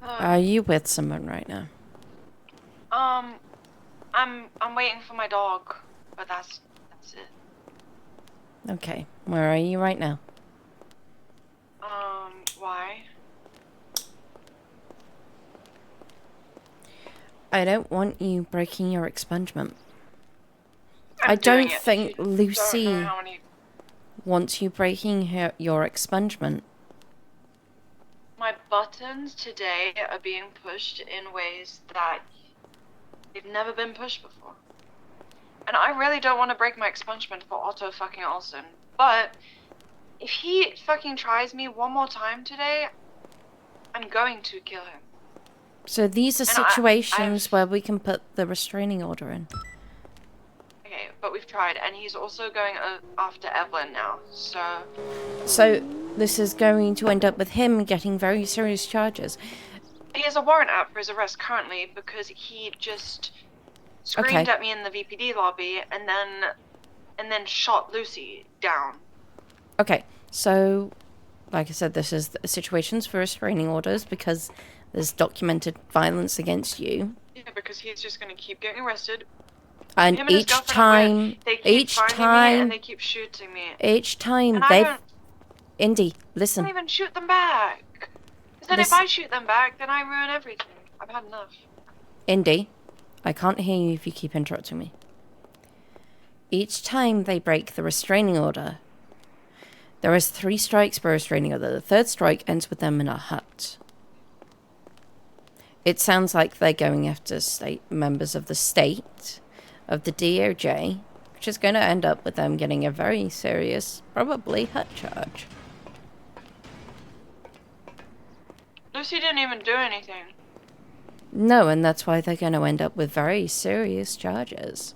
Are you with someone right now? I'm waiting for my dog, but that's it. Okay. Where are you right now? Why? I don't want you breaking your expungement. I I'm doing don't it. think You don't know Lucy how many. wants you breaking your expungement. My buttons today are being pushed in ways that they've never been pushed before. And I really don't want to break my expungement for Otto fucking Olsen. But if he fucking tries me one more time today, I'm going to kill him. So these are And situations where we can put the restraining order in. Okay, but we've tried, and he's also going after Evelyn now, so... So this is going to end up with him getting very serious charges. He has a warrant out for his arrest currently because he just screamed at me in the VPD lobby and then shot Lucy down. Okay, so like I said, this is situations for restraining orders because there's documented violence against you. Yeah, because he's just gonna keep getting arrested. And Him and his girlfriend are weird. They keep finding me and they keep shooting me. Each time And I don't... Indy, I listen. don't even shoot them back. Because then if I shoot them back, then I ruin everything. I've had enough. Indy, I can't hear you if you keep interrupting me. Each time they break the restraining order, there is 3 strikes per restraining order. The 3rd strike ends with them in a hut. It sounds like they're going after members of the state, of the DOJ, which is going to end up with them getting a very serious, probably hut charge. Lucy didn't even do anything. No, and that's why they're going to end up with very serious charges.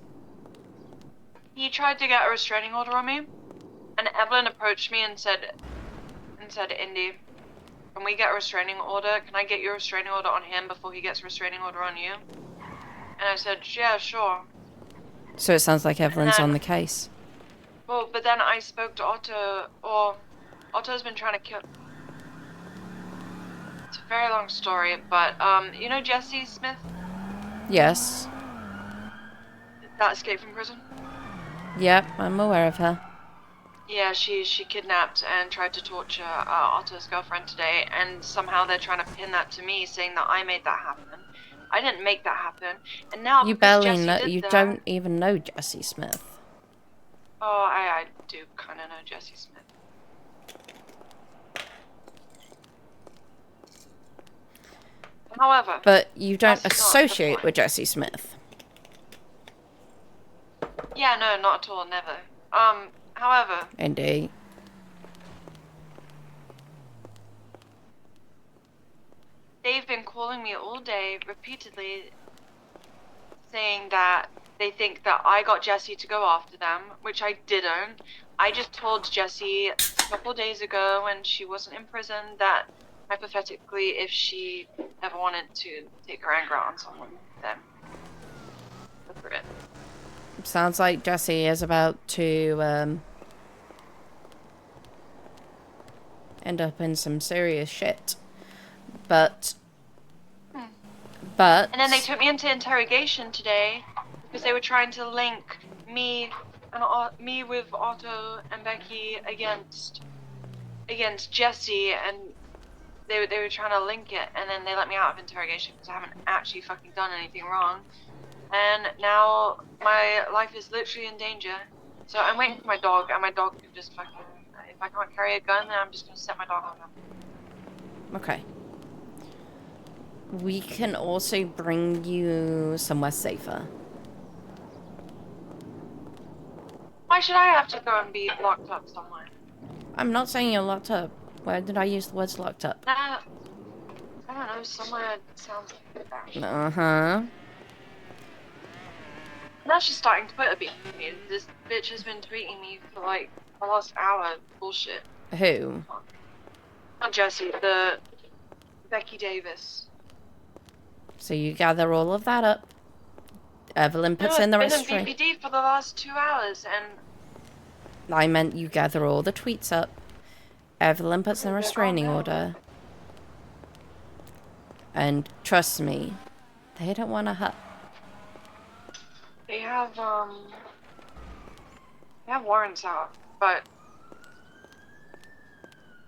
He tried to get a restraining order on me, and Evelyn approached me and said, Indy, can we get a restraining order? Can I get your restraining order on him before he gets a restraining order on you? And I said, yeah, sure. So it sounds like Evelyn's on the case. Well, but then I spoke to Otto, or Otto's been trying to kill... It's a very long story, but, you know Jessie Smith? Yes. That escaped from prison? Yep, I'm aware of her. Yeah, she kidnapped and tried to torture Otto's girlfriend today, and somehow they're trying to pin that to me, saying that I made that happen. I didn't make that happen, and now you because barely Jessie know. did You that, don't even know Jessie Smith. Oh, I do kind of know Jessie Smith. However, but you don't associate with Jessie Smith. Yeah, no, not at all, never. However. Indeed. They've been calling me all day, repeatedly, saying that they think that I got Jessie to go after them, which I didn't. I just told Jessie a couple days ago when she wasn't in prison that, hypothetically, if she ever wanted to take her anger out on someone, then go for it. Sounds like Jessie is about to end up in some serious shit. But and then they took me into interrogation today because they were trying to link me with Otto and Becky against Jessie, and they were trying to link it, and then they let me out of interrogation because I haven't actually fucking done anything wrong. And now my life is literally in danger. So I'm waiting for my dog, and my dog can just fucking... If I can't carry a gun, then I'm just gonna set my dog on him. Okay. We can also bring you somewhere safer. Why should I have to go and be locked up somewhere? I'm not saying you're locked up. Where did I use the words locked up? I don't know, somewhere that sounds like that. Uh-huh. Now she's starting to put a beat on me. This bitch has been tweeting me for like the last hour. Bullshit. Who? Not Jessie, the Becky Davis. So you gather all of that up. Evelyn puts in the restraint. I've been in VPD for the last 2 hours, and... I meant you gather all the tweets up. Evelyn puts in a restraining order. And trust me, they don't want to hurt. They have warrants out, but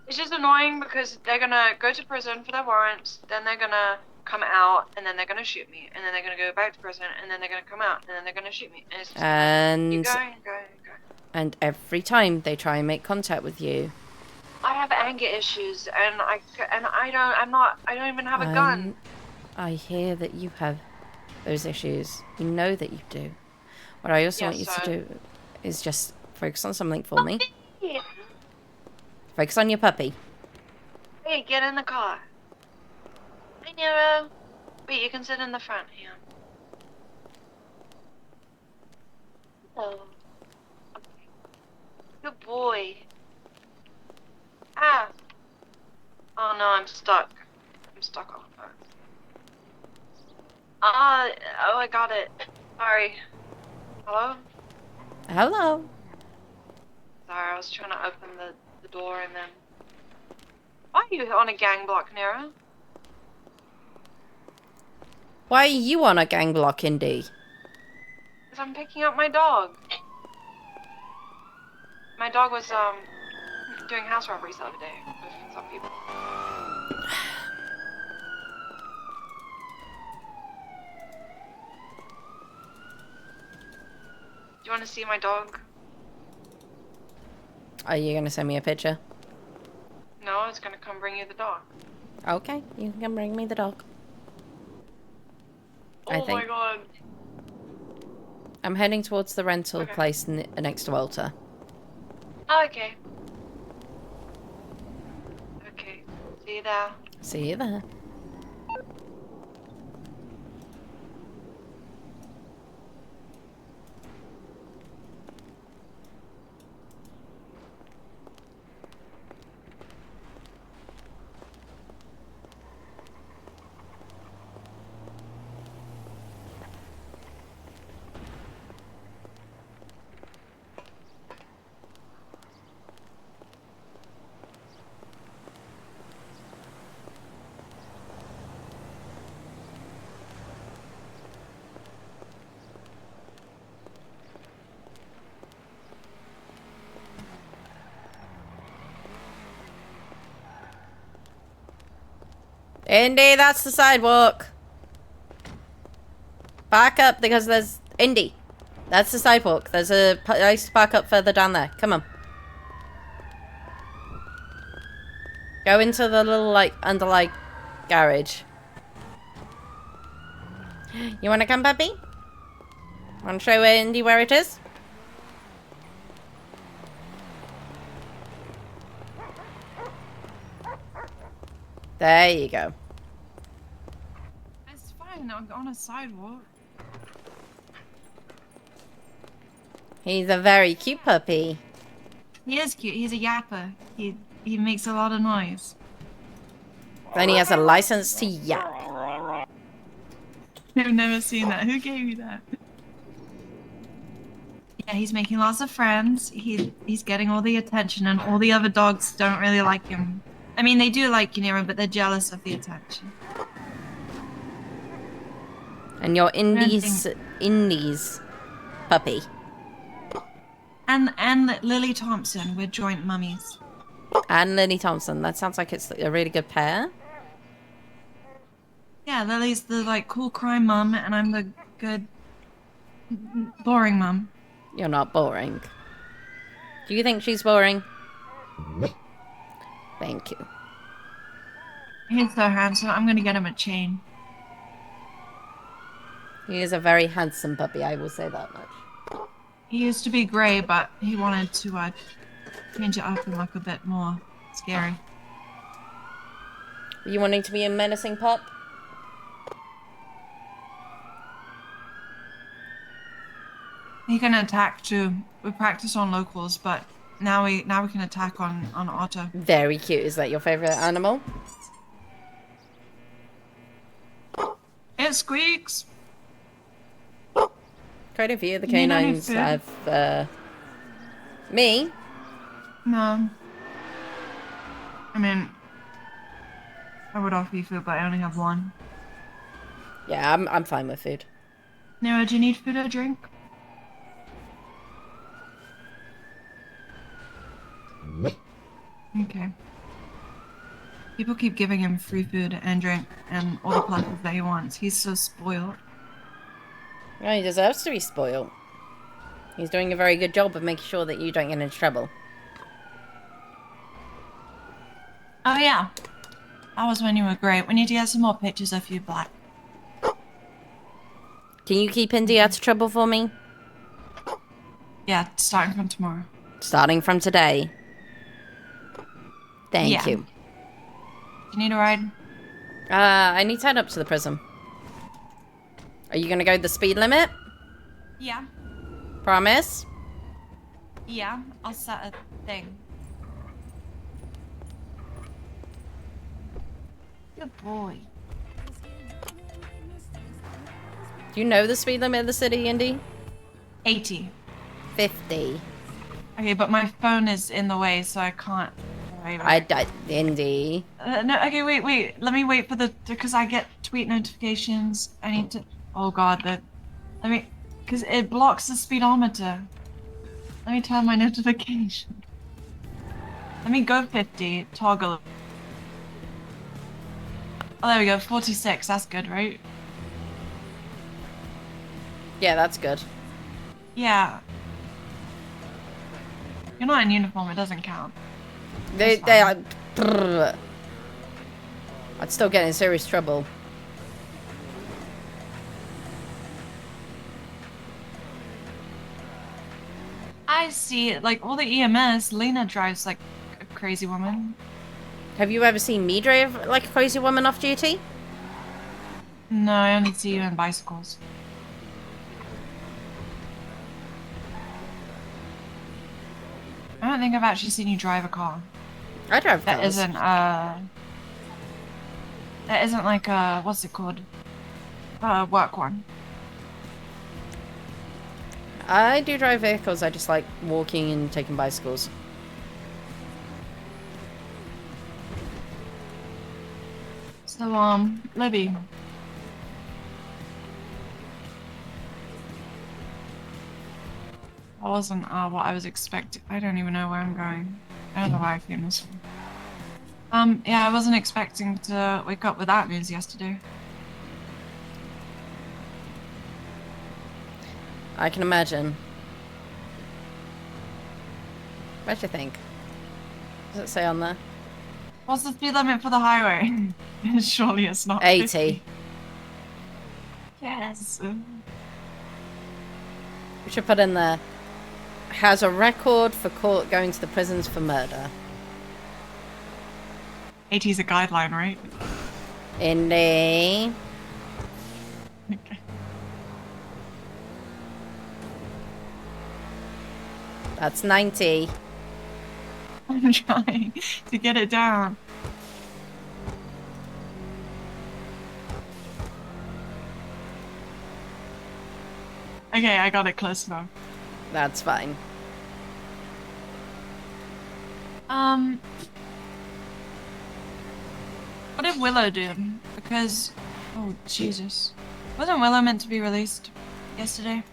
it's just annoying because they're gonna go to prison for their warrants, then they're gonna come out, and then they're gonna shoot me, and then they're gonna go back to prison, and then they're gonna come out, and then they're gonna shoot me, and it's just keep going. And every time they try and make contact with you, I have anger issues, and I don't even have a gun. I hear that you have those issues. You know that you do. What I also want you to do is just focus on something for me. Yeah. Focus on your puppy. Hey, get in the car. Hi, Nero. Wait, you can sit in the front here. Hello. Okay. Good boy. Ah. Oh no, I'm stuck. I'm stuck on the phone. Oh, I got it. Sorry. Hello? Hello. Sorry, I was trying to open the door and then... Why are you on a gang block, Nero? Why are you on a gang block, Indy? Because I'm picking up my dog. My dog was, doing house robberies the other day with some people. Do you want to see my dog? Are you going to send me a picture? No, I was gonna come bring you the dog. Okay, you can bring me the dog. Oh my god. I'm heading towards the rental place next to Walter. Oh, okay. Okay. See you there. See you there. Indy, that's the sidewalk. Back up because there's... Indy, that's the sidewalk. There's a place to park up further down there. Come on. Go into the little, like, underlight garage. You want to come, puppy? Want to show Indy where it is? There you go. It's fine, I'm on a sidewalk. He's a very cute puppy. He is cute, he's a yapper. He makes a lot of noise. Then he has a license to yap. I've never seen that. Who gave you that? Yeah, he's making lots of friends. He's getting all the attention, and all the other dogs don't really like him. I mean, they do like Nero, but they're jealous of the attention. And you're Indy's puppy. And Lily Thompson, we're joint mummies. And Lily Thompson. That sounds like it's a really good pair. Yeah, Lily's the like cool crime mum, and I'm the good boring mum. You're not boring. Do you think she's boring? Thank you. He's so handsome. I'm gonna get him a chain. He is a very handsome puppy, I will say that much. He used to be grey, but he wanted to change it up and look a bit more scary. You wanting to be a menacing pup? He can attack too. We practice on locals, but now we can attack on Otto. Very cute. Is that your favorite animal? It squeaks. Quite a few of the canines have, me? No. I mean, I would offer you food, but I only have one. Yeah, I'm fine with food. Nero, do you need food or drink? Okay. People keep giving him free food and drink and all the pluses that he wants. He's so spoiled. Well, he deserves to be spoiled. He's doing a very good job of making sure that you don't get into trouble. Oh yeah. That was when you were great. We need to get some more pictures of you, Black. Can you keep Indy out of trouble for me? Yeah, starting from tomorrow. Starting from today. Thank Yeah. you. Do you need a ride? I need to head up to the prison. Are you gonna go the speed limit? Yeah. Promise? Yeah, I'll set a thing. Good boy. Do you know the speed limit of the city, Indy? 80. 50. Okay, but my phone is in the way, so I can't. Indy. No, okay, wait. Let me wait for because I get tweet notifications. I need to. Oh god, because it blocks the speedometer. Let me turn my notification. Let me go 50, toggle. Oh, there we go, 46. That's good, right? Yeah, that's good. Yeah. You're not in uniform. It doesn't count. They are. I'd still get in serious trouble. I see. Like all the EMS, Lena drives like a crazy woman. Have you ever seen me drive like a crazy woman off duty? No, I only see you in bicycles. I don't think I've actually seen you drive a car. I drive That cars. isn't like a, what's it called? Work one. I do drive vehicles. I just like walking and taking bicycles. So, Libby. That wasn't what I was expecting. I don't even know where I'm going. I don't know why I came this way. Yeah, I wasn't expecting to wake up with that news yesterday. I can imagine. What do you think? Does it say on there? What's the speed limit for the highway? Surely it's not 80. 50. Yes. We should put in there. Has a record for court going to the prisons for murder. 80 is a guideline, right? Indy. Okay. That's 90. I'm trying to get it down. Okay, I got it close enough. That's fine. What did Willow do? Because, oh Jesus, wasn't Willow meant to be released yesterday?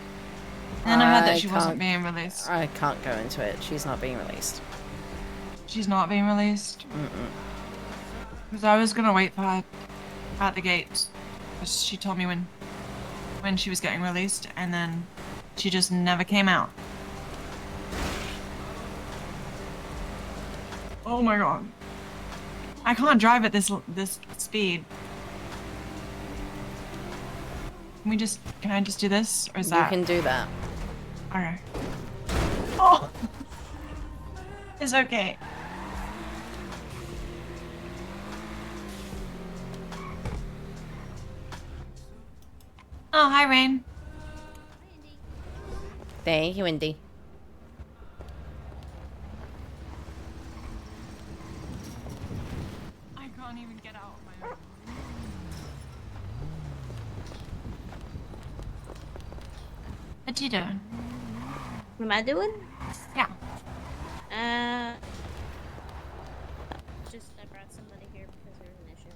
And then I heard that she wasn't being released. I can't go into it. She's not being released. She's not being released? Because I was gonna wait for her at the gate. Because she told me when she was getting released, and then she just never came out. Oh my god. I can't drive at this speed. Can I just do this? Or is You that? can do that. Okay. Oh! It's okay. Oh, hi, Rain. Thank you, Indy. I can't even get out of my own. What you doing? What am I doing? Yeah. Just I brought somebody here because there's an shit.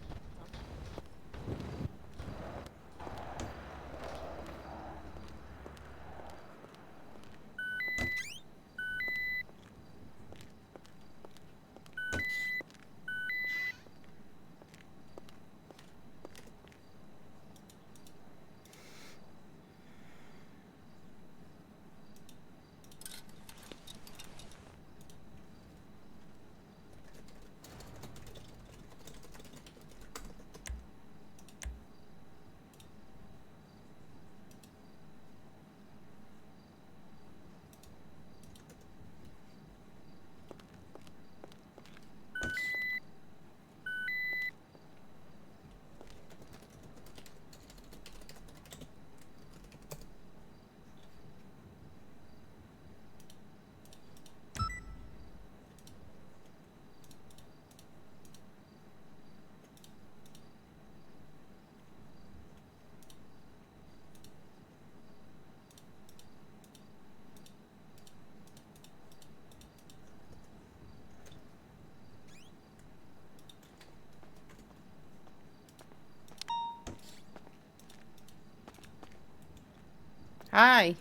Hi.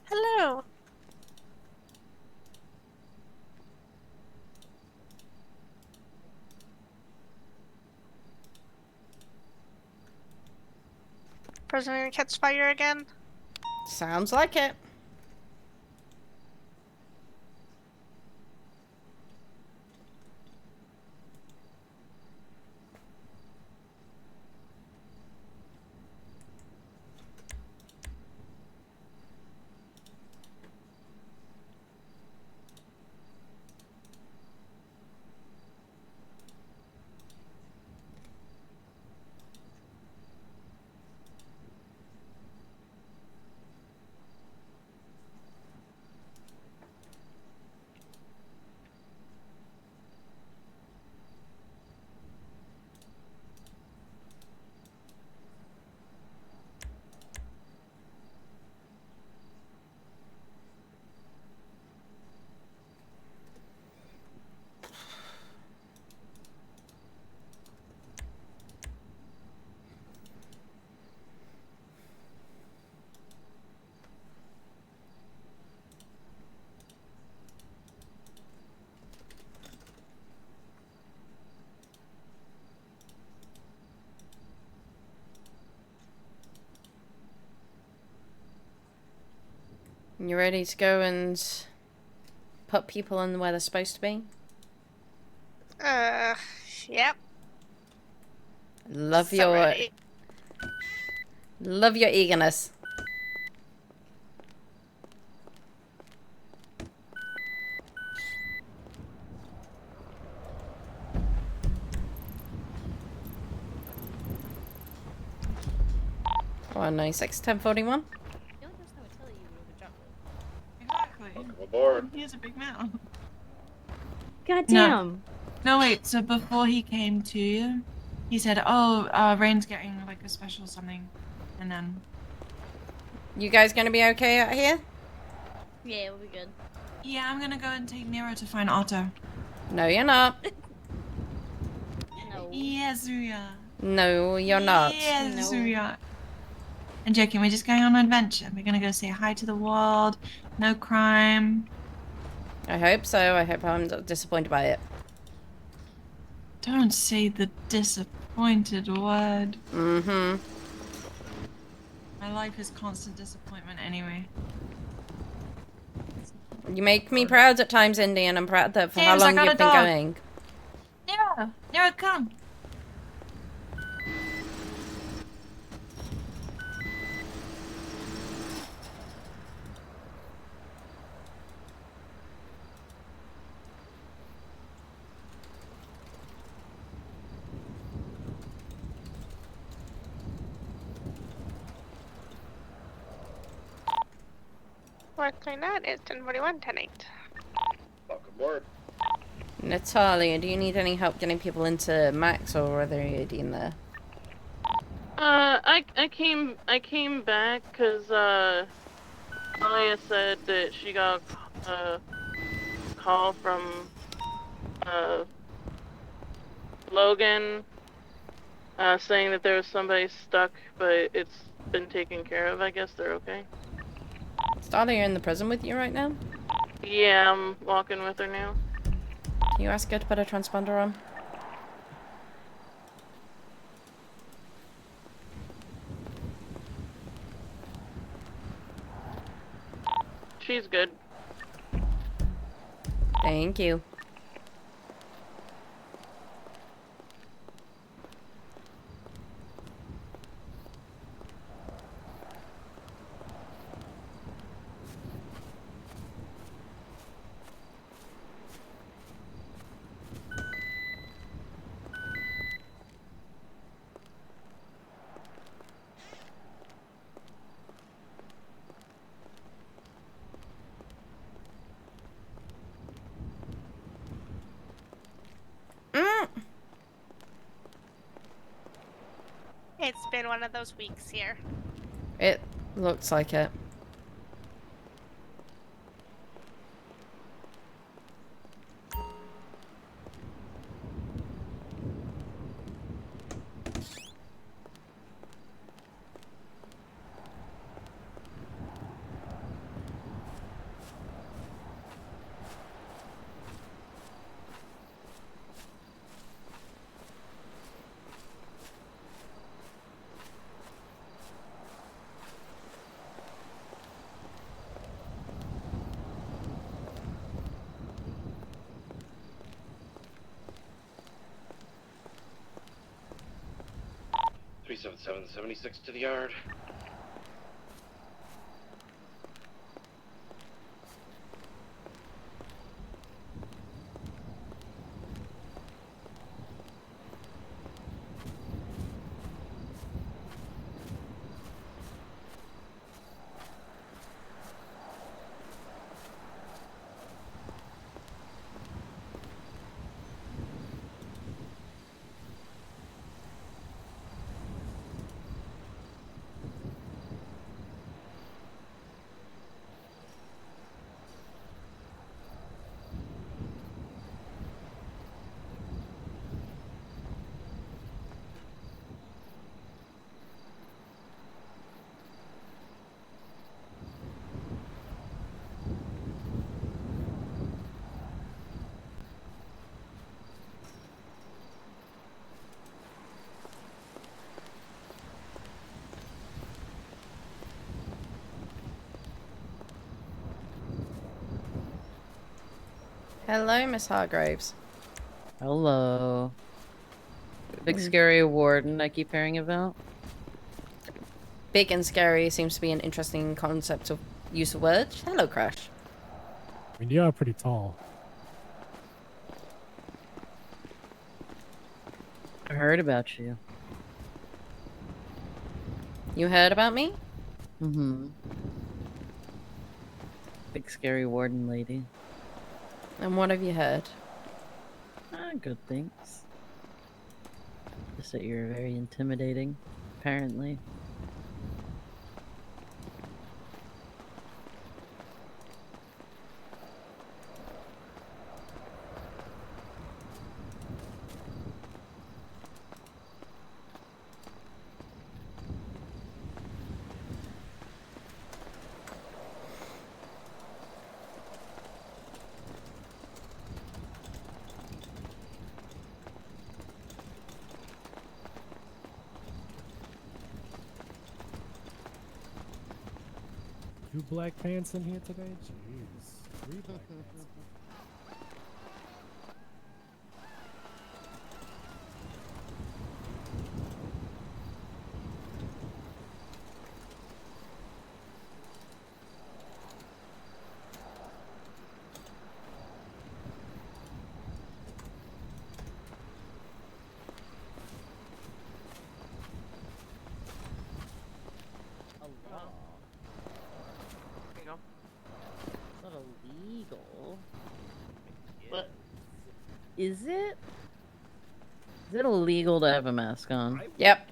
Hello. Person gonna catch fire again? Sounds like it. You ready to go and put people in where they're supposed to be? Yep. Love So your ready. love your eagerness. Oh, 96, 1041. The only person I would tell you would drop it. Exactly. Welcome aboard. He is a big man. Goddamn. No, wait. So before he came to you, he said, "Oh, Rain's getting like a special something," and then You guys gonna be okay out here? Yeah, we'll be good. yeah, I'm gonna go and take Nero to find Otto. No, you're not. No. Yes, we are. No, you're not. Yes, No. we are. I'm joking. We're just going on an adventure. We're gonna go say hi to the world. No crime. I hope so. I hope I'm not disappointed by it. Don't say the disappointed word. Mm-hmm. My life is constant disappointment anyway. You make me proud at times, Indy, and I'm proud that for how James, I long got you've a been dog. going. Nero! Nero, come! Worth doing that is 1041, 108. Welcome aboard. Natalia, do you need any help getting people into Max, or are they already in there? I came back because Talia said that she got a call from Logan saying that there was somebody stuck, but it's been taken care of. I guess they're okay. Starla, you're in the prison with you right now? Yeah, I'm walking with her now. Can you ask her to put a transponder on? She's good. Thank you. It's been one of those weeks here. It looks like it. Three 76 to the yard. Hello, Miss Hargraves. Hello. Big scary warden I keep hearing about. Big and scary seems to be an interesting concept of use of words. Hello, Crash. I mean, you are pretty tall. I heard about you. You heard about me? Mm-hmm. Big scary warden lady. And what have you heard? Good things. Just that you're very intimidating, apparently. Two black pants in here today? Jeez. 3 black pants. There you go. It's not illegal. But is it? Is it illegal to have a mask on? Yep.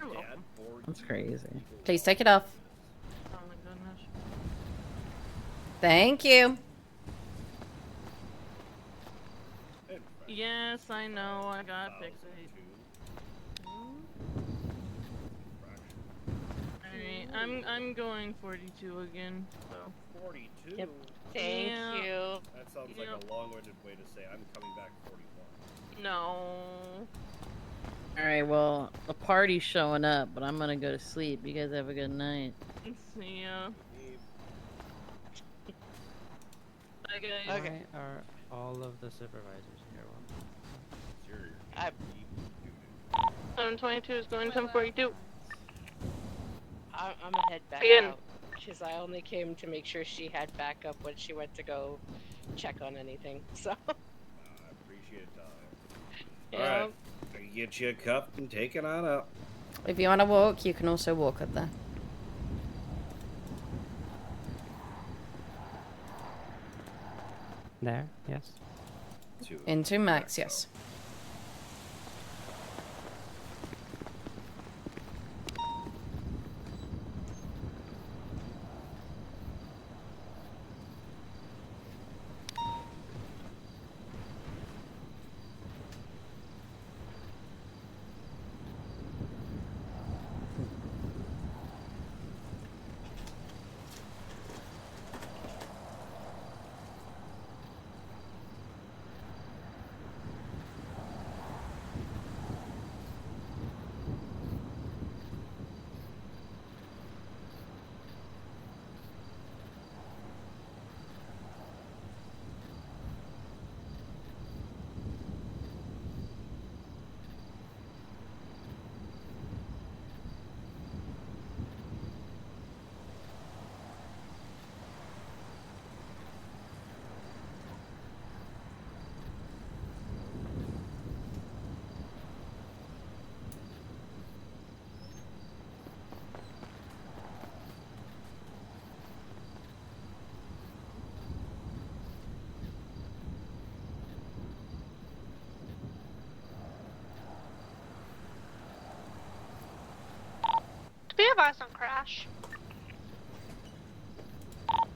That's crazy. Please take it off. Oh my goodness. Thank you. Yes, I know. I got fixate. I'm going 42 again. So 42? Yep. Thank Yeah. you. That sounds like a long-winded way to say I'm coming back 41. no. Alright, well, the party's showing up, but I'm gonna go to sleep. You guys have a good night. See ya. Bye guys. Okay. Why are all of the supervisors here? I- 722 is going 1042. I'm gonna head back Again. out because I only came to make sure she had backup when she went to go check on anything. So. I appreciate it, Yeah. Alright, I can get you a cup and take it on up. If you want to walk, you can also walk up there. There, yes. Into Max, yes. Do we have eyes on Crash?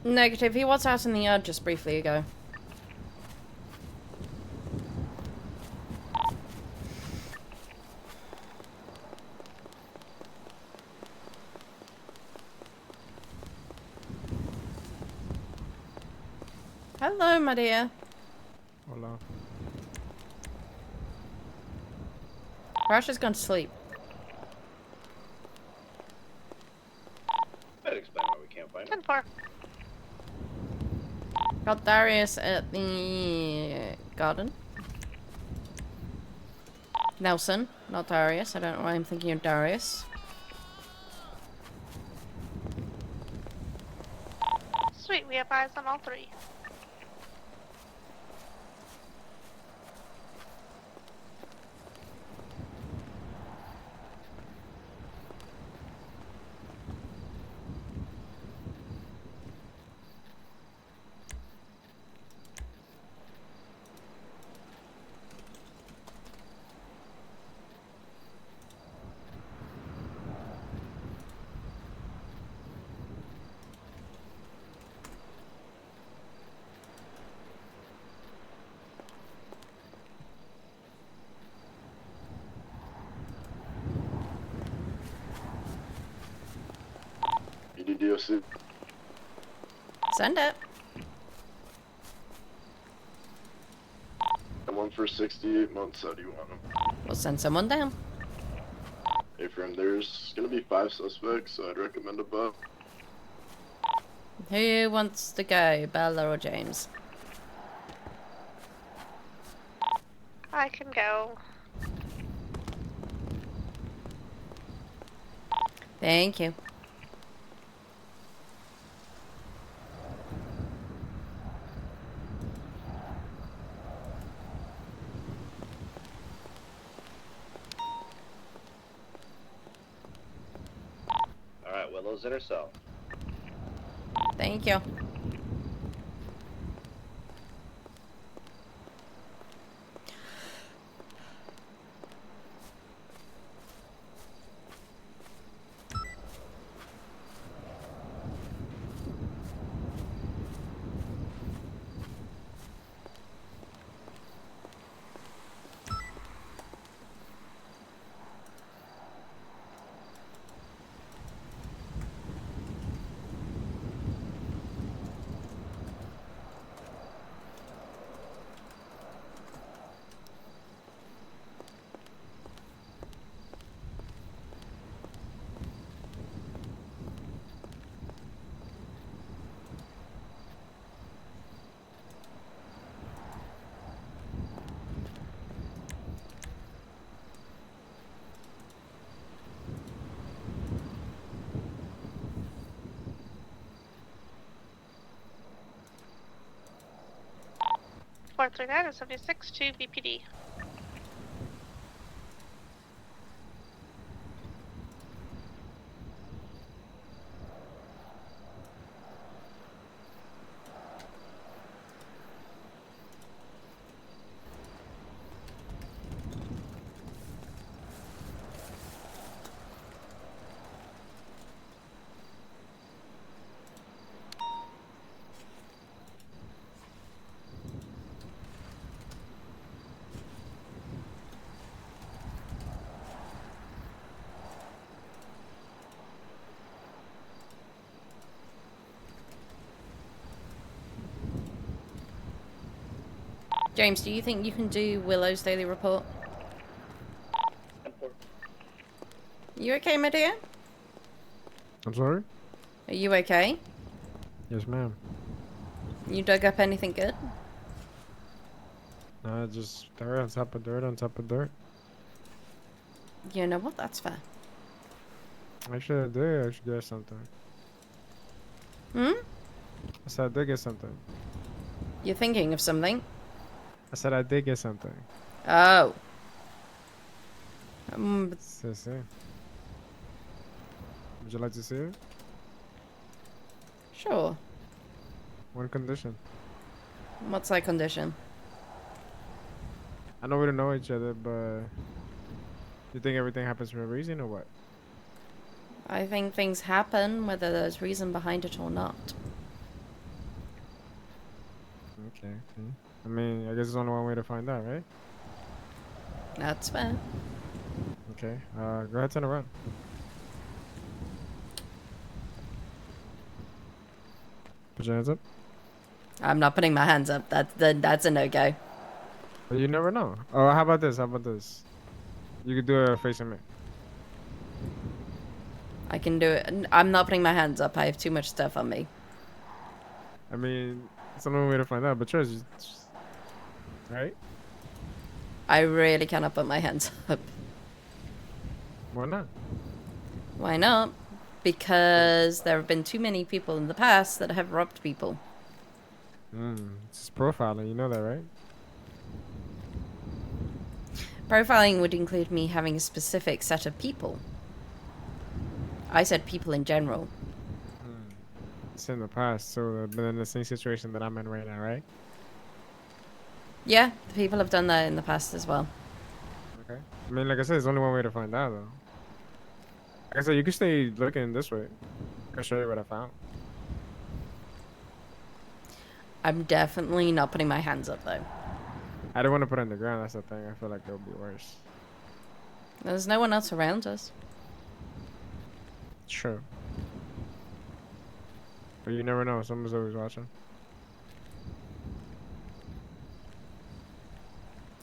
Negative. He was out in the yard just briefly ago. Hello, my dear. Hola. Crash has gone to sleep. That'd explain why we can't find him. 10-4. Got Darius at the garden. Nelson, not Darius. I don't know why I'm thinking of Darius. Sweet, we have eyes on all three. EDDOC. Send it. And one for 68 months. How do you want him? We'll send someone down. Hey, friend, there's gonna be 5 suspects, so I'd recommend a buff. Who wants to go, Bella or James? I can go. Thank you. Alright, Willow's in herself. Thank you. 439 and 76 to BPD. James, do you think you can do Willow's daily report? You okay, my dear? I'm sorry? Are you okay? Yes, ma'am. You dug up anything good? No, just dirt on top of dirt on top of dirt. You know what? That's fair. Actually, I did actually get something. Hmm? I said I did get something. You're thinking of something? I said I did get something. Oh. See. Would you like to see it? Sure. One condition. What's that condition? I know we don't know each other, but you think everything happens for a reason or what? I think things happen whether there's reason behind it or not. Okay. I mean, I guess there's only one way to find out, right? That's fair. Okay. Go ahead, turn around. Put your hands up. I'm not putting my hands up. That's a no-go. But you never know. Oh, how about this? You could do a facing me. I can do it. I'm not putting my hands up. I have too much stuff on me. I mean, it's the only way to find out, but trust you. Right? I really cannot put my hands up. Why not? Why not? Because there have been too many people in the past that have robbed people. It's profiling, you know that, right? Profiling would include me having a specific set of people. I said people in general. It's in the past, so but in the same situation that I'm in right now, right? Yeah, the people have done that in the past as well. Okay. I mean, like I said, there's only one way to find out, though. Like I said, you can stay looking this way. I'll show you what I found. I'm definitely not putting my hands up, though. I don't want to put it on the ground, that's the thing. I feel like it would be worse. There's no one else around us. True. But you never know, someone's always watching.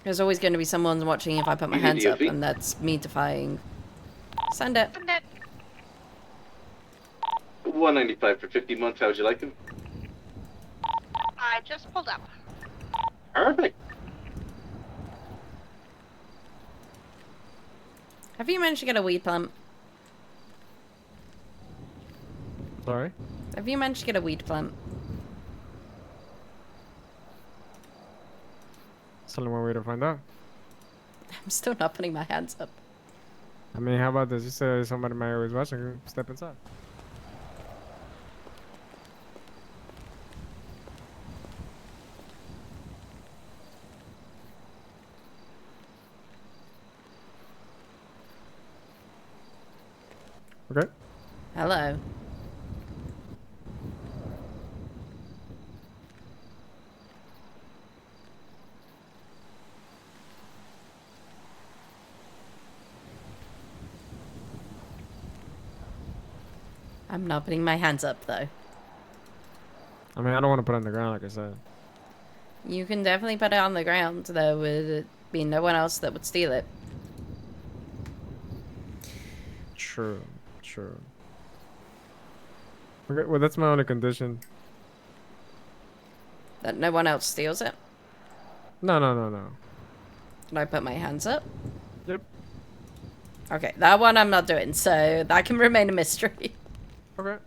There's always going to be someone watching if I put my hands up, and that's me defying. Send it. 195 for 50 months. How would you like him? I just pulled up. Perfect. Have you managed to get a weed plant? Sorry? Have you managed to get a weed plant? It's only one way to find out. I'm still not putting my hands up. I mean, how about this? You said somebody might always watching. Step inside. Okay. Hello. I'm not putting my hands up, though. I mean, I don't want to put it on the ground, like I said. You can definitely put it on the ground. There would be no one else that would steal it. True. Okay, well, that's my only condition. That no one else steals it? No. Can I put my hands up? Yep. Okay, that one I'm not doing, so that can remain a mystery. Okay.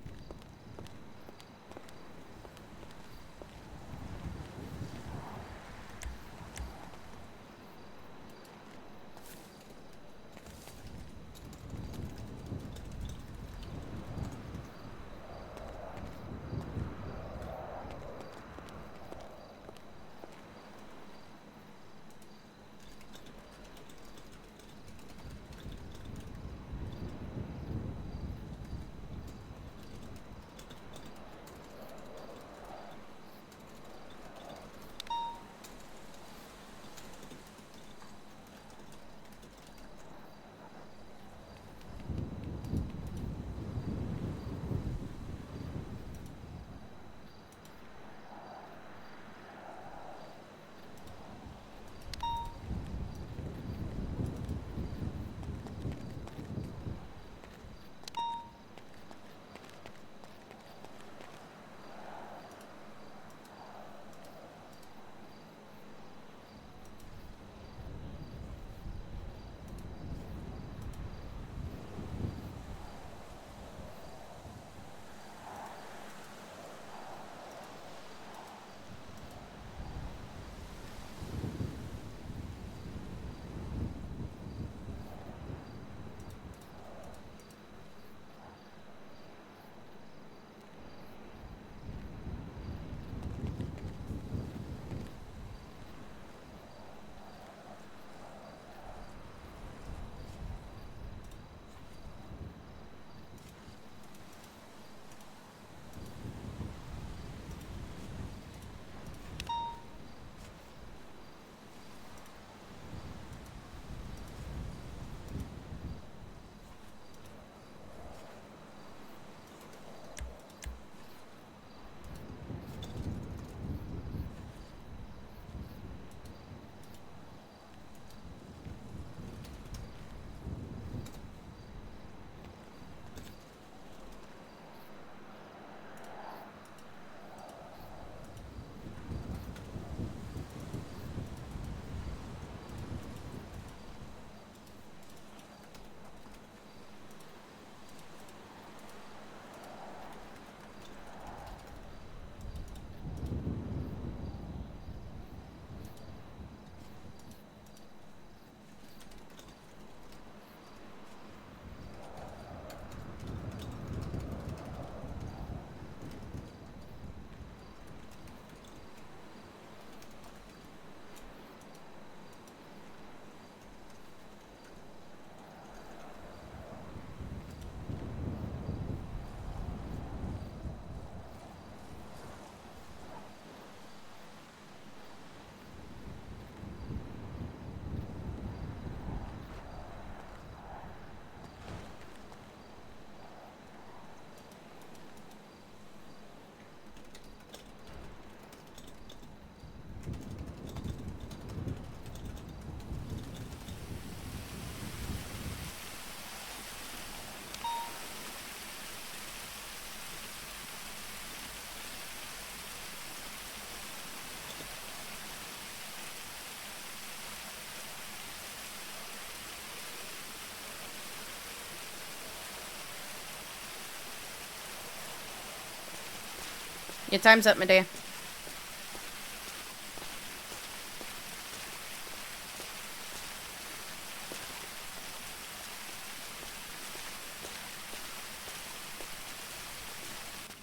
Your time's up, my dear.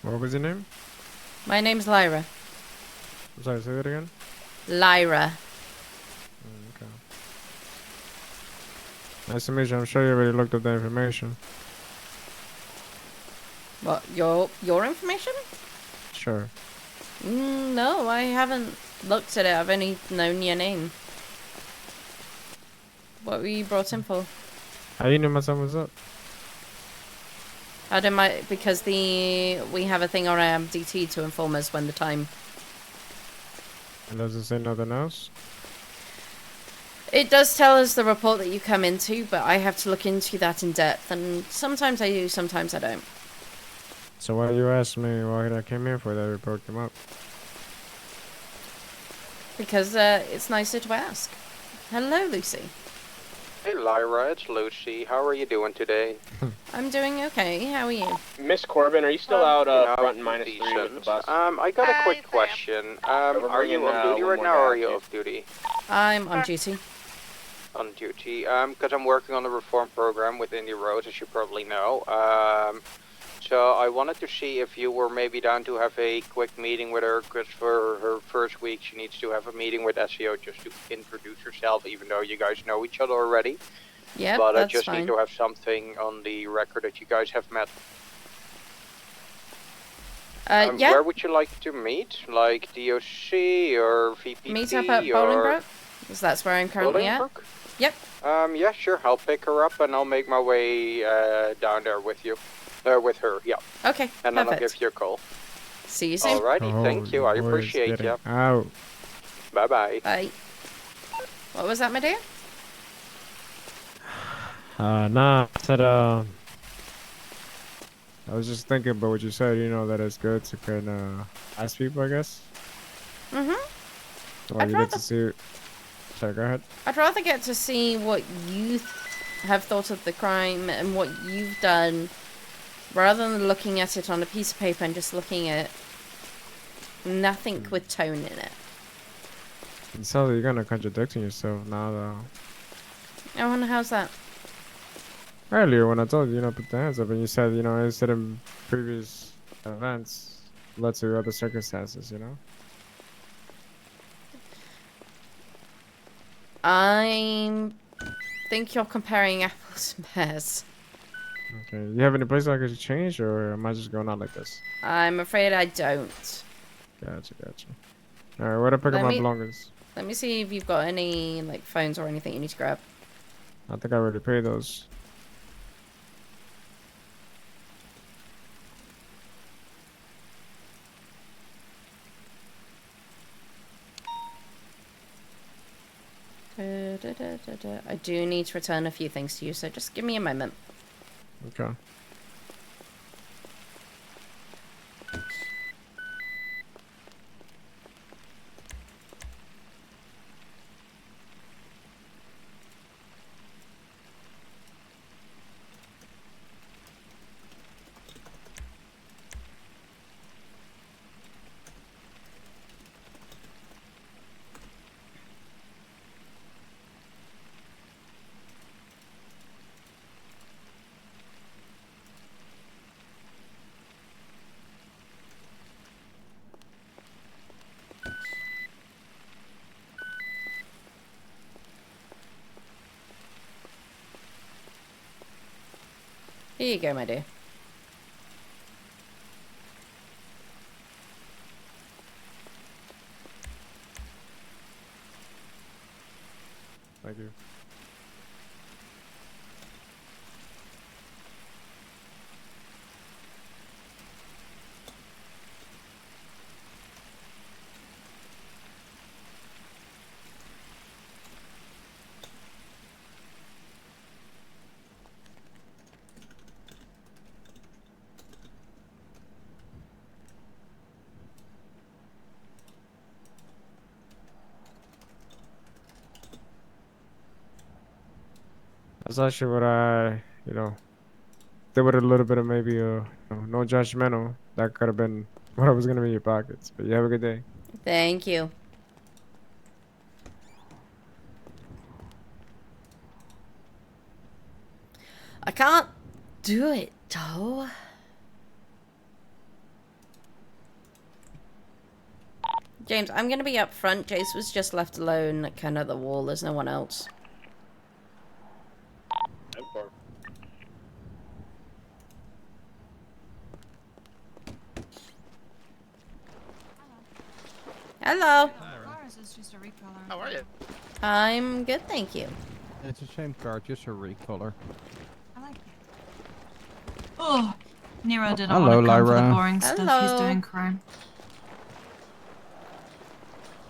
What was your name? My name's Lyra. I'm sorry, say that again? Lyra. Okay. Nice to meet you. I'm sure you already looked up the information. What, your information? Sure. No, I haven't looked at it. I've only known your name. What were you brought in for? How you knew my son was up? I don't mind, because we have a thing on our MDT to inform us when the time. And does it say nothing else? It does tell us the report that you come into, but I have to look into that in depth, and sometimes I do, sometimes I don't. So why you asked me why I came here for that report came up? Because it's nicer to ask. Hello, Lucy. Hey Lyra, it's Lucy. How are you doing today? I'm doing okay. How are you? Miss Corbin, are you still out front and -3 with the bus? I got a quick question. Are you on duty right now or are you off duty? I'm on duty. On duty. Because I'm working on the reform program with Indy Roads, as you probably know. So I wanted to see if you were maybe down to have a quick meeting with her, because for her first week she needs to have a meeting with SEO just to introduce herself, even though you guys know each other already. Yeah, but that's I just fine. need to have something on the record that you guys have met. Yeah. Where would you like to meet? Like DOC or VPT Meet up at or Bolingbroke, because that's where I'm currently at. Bolingbroke? Yep. Yeah, sure. I'll pick her up and I'll make my way down there with you. With her, yeah. Okay, and then I'll perfect. give you a call. See you soon. Alrighty, thank you. I appreciate you. Out. Bye bye. Bye. What was that, my dear? Nah, I said, I was just thinking about what you said, you know, that it's good to kind of ask people, I guess. Mm-hmm. Well, you get to see. Sorry, go ahead. I'd rather get to see what you have thought of the crime and what you've done, rather than looking at it on a piece of paper and just looking at nothing with tone in it. It sounds like you're kind of contradicting yourself now, though. Oh, and how's that? Earlier, when I told you, you know, put the hands up, and you said, you know, instead of previous events led to other circumstances, you know? I think you're comparing apples and pears. Okay. You have any place I could change, or am I just going out like this? I'm afraid I don't. Gotcha. Alright, where to pick up my belongings? Let me see if you've got any, like, phones or anything you need to grab. I think I already paid those. I do need to return a few things to you, so just give me a moment. Okay. Here you go, my dear. Thank you. That's actually what I, you know, did with a little bit of maybe, no judgmental. That could have been Whatever's gonna be in your pockets. But you have a good day. Thank you. I can't do it, though. James, I'm gonna be up front. Jace was just left alone, kind of at the wall. There's no one else. I'm far. Hello. Ours is just a recolor. How are you? I'm good, thank you. It's the same card, just a recolor. I like it. Oh, Nero did not Hello, want to come for the Lyra. boring stuff. He's Hello. doing crime.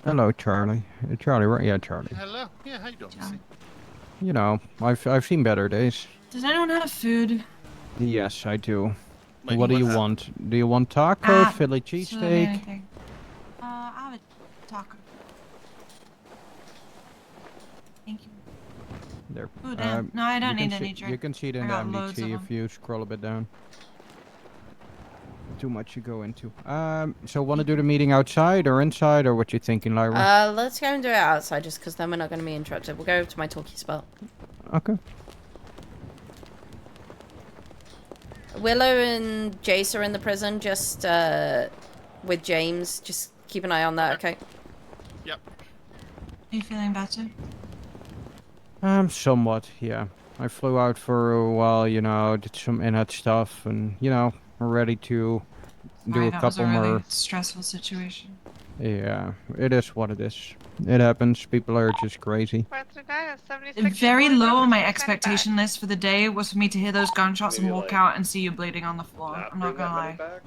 Hello, Charlie. Charlie, right? Yeah, Charlie. Hello. Yeah, how you doing, Missy? You know, I've seen better days. Does anyone have food? Yes, I do. Wait, what do you what's- want? Do you want taco, Philly Absolutely cheesesteak? anything. I have a taco. Thank you. There. Ooh, damn. No, I don't you need can any see, drink. You can see it in I the got loads of MDT them. if you scroll a bit down. Too much you go into. So want to do the meeting outside or inside, or what you thinking, Lyra? Let's go and do it outside, just because then we're not going to be interrupted. We'll go to my talkie spot. Okay. Willow and Jace are in the prison, just with James. Just keep an eye on that, okay? Yep. Are you feeling better? Somewhat, yeah. I flew out for a while, you know, did some in-head stuff, and, you know, we're ready to do Sorry, a that was a couple really more. stressful situation. Yeah, it is what it is. It happens. People are just crazy. Very low on my expectation list for the day was for me to hear those gunshots and Maybe, walk like, out and see you bleeding on the floor. I'm not Bring that gonna money lie. back?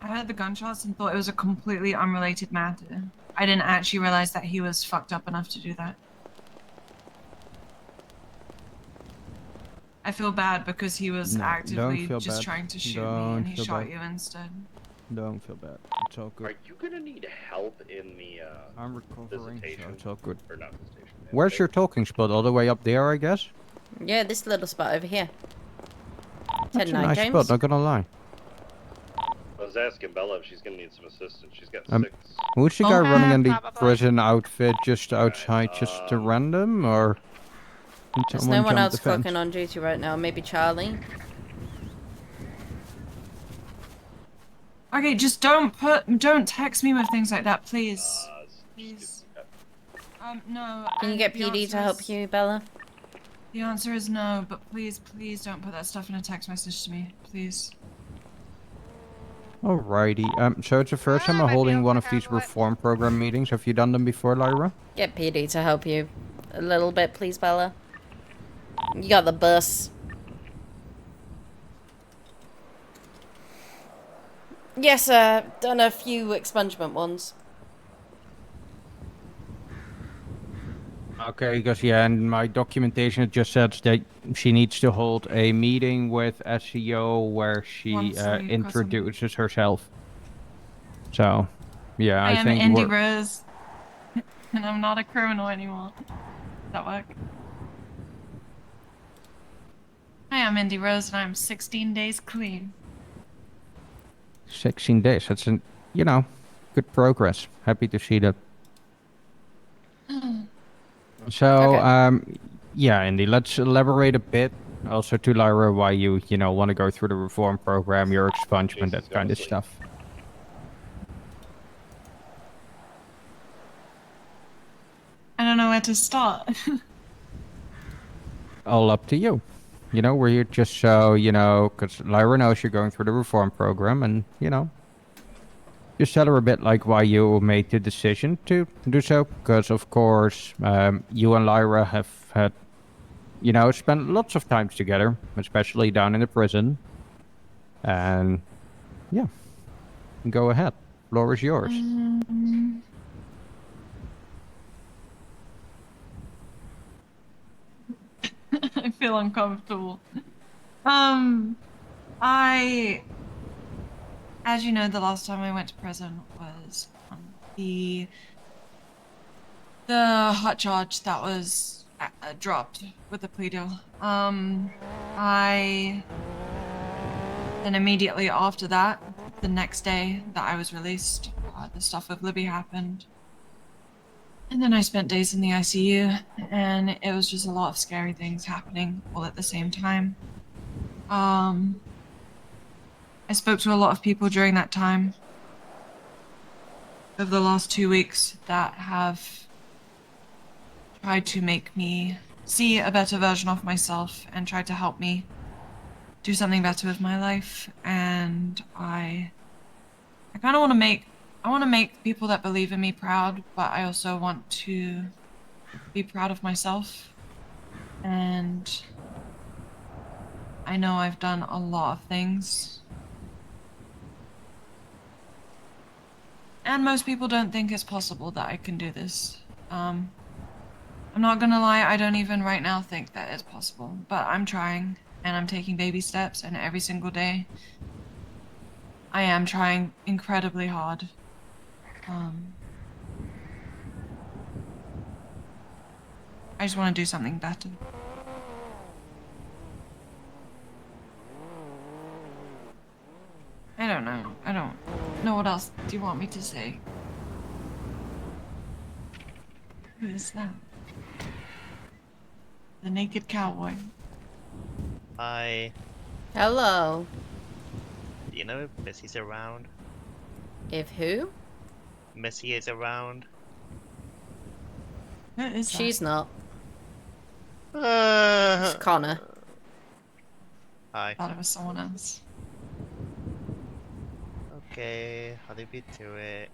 I heard the gunshots and thought it was a completely unrelated matter. I didn't actually realize that he was fucked up enough to do that. I feel bad because he was No, actively don't feel just bad. trying to shoot me Don't and he feel shot bad. you instead. Don't feel bad. It's all good. Are you gonna need help in the I'm recovering, so visitation? it's all good. Or not visitation? Where's your talking spot? All the way up there, I guess? Yeah, this little spot over here. That's a 10-9, nice James. spot, not gonna lie. I was asking Bella if she's gonna need some assistance. She's got 6. Who's the guy Oh, running in the probably. prison outfit just outside, just a random, or did There's someone no one jump else the fence? clocking on duty right now. Maybe Charlie. Okay, just don't text me with things like that, please. Please. No. Can you and get the PD to answer help is- you, Bella? The answer is no, but please, please don't put that stuff in a text message to me, please. Alrighty. So it's the first time I'm holding one of these reform program meetings. Have you done them before, Lyra? Get PD to help you a little bit, please, Bella. You got the bus. Yes, done a few expungement ones. Okay, because yeah, in my documentation it just says that she needs to hold a meeting with SEO where she Once a week or introduces herself. So, yeah, I I am think Indy we're... Rose, and I'm not a criminal anymore. Does that work? Hi, I'm Indy Rose, and I'm 16 days clean. 16 days. That's an, you know, good progress. Happy to see that. So, yeah, Indy, let's elaborate a bit. Also to Lyra, why you know, want to go through the reform program, your expungement, that kind of stuff. I don't know where to start. All up to you. You know, we're here just so, you know, because Lyra knows you're going through the reform program, and, you know, just tell her a bit like why you made the decision to do so. Because, of course, you and Lyra have had, you know, spent lots of times together, especially down in the prison. And, yeah, go ahead. Floor is yours. I feel uncomfortable. As you know, the last time I went to prison was the hot charge that was dropped with the plea deal. Then immediately after that, the next day that I was released, the stuff with Libby happened. And then I spent days in the ICU, and it was just a lot of scary things happening all at the same time. I spoke to a lot of people during that time, over the last 2 weeks, that have tried to make me see a better version of myself and tried to help me do something better with my life. And I kind of want to make people that believe in me proud, but I also want to be proud of myself. And I know I've done a lot of things. And most people don't think it's possible that I can do this. I'm not gonna lie, I don't even right now think that it's possible, but I'm trying, and I'm taking baby steps, and every single day I am trying incredibly hard. I just want to do something better. I don't know. I don't know what else do you want me to say. Who is that? The naked cowboy. Hi. Hello. Do you know if Missy's around? If who? Missy is around. Who is that? She's not. It's Connor. Hi. I thought it was someone else. Okay, I'll leave you to it.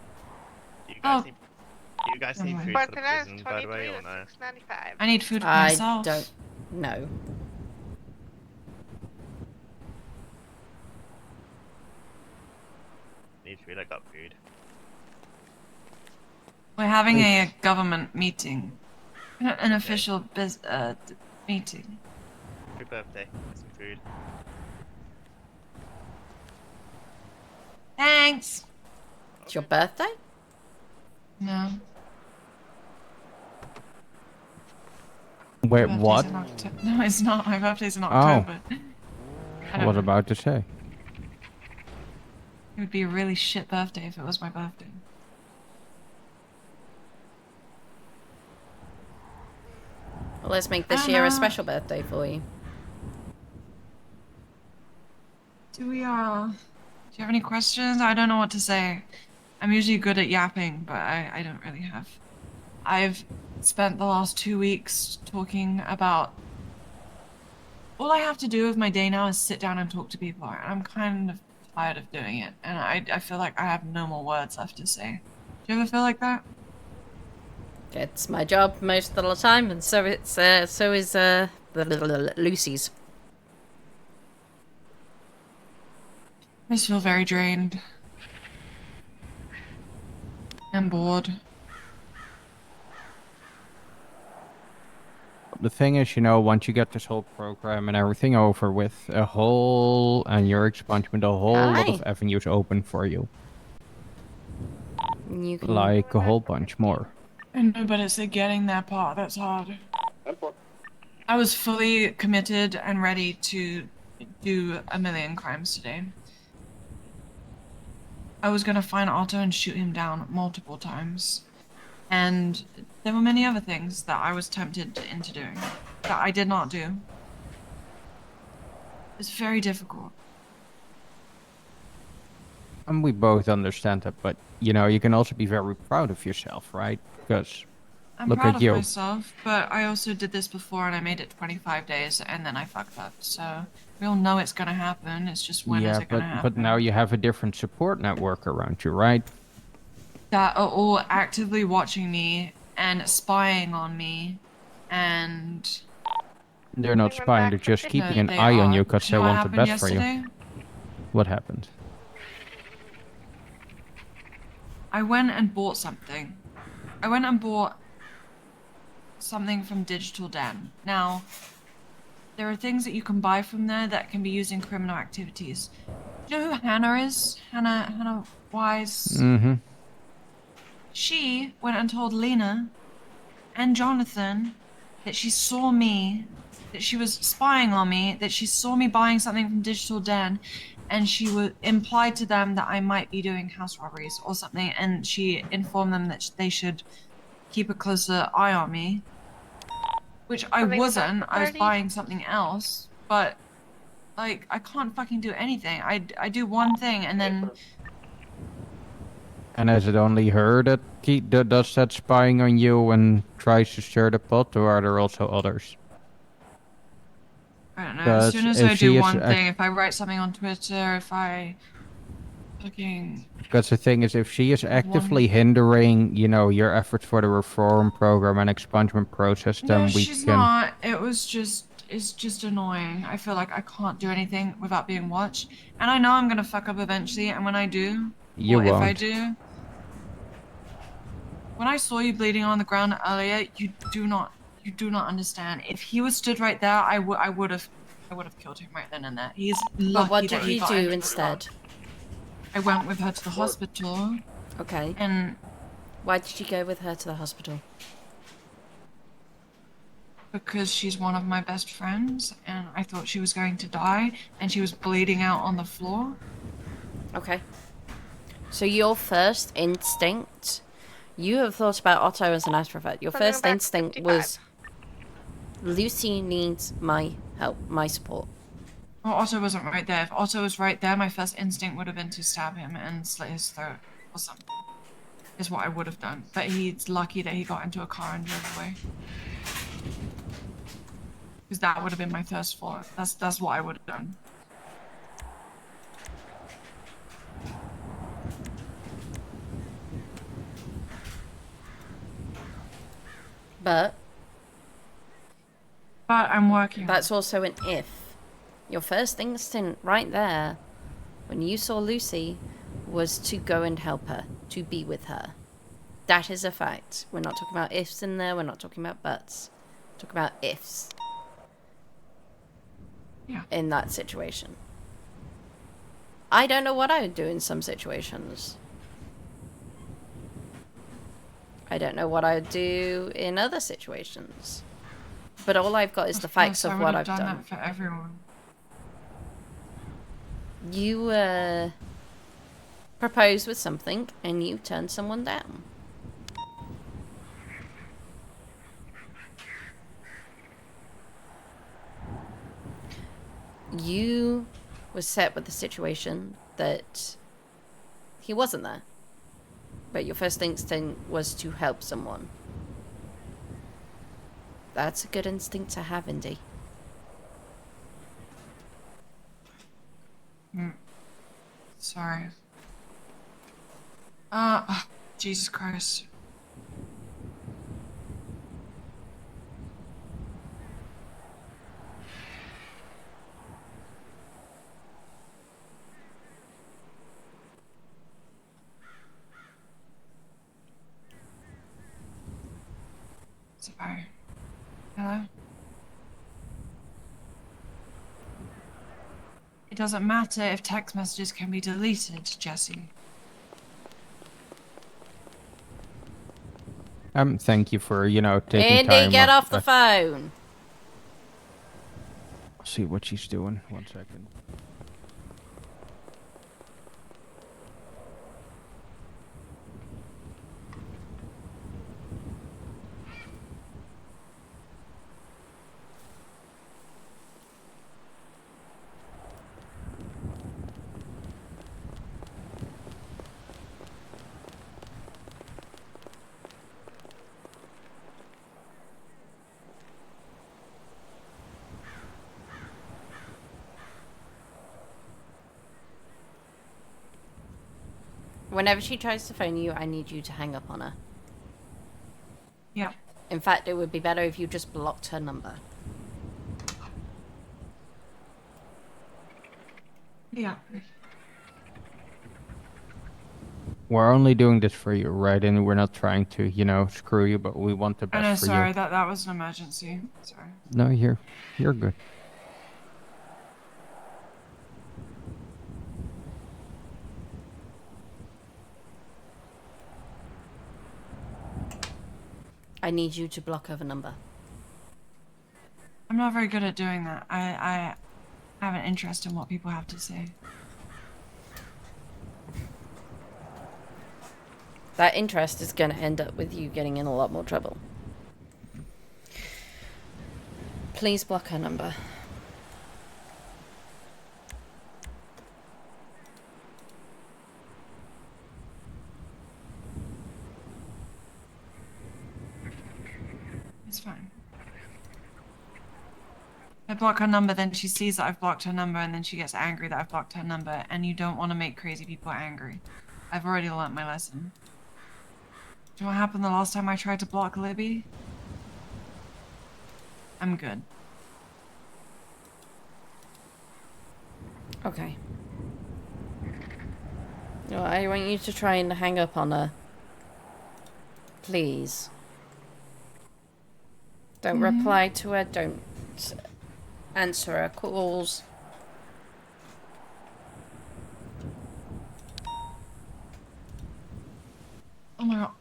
You Oh. guys need food for But the today's prison, by the way, 23 or no? $6.95. I need food for I myself. don't know. Need food, I got food. We're having a government meeting. An official meeting. Happy birthday. Get some food. Thanks! It's your birthday? No. Wait, My birthday's what? in No, it's not. My birthday's in Oh. October. I I don't was know. about to say. It would be a really shit birthday if it was my birthday. Well, let's make this I year a know. special birthday for you. Do you have any questions? I don't know what to say. I'm usually good at yapping, but I don't really have. I've spent the last 2 weeks talking about... All I have to do with my day now is sit down and talk to people, and I'm kind of tired of doing it, and I feel like I have no more words left to say. Do you ever feel like that? It's my job most of the time, and so is the Lucy's. I just feel very drained. I'm bored. The thing is, you know, once you get this whole program and everything over with, and your expungement, a whole lot of Hi. avenues open for you. You can... Like a whole bunch more. I know, but it's the getting that part that's hard. I was fully committed and ready to do a million crimes today. I was gonna find Otto and shoot him down multiple times. And there were many other things that I was tempted into doing that I did not do. It's very difficult. And we both understand that, but, you know, you can also be very proud of yourself, right? Because, I'm look proud at of you. myself, but I also did this before and I made it 25 days and then I fucked up. So we all know it's gonna happen. It's just when is it gonna happen? but now you have a different support network around you, right? That are all actively watching me and spying on me and... They're not spying, they're just keeping an they eye on are. you because Do you they know what want the happened best for yesterday? you. What happened? I went and bought something. I went and bought something from Digital Den. Now, there are things that you can buy from there that can be used in criminal activities. Do you know who Hannah is? Hannah Wise? Mm-hmm. She went and told Lena and Jonathan that she saw me, that she was spying on me, that she saw me buying something from Digital Den, and she would implied to them that I might be doing house robberies or something, and she informed them that they should keep a closer eye on me, which I wasn't. I was buying something else, but like I can't fucking do anything. I do one thing and then. And is it only her that does that spying on you and tries to stir the pot, or are there also others? I don't know. As soon as I do one thing, if I write something on Twitter, if I fucking. Because the thing is, if she is actively hindering, you know, your efforts for the reform program and expungement process, then No, we she's can. not. It's just annoying. I feel like I can't do anything without being watched, and I know I'm gonna fuck up eventually. And when I do, You if I won't. do, when I saw you bleeding on the ground earlier, you do not understand. If he was stood right there, I would have killed him right then and there. He's lucky But what that did he you got do into the instead? I went with her to the hospital. Okay. And why did you go with her to the hospital? Because she's one of my best friends, and I thought she was going to die, and she was bleeding out on the floor. Okay. So your first instinct, you have thought about Otto as an astrophet. Your first instinct was, Lucy needs my help, my support. Well, Otto wasn't right there. If Otto was right there, my first instinct would have been to stab him and slit his throat or something. Is what I would have done. But he's lucky that he got into a car and drove away. Because that would have been my first thought. That's what I would have done. But I'm working. That's also an if. Your first instinct right there, when you saw Lucy, was to go and help her, to be with her. That is a fact. We're not talking about ifs in there, we're not talking about buts. We're talking about ifs. Yeah. In that situation. I don't know what I would do in some situations. I don't know what I would do in other situations. But all I've got is the facts of what I've done. I would have done that for everyone. You propose with something and you turn someone down. You were set with the situation that he wasn't there. But your first instinct was to help someone. That's a good instinct to have, Indy. Sorry. Jesus Christ. Sorry. Hello? It doesn't matter if text messages can be deleted, Jesse. Thank you for, you know, taking Indy, time. get off the phone. I'll see what she's doing. 1 second. Whenever she tries to phone you, I need you to hang up on her. Yeah. In fact, it would be better if you just blocked her number. Yeah. We're only doing this for you, right? And we're not trying to, you know, screw you, but we want the I best know, for sorry, you. that was an emergency. Sorry. No, you're good. I need you to block her number. I'm not very good at doing that. I have an interest in what people have to say. That interest is going to end up with you getting in a lot more trouble. Please block her number. It's fine. I block her number, then she sees that I've blocked her number, and then she gets angry that I've blocked her number, and you don't want to make crazy people angry. I've already learnt my lesson. Do you know what happened the last time I tried to block Libby? I'm good. Okay. No, I want you to try and hang up on her. Please. Don't reply to her, don't answer her calls. Oh my god.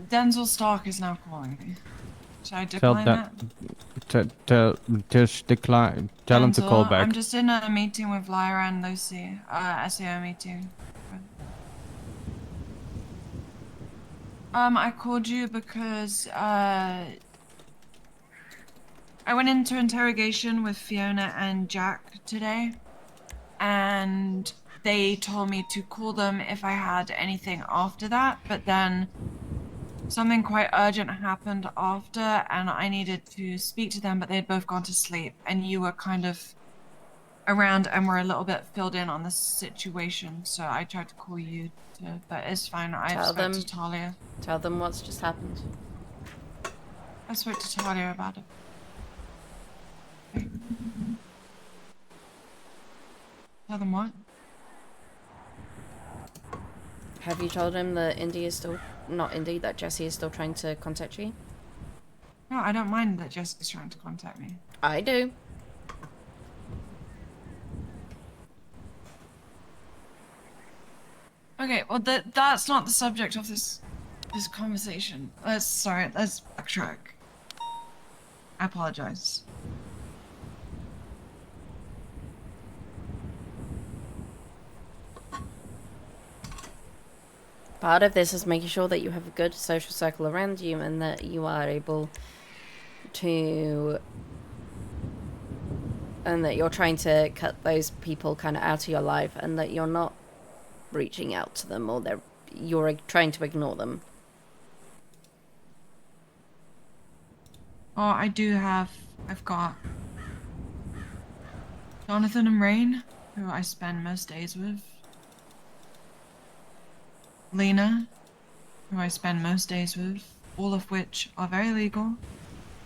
Denzel Stark is now calling me. Should I Tell decline that. Just decline. Tell him to call Denzel, back. I'm just in a meeting with Lyra and Lucy. SEO meeting. I called you because, I went into interrogation with Fiona and Jack today, and they told me to call them if I had anything after that, but then something quite urgent happened after, and I needed to speak to them, but they had both gone to sleep, and you were kind of around and were a little bit filled in on the situation, so I tried to call you to, but it's fine. I spoke to Talia. Tell them what's just happened. I spoke to Talia about it. Okay. Tell them what? Have you told him that Indy is still... Not Indy, that Jesse is still trying to contact you? No, I don't mind that Jessica's trying to contact me. I do. Okay, well that's not the subject of this conversation. Let's backtrack. I apologize. Part of this is making sure that you have a good social circle around you and that you are able to... And that you're trying to cut those people kind of out of your life and that you're not reaching out to them or you're trying to ignore them. Oh, I've got Jonathan and Rain, who I spend most days with. Lena, who I spend most days with, all of which are very legal.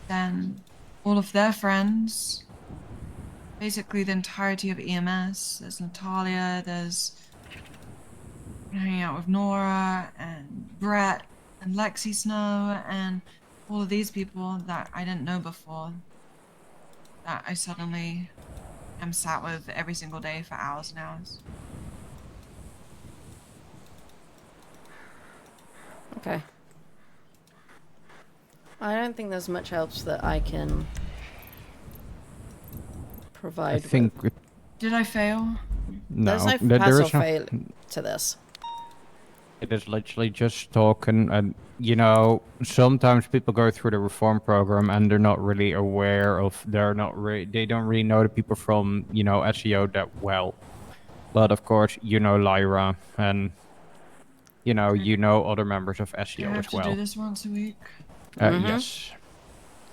Then all of their friends, basically the entirety of EMS. There's Natalia, there's hanging out with Nora and Brett and Lexi Snow and all of these people that I didn't know before, that I suddenly am sat with every single day for hours and hours. Okay. I don't think there's much else that I can provide. I think... Did I fail? There's no there pass or is no... fail to this. It is literally just talking, and you know, sometimes people go through the reform program and they're not really aware of, they don't really know the people from, you know, SEO that well. But of course, you know Lyra, and you know other members of SEO Do I have as well. to do this once a week? Yes.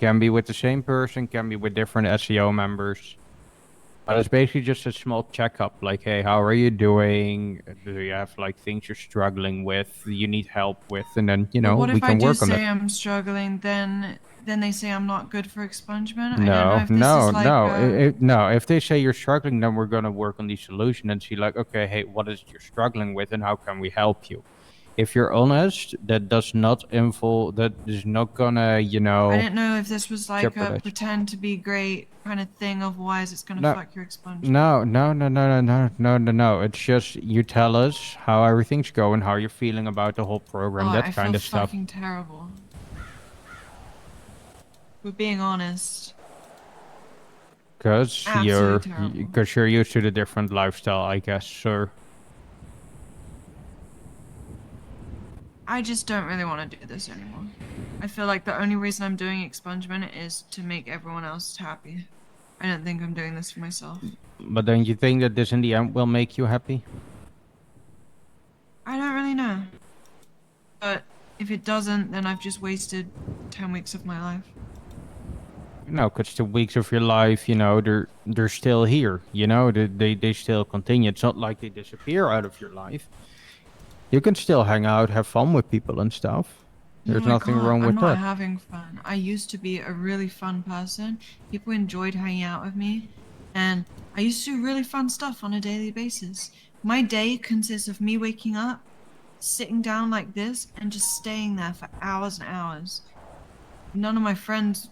Can be with the same person, can be with different SEO members. But it's basically just a small checkup, like, hey, how are you doing? Do you have like things you're struggling with? You need help with, and then we can work on it. What if I do say I'm struggling? Then they say I'm not good for expungement. No. If they say you're struggling, then we're gonna work on the solution and see, like, okay, hey, what is it you're struggling with, and how can we help you? If you're honest, that does not involve. That is not gonna, I didn't know if this was like a pretend to be great kind of thing. Otherwise, it's gonna fuck your expungement. No. It's just you tell us how everything's going, how you're feeling about the whole program, that kind of stuff. I feel fucking terrible. We're being honest. Because you're used to the different lifestyle, I guess, sir. I just don't really want to do this anymore. I feel like the only reason I'm doing expungement is to make everyone else happy. I don't think I'm doing this for myself. But don't you think that this in the end will make you happy? I don't really know. But if it doesn't, then I've just wasted 10 weeks of my life. No, because the weeks of your life, you know, they're still here. You know, they still continue. It's not like they disappear out of your life. You can still hang out, have fun with people and stuff. There's No, I nothing can't. wrong with I'm not that. having fun. I used to be a really fun person. People enjoyed hanging out with me, and I used to do really fun stuff on a daily basis. My day consists of me waking up, sitting down like this, and just staying there for hours and hours. None of my friends,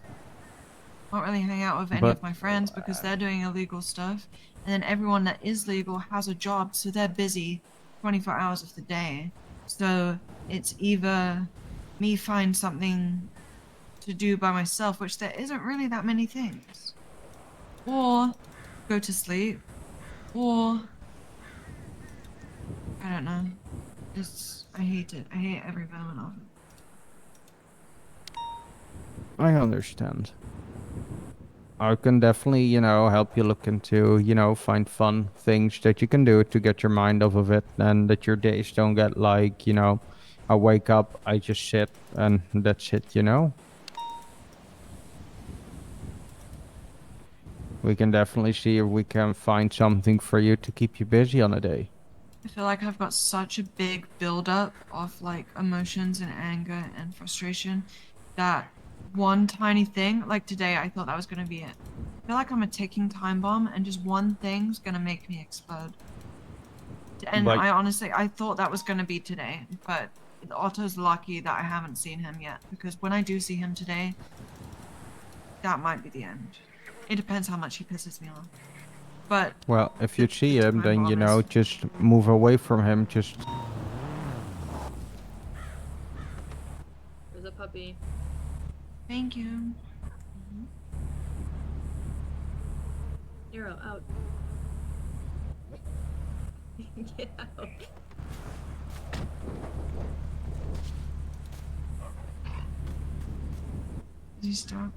I don't really hang out with any But- of my friends because they're doing illegal stuff, and then everyone that is legal has a job, so they're busy 24 hours of the day. So it's either me find something to do by myself, which there isn't really that many things, or go to sleep, or I don't know. I hate it. I hate every moment of it. I understand. I can definitely, you know, help you look into, you know, find fun things that you can do to get your mind off of it, and that your days don't get like, you know, I wake up, I just sit, and that's it, you know? We can definitely see if we can find something for you to keep you busy on a day. I feel like I've got such a big buildup of like emotions and anger and frustration that one tiny thing, like today, I thought that was gonna be it. I feel like I'm a ticking time bomb, and just one thing's gonna make me explode. And Like- I thought that was gonna be today, but Otto's lucky that I haven't seen him yet, because when I do see him today, that might be the end. It depends how much he pisses me off. But Well, if you see him, my then, you mom know, is- just move away from him, just... There's a puppy. thank you. Nero, out. Get out. Is he stuck?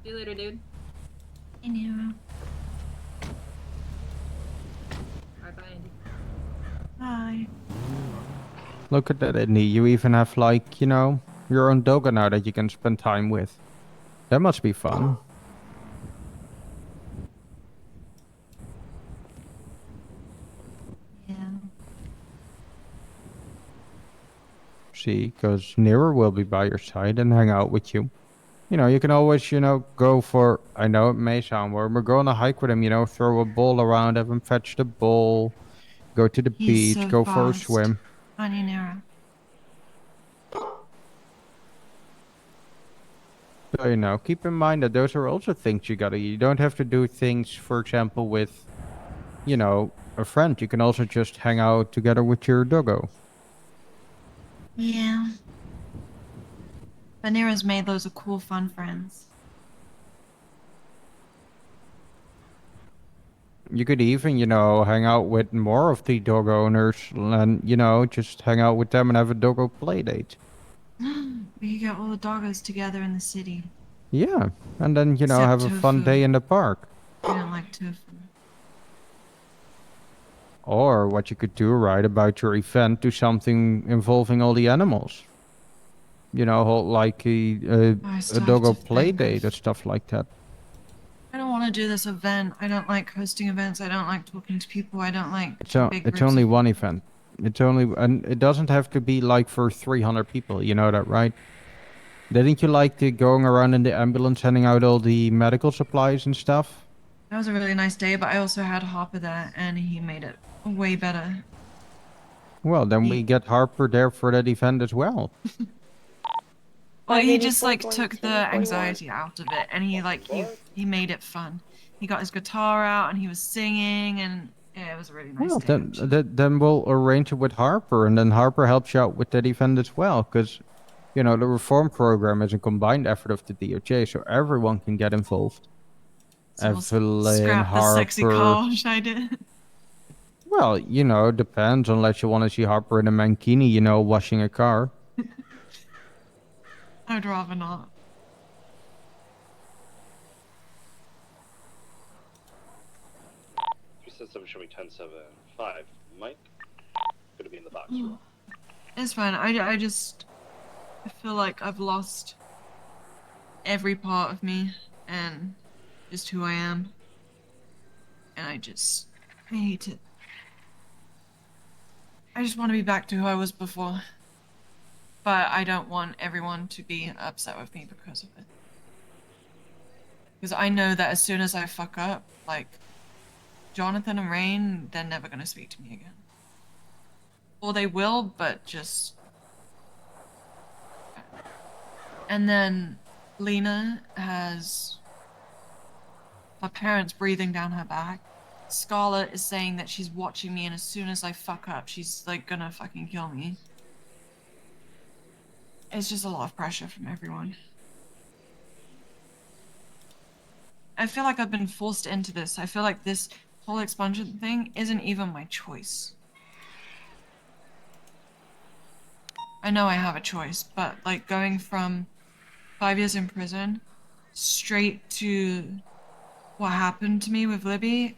See you later, dude. Hey, Nero. Alright, bye, Andy. Bye. Look at that, Indy. You even have, like, you know, your own doggo now that you can spend time with. That must be fun. Yeah. See, because Nero will be by your side and hang out with you. You know, you can always, you know, go for... I know it may sound weird, but go on a hike with him, you know, throw a ball around, have him fetch the ball, go to the He's beach, so go for a fast. swim. Honey, Nero. So, you know, keep in mind that those are also things you gotta... You don't have to do things, for example, with, you know, a friend. You can also just hang out together with your doggo. Yeah. But Nero's made loads of cool, fun friends. You could even, you know, hang out with more of the dog owners and, you know, just hang out with them and have a doggo play date. We could get all the doggos together in the city. Yeah, and then, you know, Except have a fun Tofu. day in the park. I don't like tofu. Or what you could do, right, about your event, do something involving all the animals. You know, hold like a still have doggo to play think date of- and stuff like that. I don't want to do this event. I don't like hosting events. I don't like talking to people. I don't like It's big it's groups only of- one event. It's only, and it doesn't have to be like for 300 people. You know that, right? Didn't you like the going around in the ambulance, handing out all the medical supplies and stuff? That was a really nice day, but I also had Harper there, and he made it way better. Well, then we get Harper there for that event as well. Well, he just like took the anxiety out of it, and he made it fun. He got his guitar out, and he was singing, and yeah, it was a really nice Well, day. then we'll arrange it with Harper, and then Harper helps you out with that event as well. Because, You know, the reform program is a combined effort of the DOJ, so everyone can get involved. So we'll Evelyn, scrap the sexy Harper. car I did. Well, you know, depends, unless you want to see Harper in a mankini, you know, washing a car. I'd rather not. You said something show me 10-7-5. Mike? Gonna be in the box. It's fine. I feel like I've lost every part of me and just who I am. And I hate it. I just want to be back to who I was before. But I don't want everyone to be upset with me because of it. Because I know that as soon as I fuck up, like, Jonathan and Rain, they're never gonna speak to me again. Or they will, but just... And then Lena has her parents breathing down her back. Scarlett is saying that she's watching me, and as soon as I fuck up, she's like gonna fucking kill me. It's just a lot of pressure from everyone. I feel like I've been forced into this. I feel like this whole expungement thing isn't even my choice. I know I have a choice, but like going from 5 years in prison straight to what happened to me with Libby,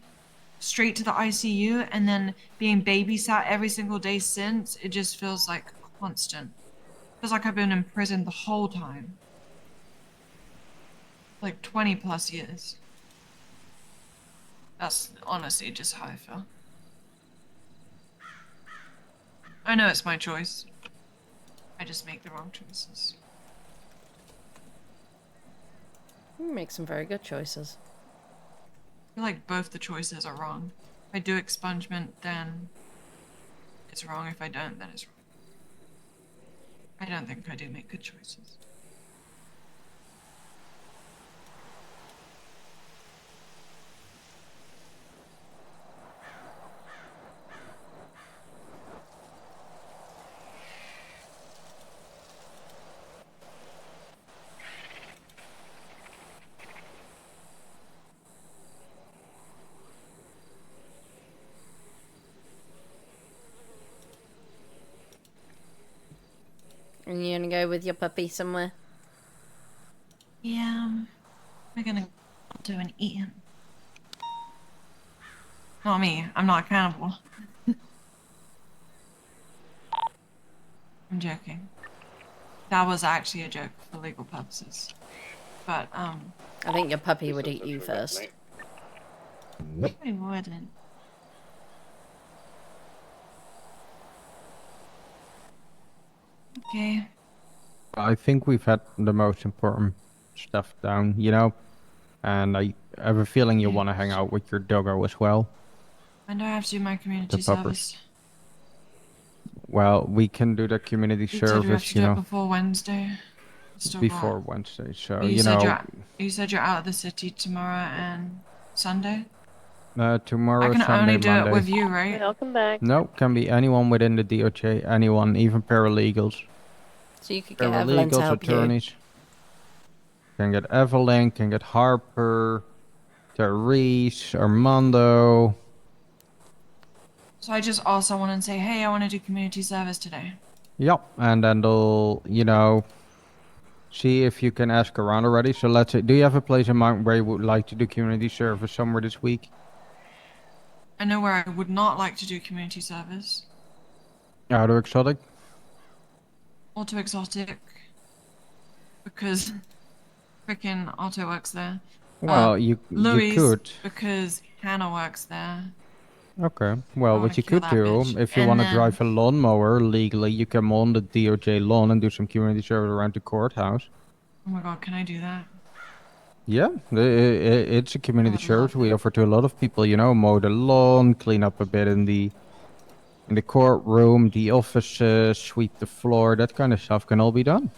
straight to the ICU, and then being babysat every single day since, it just feels like constant. Feels like I've been in prison the whole time. Like 20 plus years. That's honestly just how I feel. I know it's my choice. I just make the wrong choices. You make some very good choices. I feel like both the choices are wrong. If I do expungement, then it's wrong. If I don't, then it's wrong. I don't think I do make good choices. And you gonna go with your puppy somewhere? Yeah, we're gonna do an eat him. Not me. I'm not a cannibal. I'm joking. That was actually a joke for legal purposes. But, I think your puppy would eat you first. I wouldn't. Okay. I think we've had the most important stuff down, you know? And I have a feeling you want to hang out with your doggo as well. When do I have to do my community The puppers. service? Well, we can do the community You said we have service, to you do it know, before Wednesday. Still before got- Wednesday. So, you you said know, you said you're out of the city tomorrow and Sunday? tomorrow, I can Sunday, only do Monday. it with you, right? Welcome back. No, can be anyone within the DOJ, anyone, even paralegals. So you could get Evelyn to Paralegals, help you. attorneys. Can get Evelyn, can get Harper, Therese, Armando. So I just ask someone and say, hey, I want to do community service today. Yep, and then they'll, you know, see if you can ask around already. So let's say, do you have a place in mind where you would like to do community service somewhere this week? I know where I would not like to do community service. Outer Exotic? Auto Exotic. Because freaking Otto works there. Well, you Louis, could. because Hannah works there. Okay, well, wanna what you kill could that do, bitch. if you And want to then- drive a lawnmower legally, you can mow on the DOJ lawn and do some community service around the courthouse. Oh my god, can I do that? Yeah, it's a community service we offer to a lot of people, you know, mow the lawn, clean up a bit in the courtroom, the offices, sweep the floor, that kind of stuff can all be done.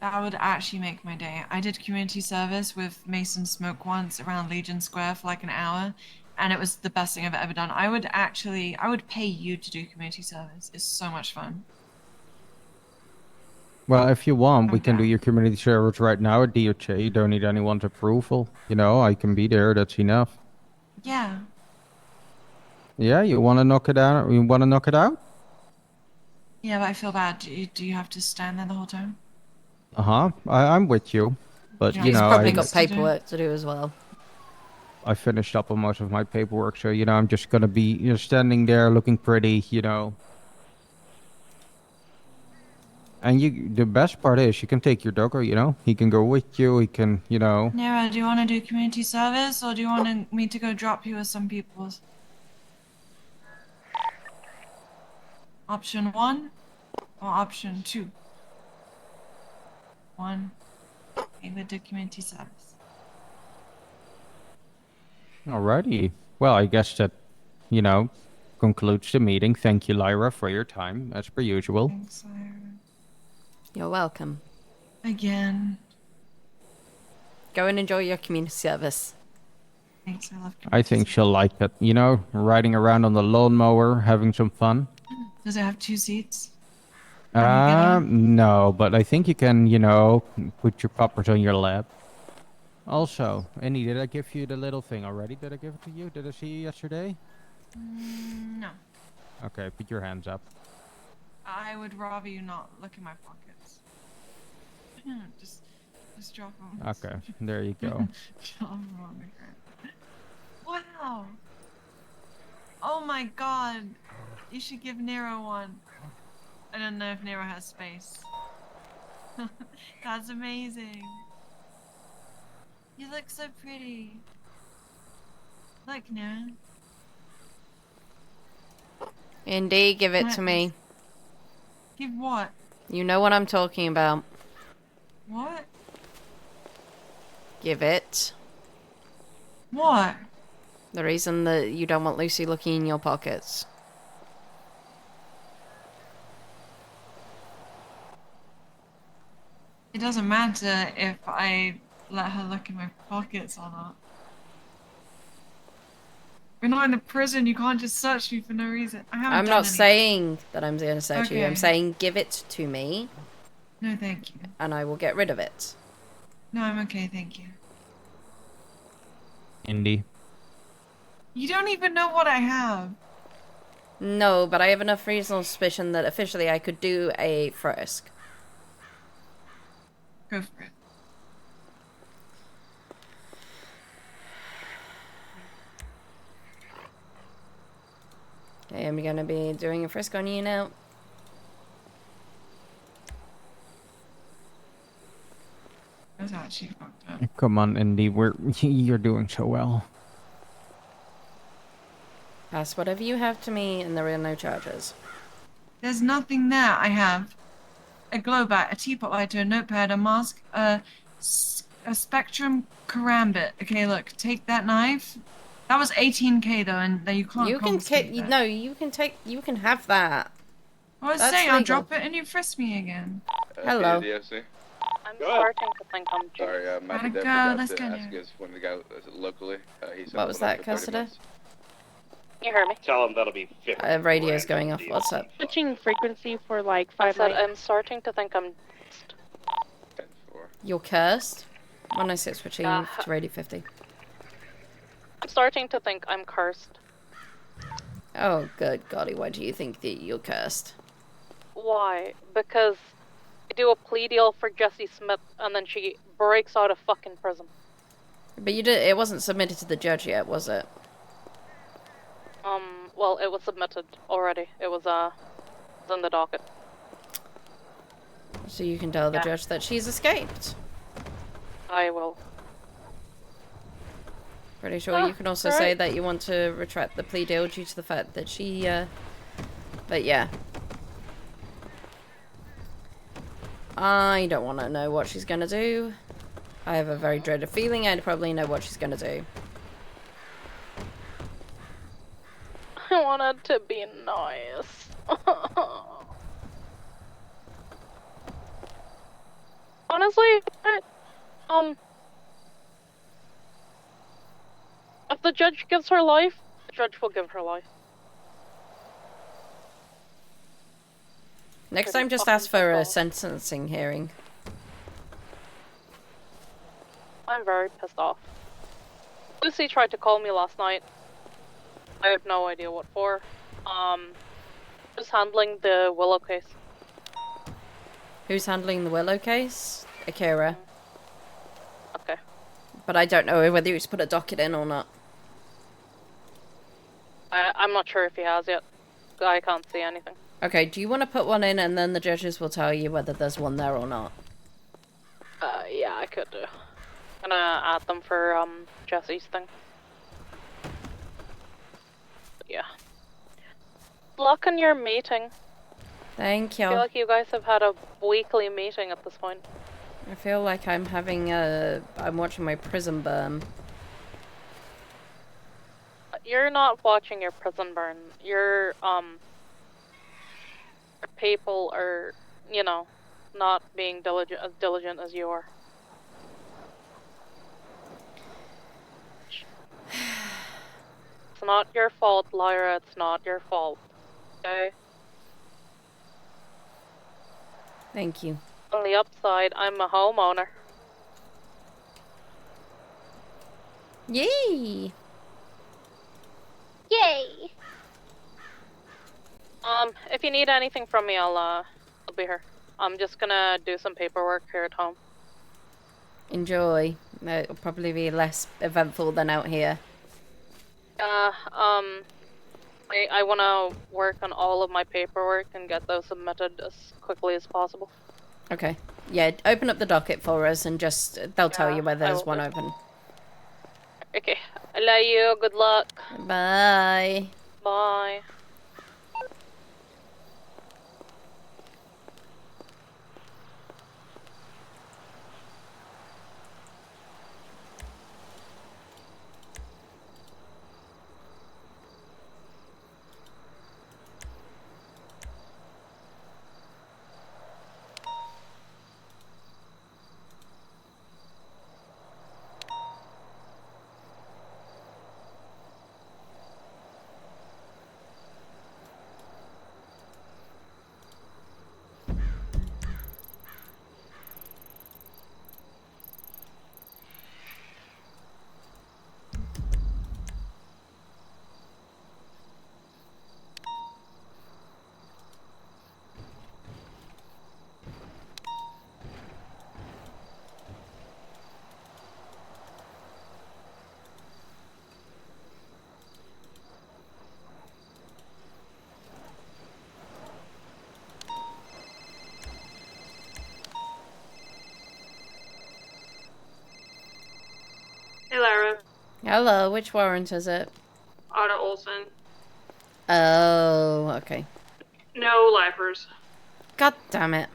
That would actually make my day. I did community service with Mason Smoke once around Legion Square for like an hour, and it was the best thing I've ever done. I would pay you to do community service. It's so much fun. Well, if you want, we can do your community service right now at DOJ. You don't need anyone's approval. You know, I can be there. That's enough. Yeah. Yeah, you want to knock it out? You want to knock it out? Yeah, but I feel bad. Do you have to stand there the whole time? Uh-huh. I'm with you. But, Yeah. you He's know, probably I, got paperwork to do as well. I finished up on most of my paperwork, so, you know, I'm just going to be standing there looking pretty, you know. And the best part is you can take your doggo, you know. He can go with you. He can, you know. Nero, do you want to do community service or do you want me to go drop you with some people? Option 1 or option 2? 1. Okay, we'll do community service. Alrighty. Well, I guess that, you know, concludes the meeting. Thank you, Lyra, for your time, as per usual. Thanks, Lyra. You're welcome. Again. Go and enjoy your community service. Thanks, I love I think she'll like it. You know, riding around on the lawnmower, having some fun. Does it have 2 seats? No, but I think you can, you know, put your puppers on your lap. Also, Annie, did I give you the little thing already? Did I give it to you? Did I see you yesterday? No. Okay, put your hands up. I would rather you not look in my pockets. Just drop them. Okay, there you go. Drop them on the ground. Wow. Oh my god. You should give Nero one. I don't know if Nero has space. That's amazing. You look so pretty. Look, Nero. Indy, give it to me. Give what? You know what I'm talking about. What? Give it. What? The reason that you don't want Lucy looking in your pockets. It doesn't matter if I let her look in my pockets or not. We're not in a prison, you can't just search me for no reason. I'm not saying that I'm going to search you. I'm Okay. saying give it to me. No, thank you. And I will get rid of it. No, I'm okay, thank you. Indy. You don't even know what I have. No, but I have enough reasonable suspicion that officially I could do a frisk. Go for it. Okay, I'm going to be doing a frisk on you now. That's actually fucked up. Come on, Indy. You're doing so well. Pass whatever you have to me and there are no charges. There's nothing there. I have a glow bat, a teapot lighter, a notepad, a mask, a spectrum karambit. Okay, look, take that knife. That was 18k though, and you can't. You can take. No, you can take. You can have that. I was That's saying I'll legal. drop it and you frisk me again. Hello. I'm starting to think I'm Sorry, my Gotta dad go, forgot let's to go ask now. us when to go locally. He's What was that, Cussida? You heard me? Tell him that'll be 50. Radio's going off. What's up? Switching frequency for like I 5 said nights. I'm starting to think I'm. You're cursed? 196 switching to radio 50. I'm starting to think I'm cursed. Oh, good golly, why do you think that you're cursed? Why? Because I do a plea deal for Jessie Smith, and then she breaks out of fucking prison. But you did. It wasn't submitted to the judge yet, was it? Well, it was submitted already. It was in the docket. So you can tell the Yeah. judge that she's escaped. I will. Pretty sure you can also alright. say that you want to retract the plea deal due to the fact that she, But yeah. I don't want to know what she's going to do. I have a very dreaded feeling I'd probably know what she's going to do. I wanted to be nice. Honestly, if the judge gives her life, the judge will give her life. Next Pretty time, just fucking ask for a pissed off. sentencing hearing. I'm very pissed off. Lucy tried to call me last night. I have no idea what for. Just handling the Willow case. Who's handling the Willow case? Akira. Okay. But I don't know whether he's put a docket in or not. I'm not sure if he has yet. I can't see anything. Okay, do you want to put one in and then the judges will tell you whether there's one there or not? Yeah, I could do. I'm gonna add them for, Jesse's thing. Yeah. Luck in your meeting. Thank I you. feel like you guys have had a weekly meeting at this point. I feel like I'm having I'm watching my prison burn. You're not watching your prison burn. Your people are, you know, not being as diligent as you are. It's not your fault, Lyra. It's not your fault. Okay? Thank you. On the upside, I'm a homeowner. Yay! Yay! If you need anything from me, I'll be here. I'm just gonna do some paperwork here at home. Enjoy. It'll probably be less eventful than out here. I wanna work on all of my paperwork and get those submitted as quickly as possible. Okay. Yeah, open up the docket for us and just they'll tell you whether I there's will one do. open. Okay. I love you. Good luck. Bye. Bye. Hey, Lara. Hello, which warrant is it? Otto Olson. Oh, okay. No lifers. God damn it.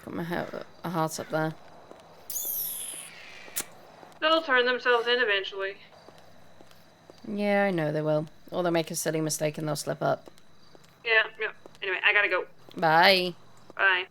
Got my heart up there. They'll turn themselves in eventually. Yeah, I know they will. Or they'll make a silly mistake and they'll slip up. Yeah. Anyway, I gotta go. Bye. Bye.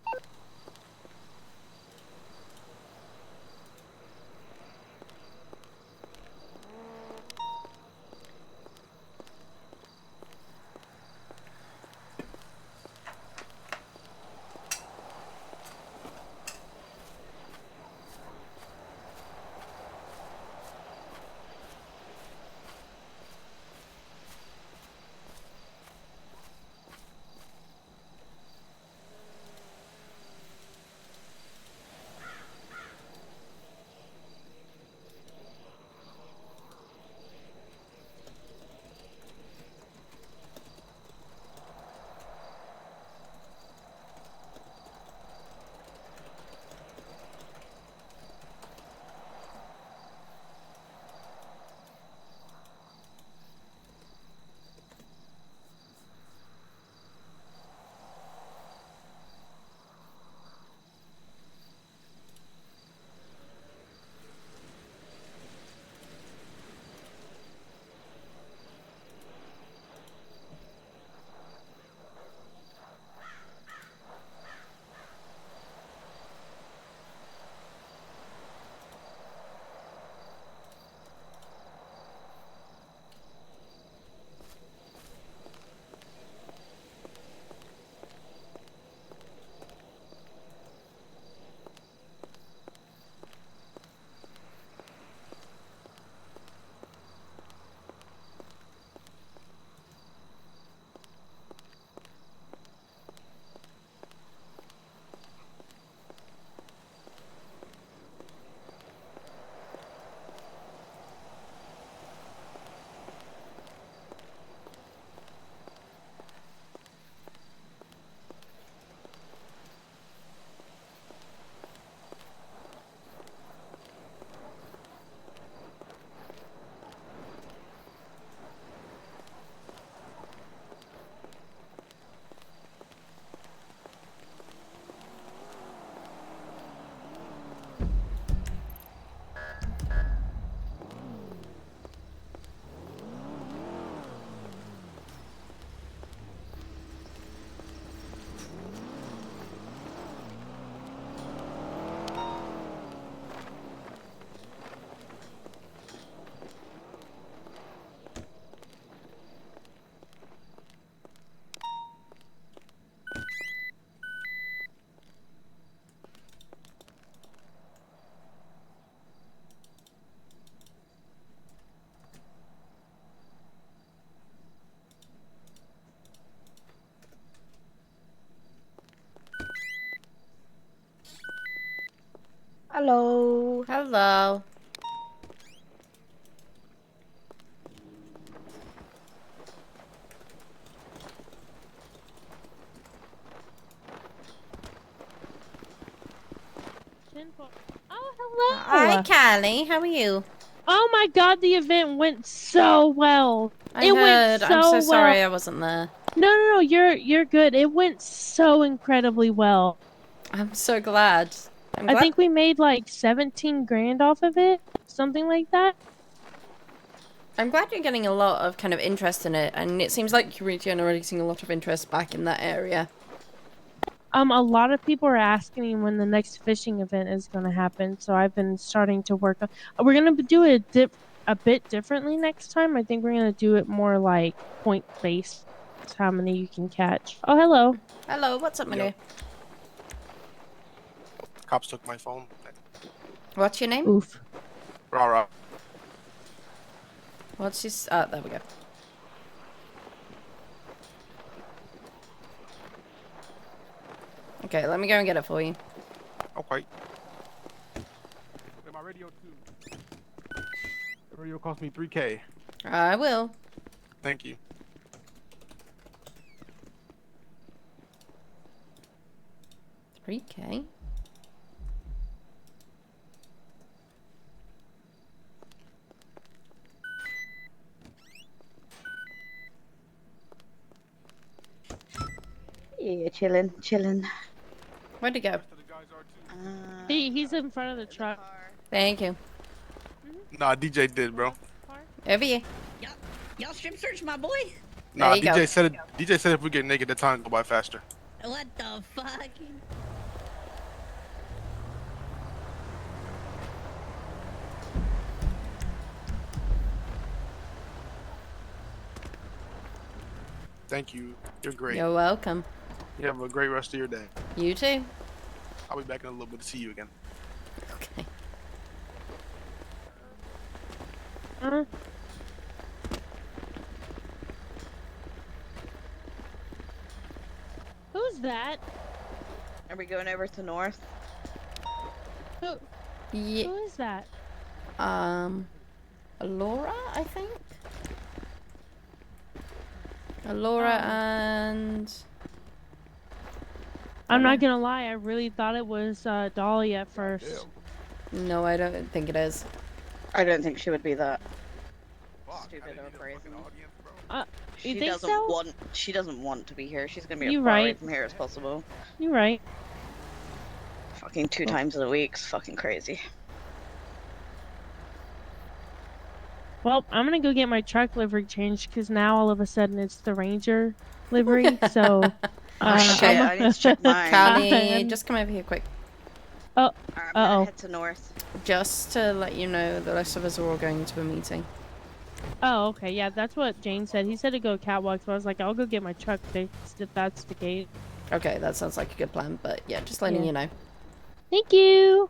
Hello. Hello. Oh, hello. Hi, Callie. How are you? Oh my god, the event went so well. I It heard. went so I'm so sorry well. I wasn't there. No, you're good. It went so incredibly well. I'm so glad. I'm I glad. think we made like 17 grand off of it, something like that. I'm glad you're getting a lot of kind of interest in it, and it seems like you're generating a lot of interest back in that area. A lot of people are asking me when the next fishing event is going to happen, so I've been starting to work on. We're going to do it a bit differently next time. I think we're going to do it more like point based, how many you can catch. Oh, hello. Hello, what's up, my dear? Cops took my phone. What's your name? Oof. Rah. What's his... Oh, there we go. Okay, let me go and get it for you. Okay. My radio too. The radio cost me $3K. I will. Thank you. $3K? Yeah, chilling. Where'd he go? He's in front of the truck. Thank you. Nah, DJ did, bro. Over here. Y'all strip search my boy? Nah, There you go. DJ said if we get naked, the time go by faster. What the fuck? Thank you. You're great. You're welcome. You have a great rest of your day. You too. I'll be back in a little bit to see you again. Okay. Who's that? Are we going over to North? Yeah. Who is that? Laura, I think? Laura and... I'm not gonna lie, I really thought it was Dolly at first. No, I don't think it is. I don't think she would be that stupid or crazy. You She think doesn't so? want. She doesn't want to be here. She's gonna be You as far away right. from here as possible. You're right. Fucking 2 times a week's fucking crazy. Well, I'm gonna go get my truck livery changed because now all of a sudden it's the Ranger livery. So, Okay, I need to check mine. Callie, just come over here quick. Oh, I'm gonna head to North. Just to let you know, the rest of us are all going to a meeting. Oh, okay, yeah, that's what Jane said. He said to go catwalk, so I was like, I'll go get my truck fixed if that's the case. Okay, that sounds like a good plan, but yeah, just letting Yeah. you know. Thank you.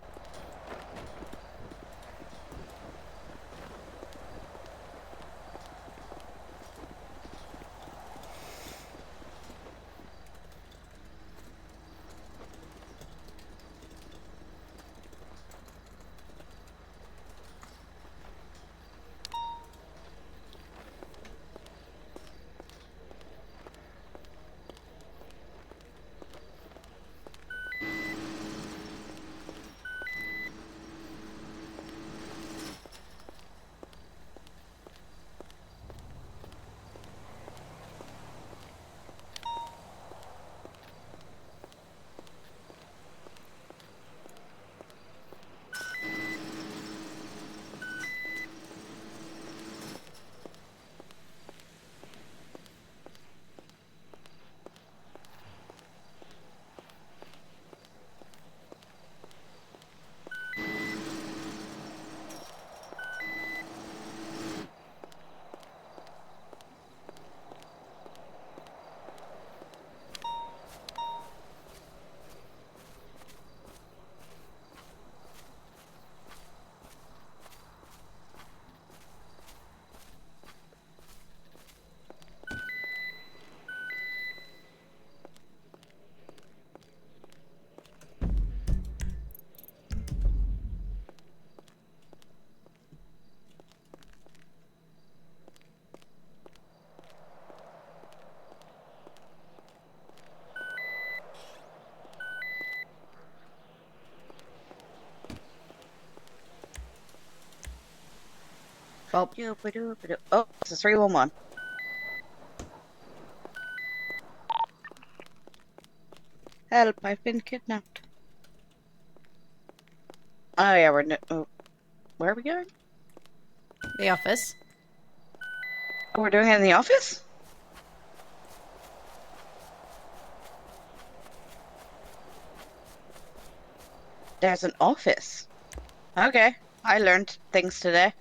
Well, oh, it's a 311. Help, I've been kidnapped. Oh yeah, where are we going? the office. Oh, we're doing it in the office? There's an office. Okay, I learned things today.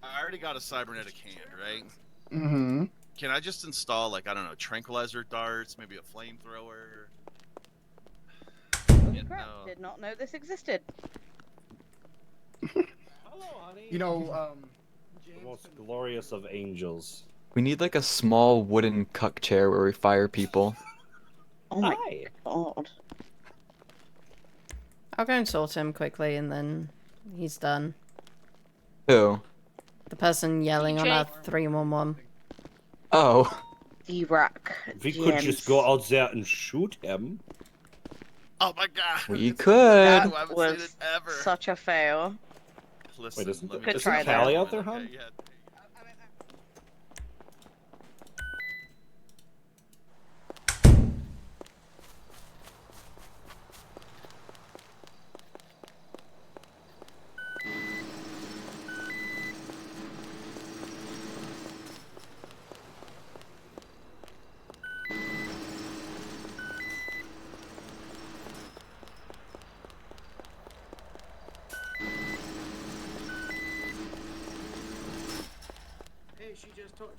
I already got a cybernetic hand, right? Mm-hmm. Can I just install, like, I don't know, tranquilizer darts, maybe a flamethrower? Holy crap, did not know this existed. You know, The most glorious of angels. We need like a small wooden cuck chair where we fire people. Oh my god. I'll go and sort him quickly and then he's done. Who? The person yelling on our 311. Oh. Iraq. We could just go out there and shoot him. Oh my god. We could. That was such a fail. Listen, Wait, isn't Could try that. Callie out there, huh? Yeah.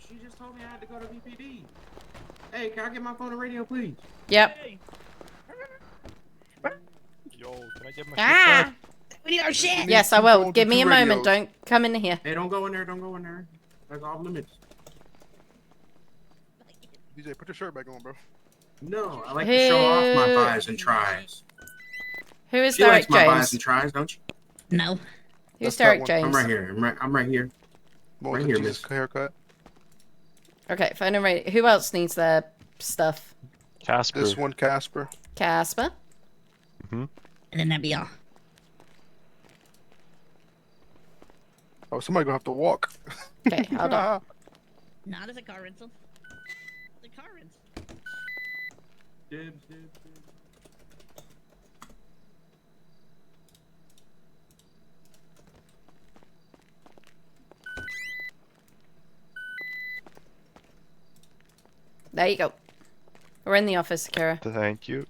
She just told me I had to go to VPD. Hey, can I get my phone and radio, please? Yep. Yo, can I get my Ah! We need our shit. Yes, I will. Give me a moment. Don't come in here. Hey, don't go in there. Don't go in there. That's off limits. DJ, put your shirt back on, bro. No, I like to show off my buys and tries. Who is She Derek likes my buys James? and tries, don't you? No. Who's Derek James? I'm right here. I'm right here. What was Right the here, Jesus miss. haircut? Okay, phone and radio. Who else needs their stuff? Casper. This one, Casper. Casper? Mm-hmm. And then that'd be all. Oh, somebody gonna have to walk. Okay, hold on. Not as a car rental. The car rental. Dibs, dibs, dibs. There you go. We're in the office, Akira. Thank you.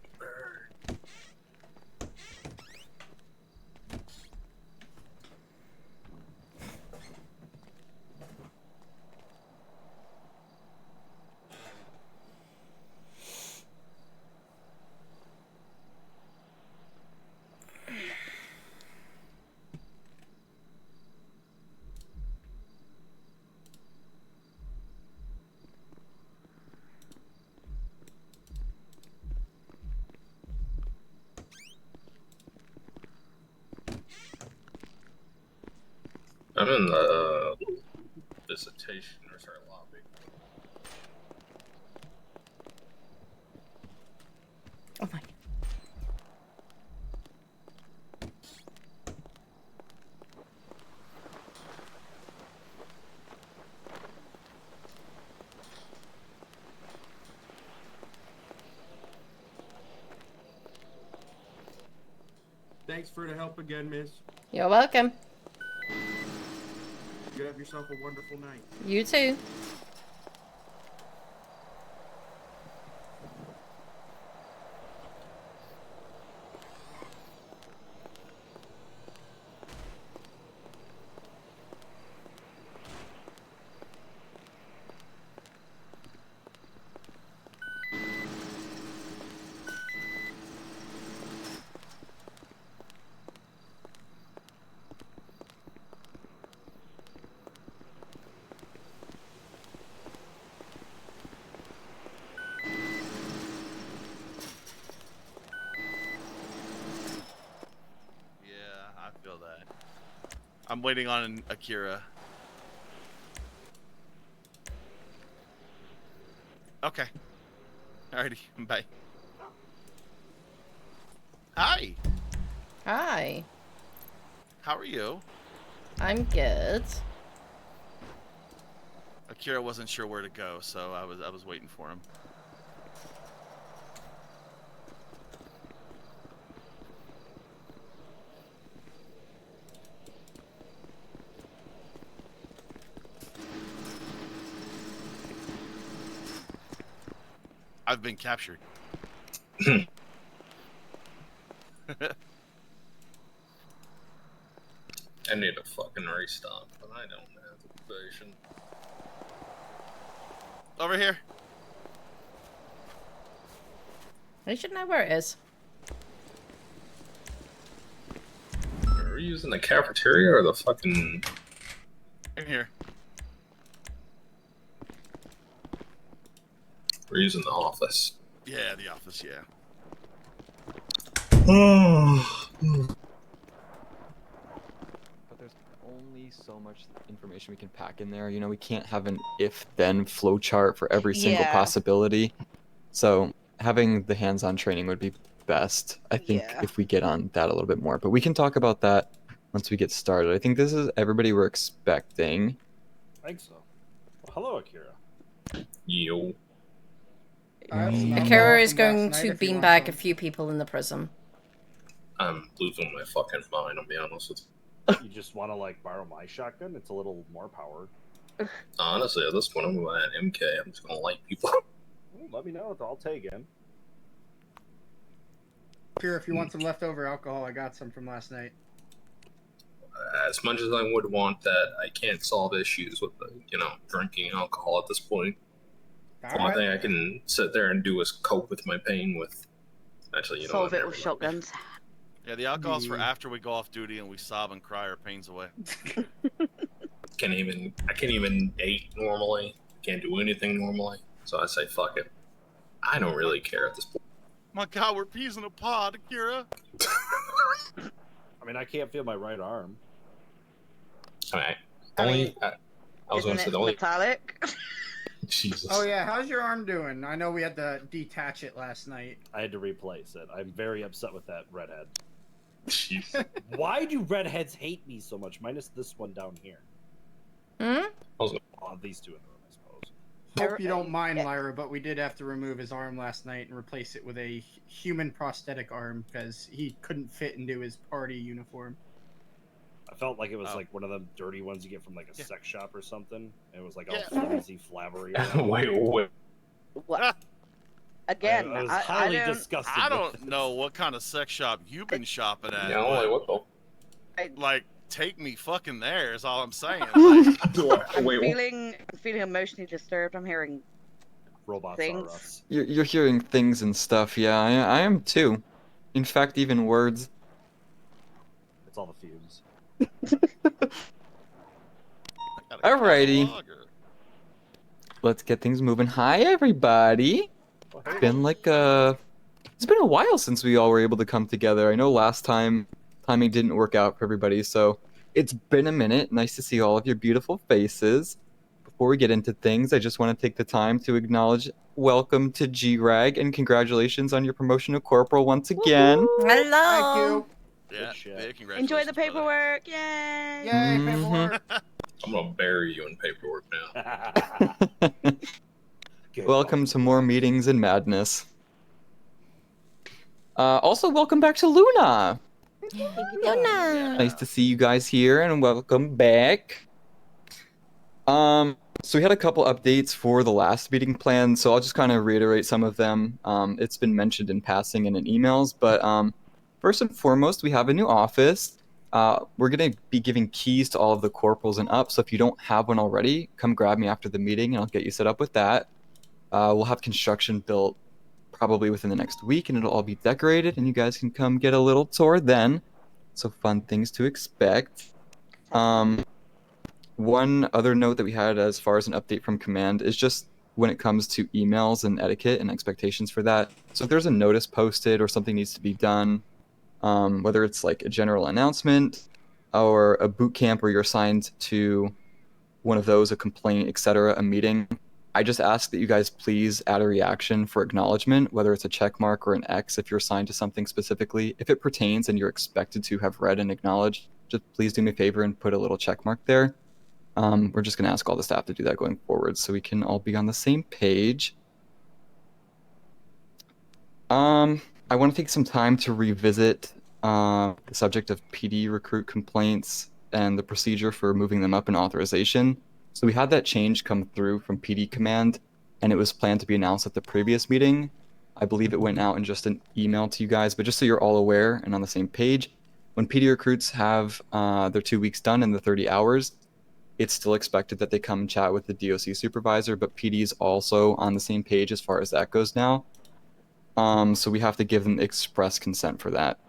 I'm in the visitation or sorry, lobby. Oh my. Thanks for the help again, miss. You're welcome. You have yourself a wonderful night. You too. I'm waiting on Akira. Okay. Alrighty, bye. Hi. Hi. How are you? I'm good. Akira wasn't sure where to go, so I was waiting for him. I've been captured. I need a fucking restock, but I don't have the patience. Over here. You should know where it is. Are we using the cafeteria or the fucking... In here. We're using the office. Yeah, the office, yeah. But there's only so much information we can pack in there. You know, we can't have an if-then flowchart for every single Yeah. possibility. So having the hands-on training would be best, I think, Yeah. if we get on that a little bit more. But we can talk about that once we get started. I think this is everybody we're expecting. I think so. Well, hello, Akira. Yo. Akira is going to beanbag a few people in the prison. I'm losing my fucking mind, I'll be honest with You just want to like borrow my shotgun? It's a little more powered. you. Honestly, at this point, I'm going to MK. I'm just going to light people. Well, let me know. I'll take in. Here, if you want some leftover alcohol, I got some from last night. As much as I would want that, I can't solve issues with the, drinking alcohol at this point. The only thing I can sit there and do is cope with my pain with. Actually, Solve what, it with shotguns. Yeah, the alcohol's for after we go off duty and we sob and cry our pains away. I can't even date normally. Can't do anything normally. So I say fuck it. I don't really care at this point. My God, we're peas in a pod, Akira. I mean, I can't feel my right arm. Alright. I was going to say the only. Metallic? Jesus. Oh yeah, how's your arm doing? I know we had to detach it last night. I had to replace it. I'm very upset with that redhead. Jeez. Why do redheads hate me so much? Minus this one down here. Hmm? Oh, these two in the room, I suppose. Hope you don't mind, Lyra, but we did have to remove his arm last night and replace it with a human prosthetic arm because he couldn't fit into his party uniform. I felt like it was like one of them dirty ones you get from like a sex shop or something. It was like all flimsy, flabbery. Wait. What? Again, I was I highly don't. disgusted. I with don't know what kind of sex shop you've been shopping at. Yeah, but, like, what the? Like, take me fucking there is all I'm saying. I'm feeling emotionally disturbed. I'm hearing robots things. are us. You're hearing things and stuff, yeah, I am too. In fact, even words. It's all the fumes. Alrighty. Let's get things moving. Hi, everybody. It's been like it's been a while since we all were able to come together. I know last time timing didn't work out for everybody, so it's been a minute. Nice to see all of your beautiful faces. Before we get into things, I just want to take the time to acknowledge welcome to G-Rag and congratulations on your promotion to corporal once again. Hello. Yeah, congratulations. Enjoy the paperwork. Yay! Yay, paperwork. I'm gonna bury you in paperwork now. Welcome to more meetings and madness. Also, welcome back to Luna. Luna. Nice to see you guys here, and welcome back. So we had a couple updates for the last meeting plan, so I'll just kind of reiterate some of them. It's been mentioned in passing and in emails, but first and foremost, we have a new office. We're going to be giving keys to all of the corporals and up, so if you don't have one already, come grab me after the meeting and I'll get you set up with that. We'll have construction built probably within the next week, and it'll all be decorated, and you guys can come get a little tour then. So fun things to expect. One other note that we had as far as an update from command is just when it comes to emails and etiquette and expectations for that. So if there's a notice posted or something needs to be done, whether it's like a general announcement or a boot camp where you're assigned to one of those, a complaint, etc., a meeting, I just ask that you guys please add a reaction for acknowledgement, whether it's a check mark or an X if you're assigned to something specifically. If it pertains and you're expected to have read and acknowledged, just please do me a favor and put a little check mark there. We're just going to ask all the staff to do that going forward so we can all be on the same page. I want to take some time to revisit the subject of PD recruit complaints and the procedure for moving them up in authorization. So we had that change come through from PD command, and it was planned to be announced at the previous meeting. I believe it went out in just an email to you guys, but just so you're all aware and on the same page, when PD recruits have their 2 weeks done in the 30 hours, it's still expected that they come and chat with the DOC supervisor, but PD is also on the same page as far as that goes now. So we have to give them express consent for that.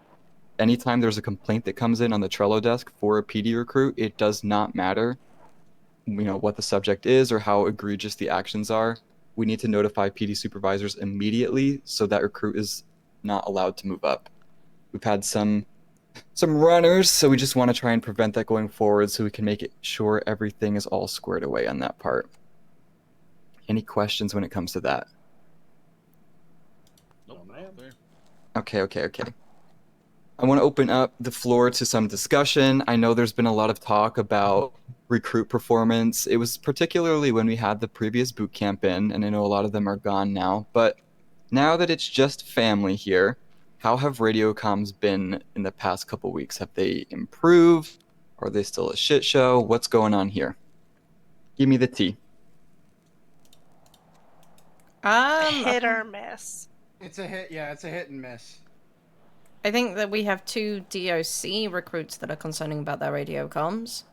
Anytime there's a complaint that comes in on the Trello desk for a PD recruit, it does not matter, what the subject is or how egregious the actions are. We need to notify PD supervisors immediately so that recruit is not allowed to move up. We've had some runners, so we just want to try and prevent that going forward so we can make it sure everything is all squared away on that part. Any questions when it comes to that? Okay. I want to open up the floor to some discussion. I know there's been a lot of talk about recruit performance. It was particularly when we had the previous boot camp in, and I know a lot of them are gone now. But now that it's just family here, how have radio comms been in the past couple weeks? Have they improved? Are they still a shit show? What's going on here? Give me the tea. Hit or miss. It's a hit. Yeah, it's a hit and miss. I think that we have 2 DOC recruits that are concerning about their radio comms.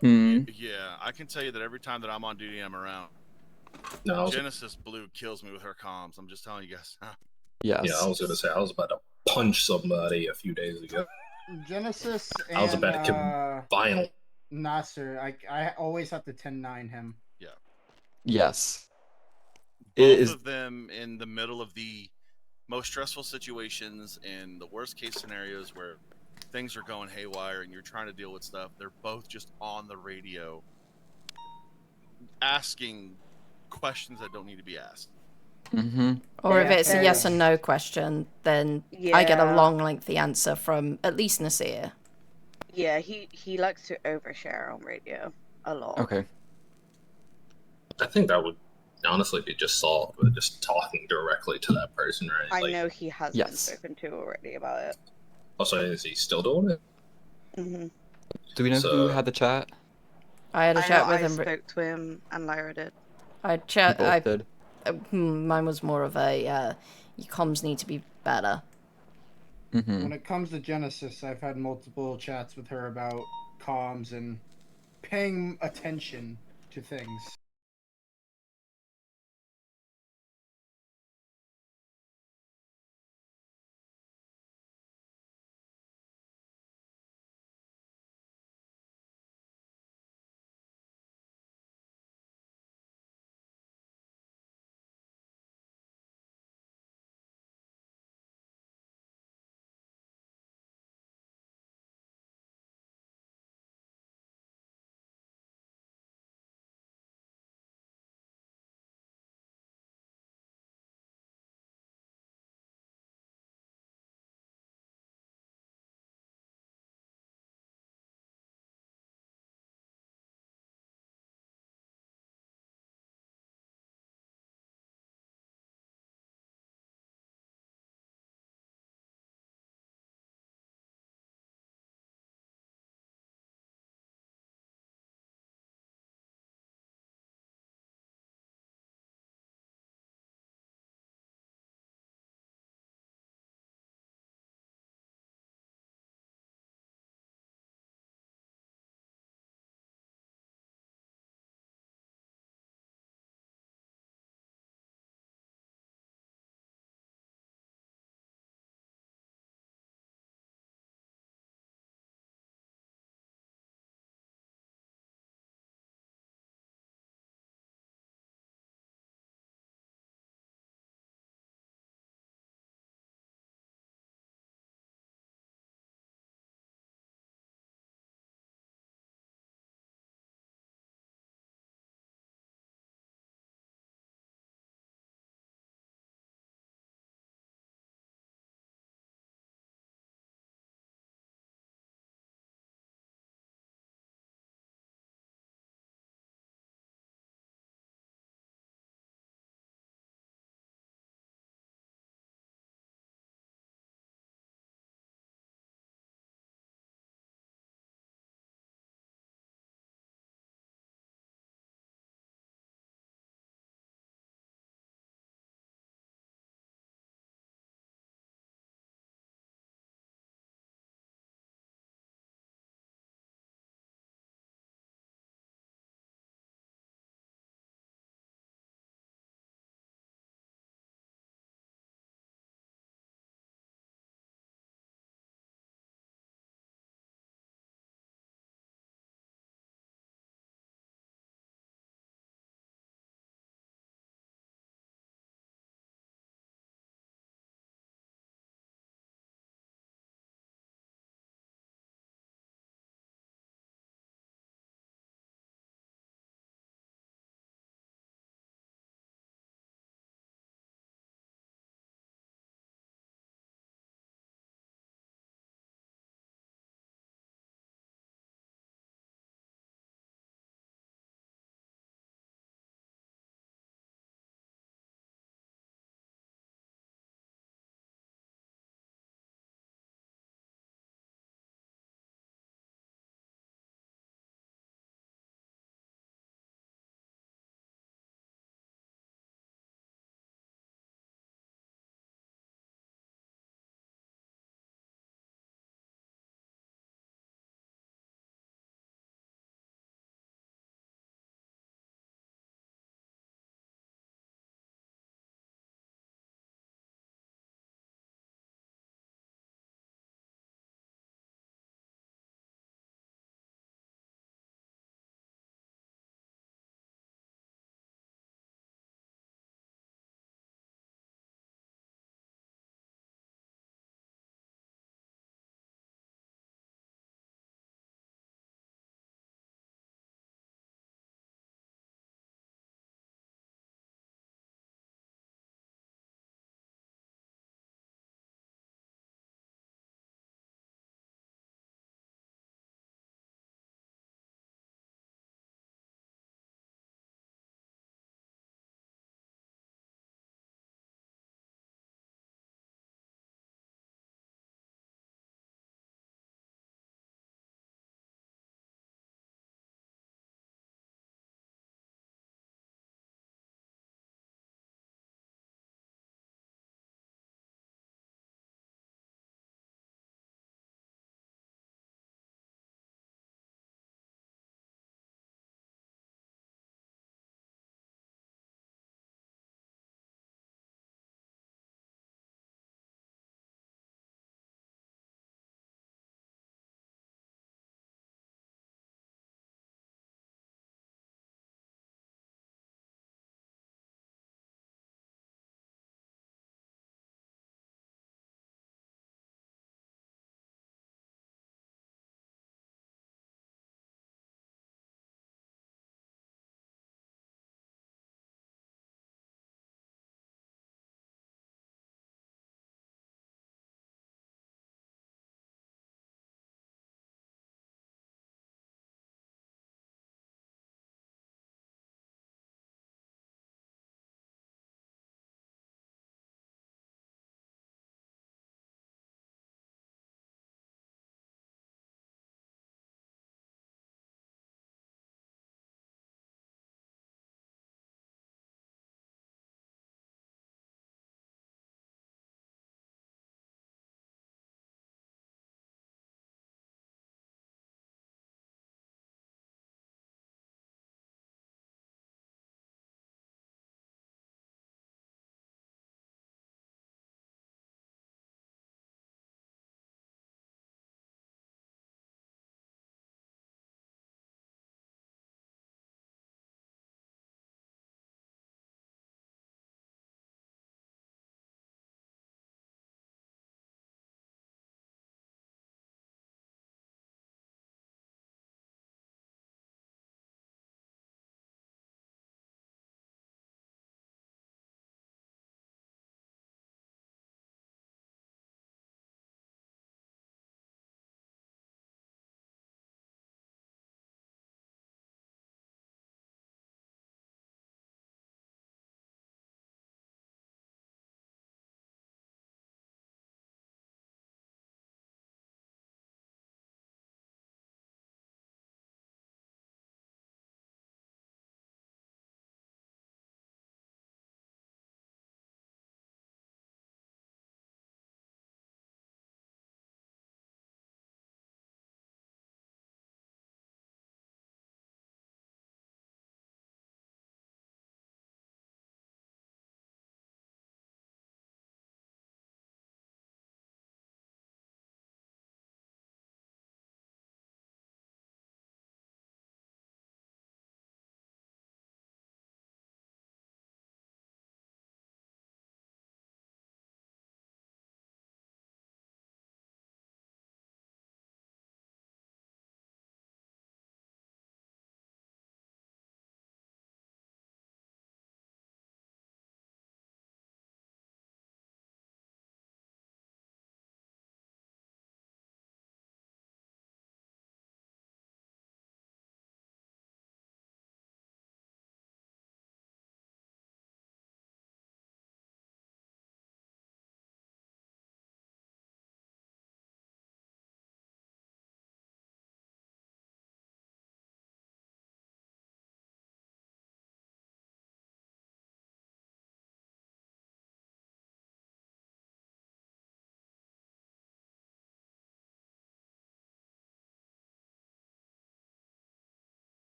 Yeah, I can tell you that every time that I'm on duty, I'm around. No. Genesis Blue kills me with her comms. I'm just telling you guys. Yes. Yeah, I was gonna say I was about to punch somebody a few days ago. Genesis and I was about to kill vinyl. Nasser, I always have to 10-9 him. Yeah. Yes. Both of them in the middle of the most stressful situations and the worst case scenarios where things are going haywire and you're trying to deal with stuff, they're both just on the radio asking questions that don't need to be asked. Or if it's a yes and no question, then I get a long, lengthy answer from at least Nasir. Yeah, he likes to overshare on radio a lot. Okay. I think that would honestly be just solved with just talking directly to that person, right? I know he has been spoken to already about it. Also, is he still doing it? Mm-hmm. Do we know who had the chat? I had a chat with I him. spoke to him, and Lyra did. Mine was more of a your comms need to be better. When it comes to Genesis, I've had multiple chats with her about comms and paying attention to things.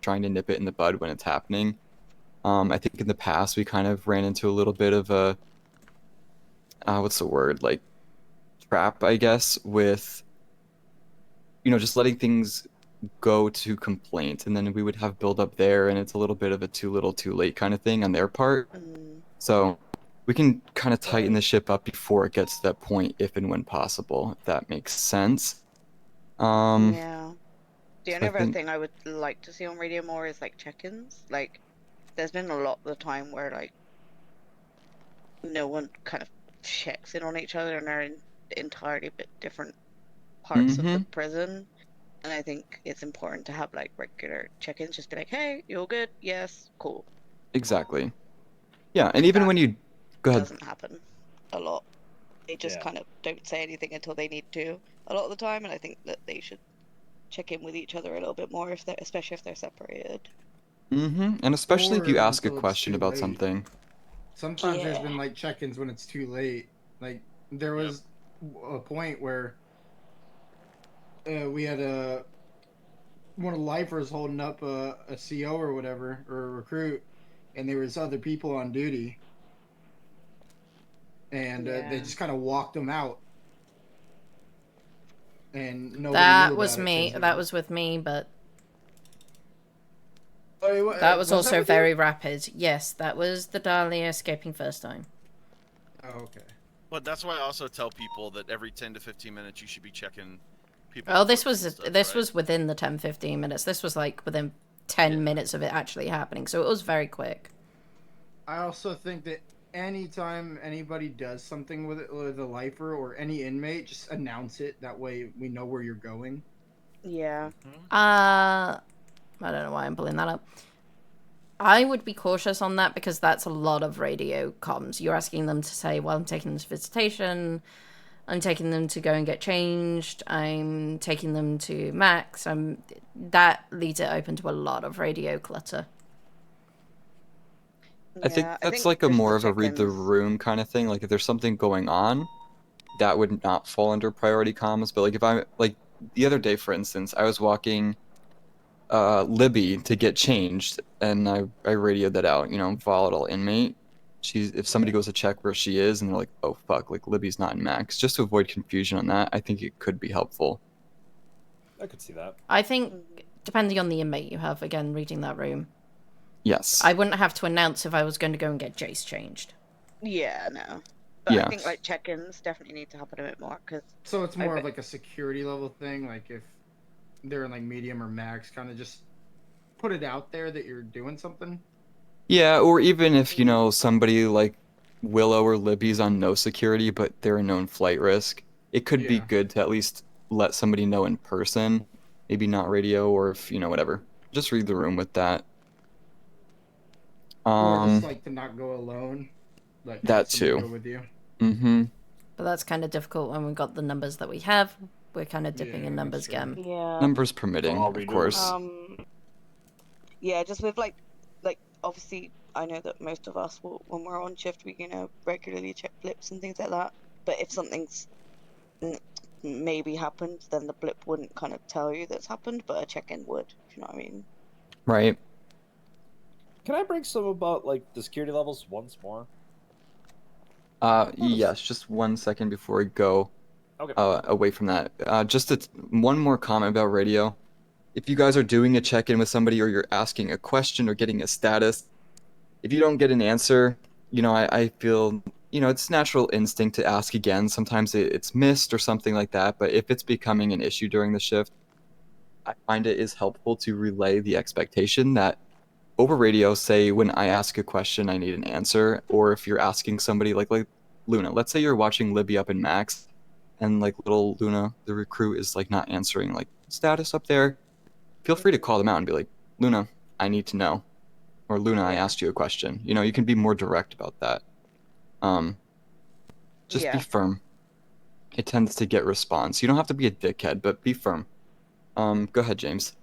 trying to nip it in the bud when it's happening. I think in the past we kind of ran into a little bit of a what's the word, like trap, I guess, with just letting things go to complaint, and then we would have build up there, and it's a little bit of a too little too late kind of thing on their part. So we can kind of tighten the ship up before it gets to that point, if and when possible, if that makes sense. Yeah. The so only I other think- thing I would like to see on radio more is like check-ins. Like, there's been a lot of the time where like no one kind of checks in on each other, and they're in entirely bit different parts of the prison. And I think it's important to have like regular check-ins, just be like, "Hey, you all good? Yes, cool." Exactly. Yeah, and even when you go ahead. Doesn't happen a lot. They just Yeah. kind of don't say anything until they need to a lot of the time, and I think that they should check in with each other a little bit more, especially if they're separated. And especially if you Or ask a until it's question too about late. something. Sometimes there's Yeah. been like check-ins when it's too late. Like there was a point where we had one of the lifers holding up a CO or whatever, or a recruit, and there was other people on duty, and they Yeah. just kind of walked them out, and nobody knew That about was it me. 'cause That was with me, but Oh, that was also with you? very rapid. Yes, that was the Dahlia escaping first time. Oh, okay. But that's why I also tell people that every 10 to 15 minutes you should be checking people. Oh, this was was within the 10-15 minutes. This was like within 10 minutes of it actually happening, so it was very quick. I also think that anytime anybody does something with a lifer or any inmate, just announce it. That way we know where you're going. Yeah. I don't know why I'm pulling that up. I would be cautious on that because that's a lot of radio comms. You're asking them to say, well, I'm taking them to visitation, I'm taking them to go and get changed, I'm taking them to Max. That leaves it open to a lot of radio clutter. I think that's like a more of a read the room kind of thing. Like if there's something going on, that would not fall under priority comms. But like if I'm like the other day, for instance, I was walking Libby to get changed, and I radioed that out. Volatile inmate. If somebody goes to check where she is, and they're like, oh fuck, like Libby's not in Max, just to avoid confusion on that, I think it could be helpful. I could see that. I think, depending on the inmate you have, again, reading that room. Yes. I wouldn't have to announce if I was going to go and get Jace changed. Yeah, no. But Yeah. I think like check-ins definitely need to happen a bit more because. So it's more of like a security level thing. Like if they're in like medium or max, kind of just put it out there that you're doing something. Yeah, or even if, somebody like Willow or Libby's on no security, but they're a known flight risk, it could be Yeah. good to at least let somebody know in person, maybe not radio, or if, whatever. Just read the room with that. Or just like to not go alone. Like that have somebody too. Go with you. Mm-hmm. But that's kind of difficult when we've got the numbers that we have. We're kind of dipping in numbers again. Yeah. Numbers permitting, of course. Yeah, just with like obviously I know that most of us will, when we're on shift, we regularly check blips and things like that. But if something's maybe happened, then the blip wouldn't kind of tell you that's happened, but a check-in would. If you know what I mean? Right. Can I bring some about like the security levels once more? Yes, just 1 second before we go Okay. away from that. One more comment about radio. If you guys are doing a check-in with somebody or you're asking a question or getting a status, if you don't get an answer, I feel, it's natural instinct to ask again. Sometimes it's missed or something like that, but if it's becoming an issue during the shift, I find it is helpful to relay the expectation that over radio, say when I ask a question, I need an answer, or if you're asking somebody like Luna, let's say you're watching Libby up in Max, and like little Luna, the recruit, is like not answering like status up there, feel free to call them out and be like, Luna, I need to know, or Luna, I asked you a question. You can be more direct about that. Just be firm. It tends to get response. You don't have to be a dickhead, but be firm. Go ahead, James.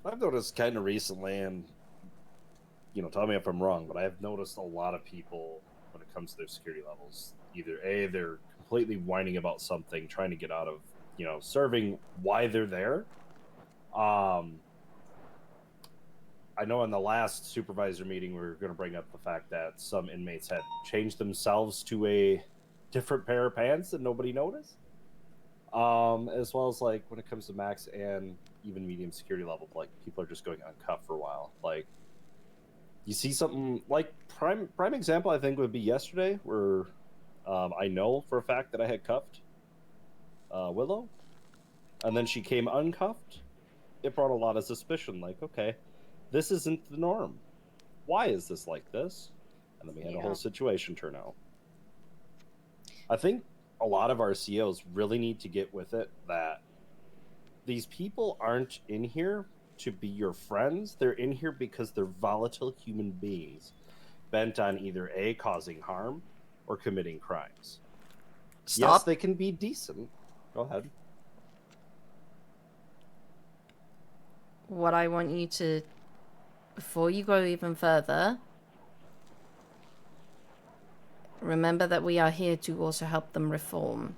I've noticed kind of recently, and tell me if I'm wrong, but I've noticed a lot of people when it comes to their security levels, either they're completely whining about something, trying to get out of serving why they're there, I know in the last supervisor meeting we were going to bring up the fact that some inmates had changed themselves to a different pair of pants and nobody noticed. As well as like when it comes to max and even medium security level, like people are just going uncuffed for a while. Like you see something like prime example I think would be yesterday where I know for a fact that I had cuffed Willow, and then she came uncuffed. It brought a lot of suspicion. Like, okay, this isn't the norm. Why is this like this? And then we had a whole situation turn out. I think a lot of our COs really need to get with it that these people aren't in here to be your friends. They're in here because they're volatile human beings bent on either A, causing harm or committing crimes. Stop. Yes, they can be decent. Go ahead. What I want you to, before you go even further, remember that we are here to also help them reform.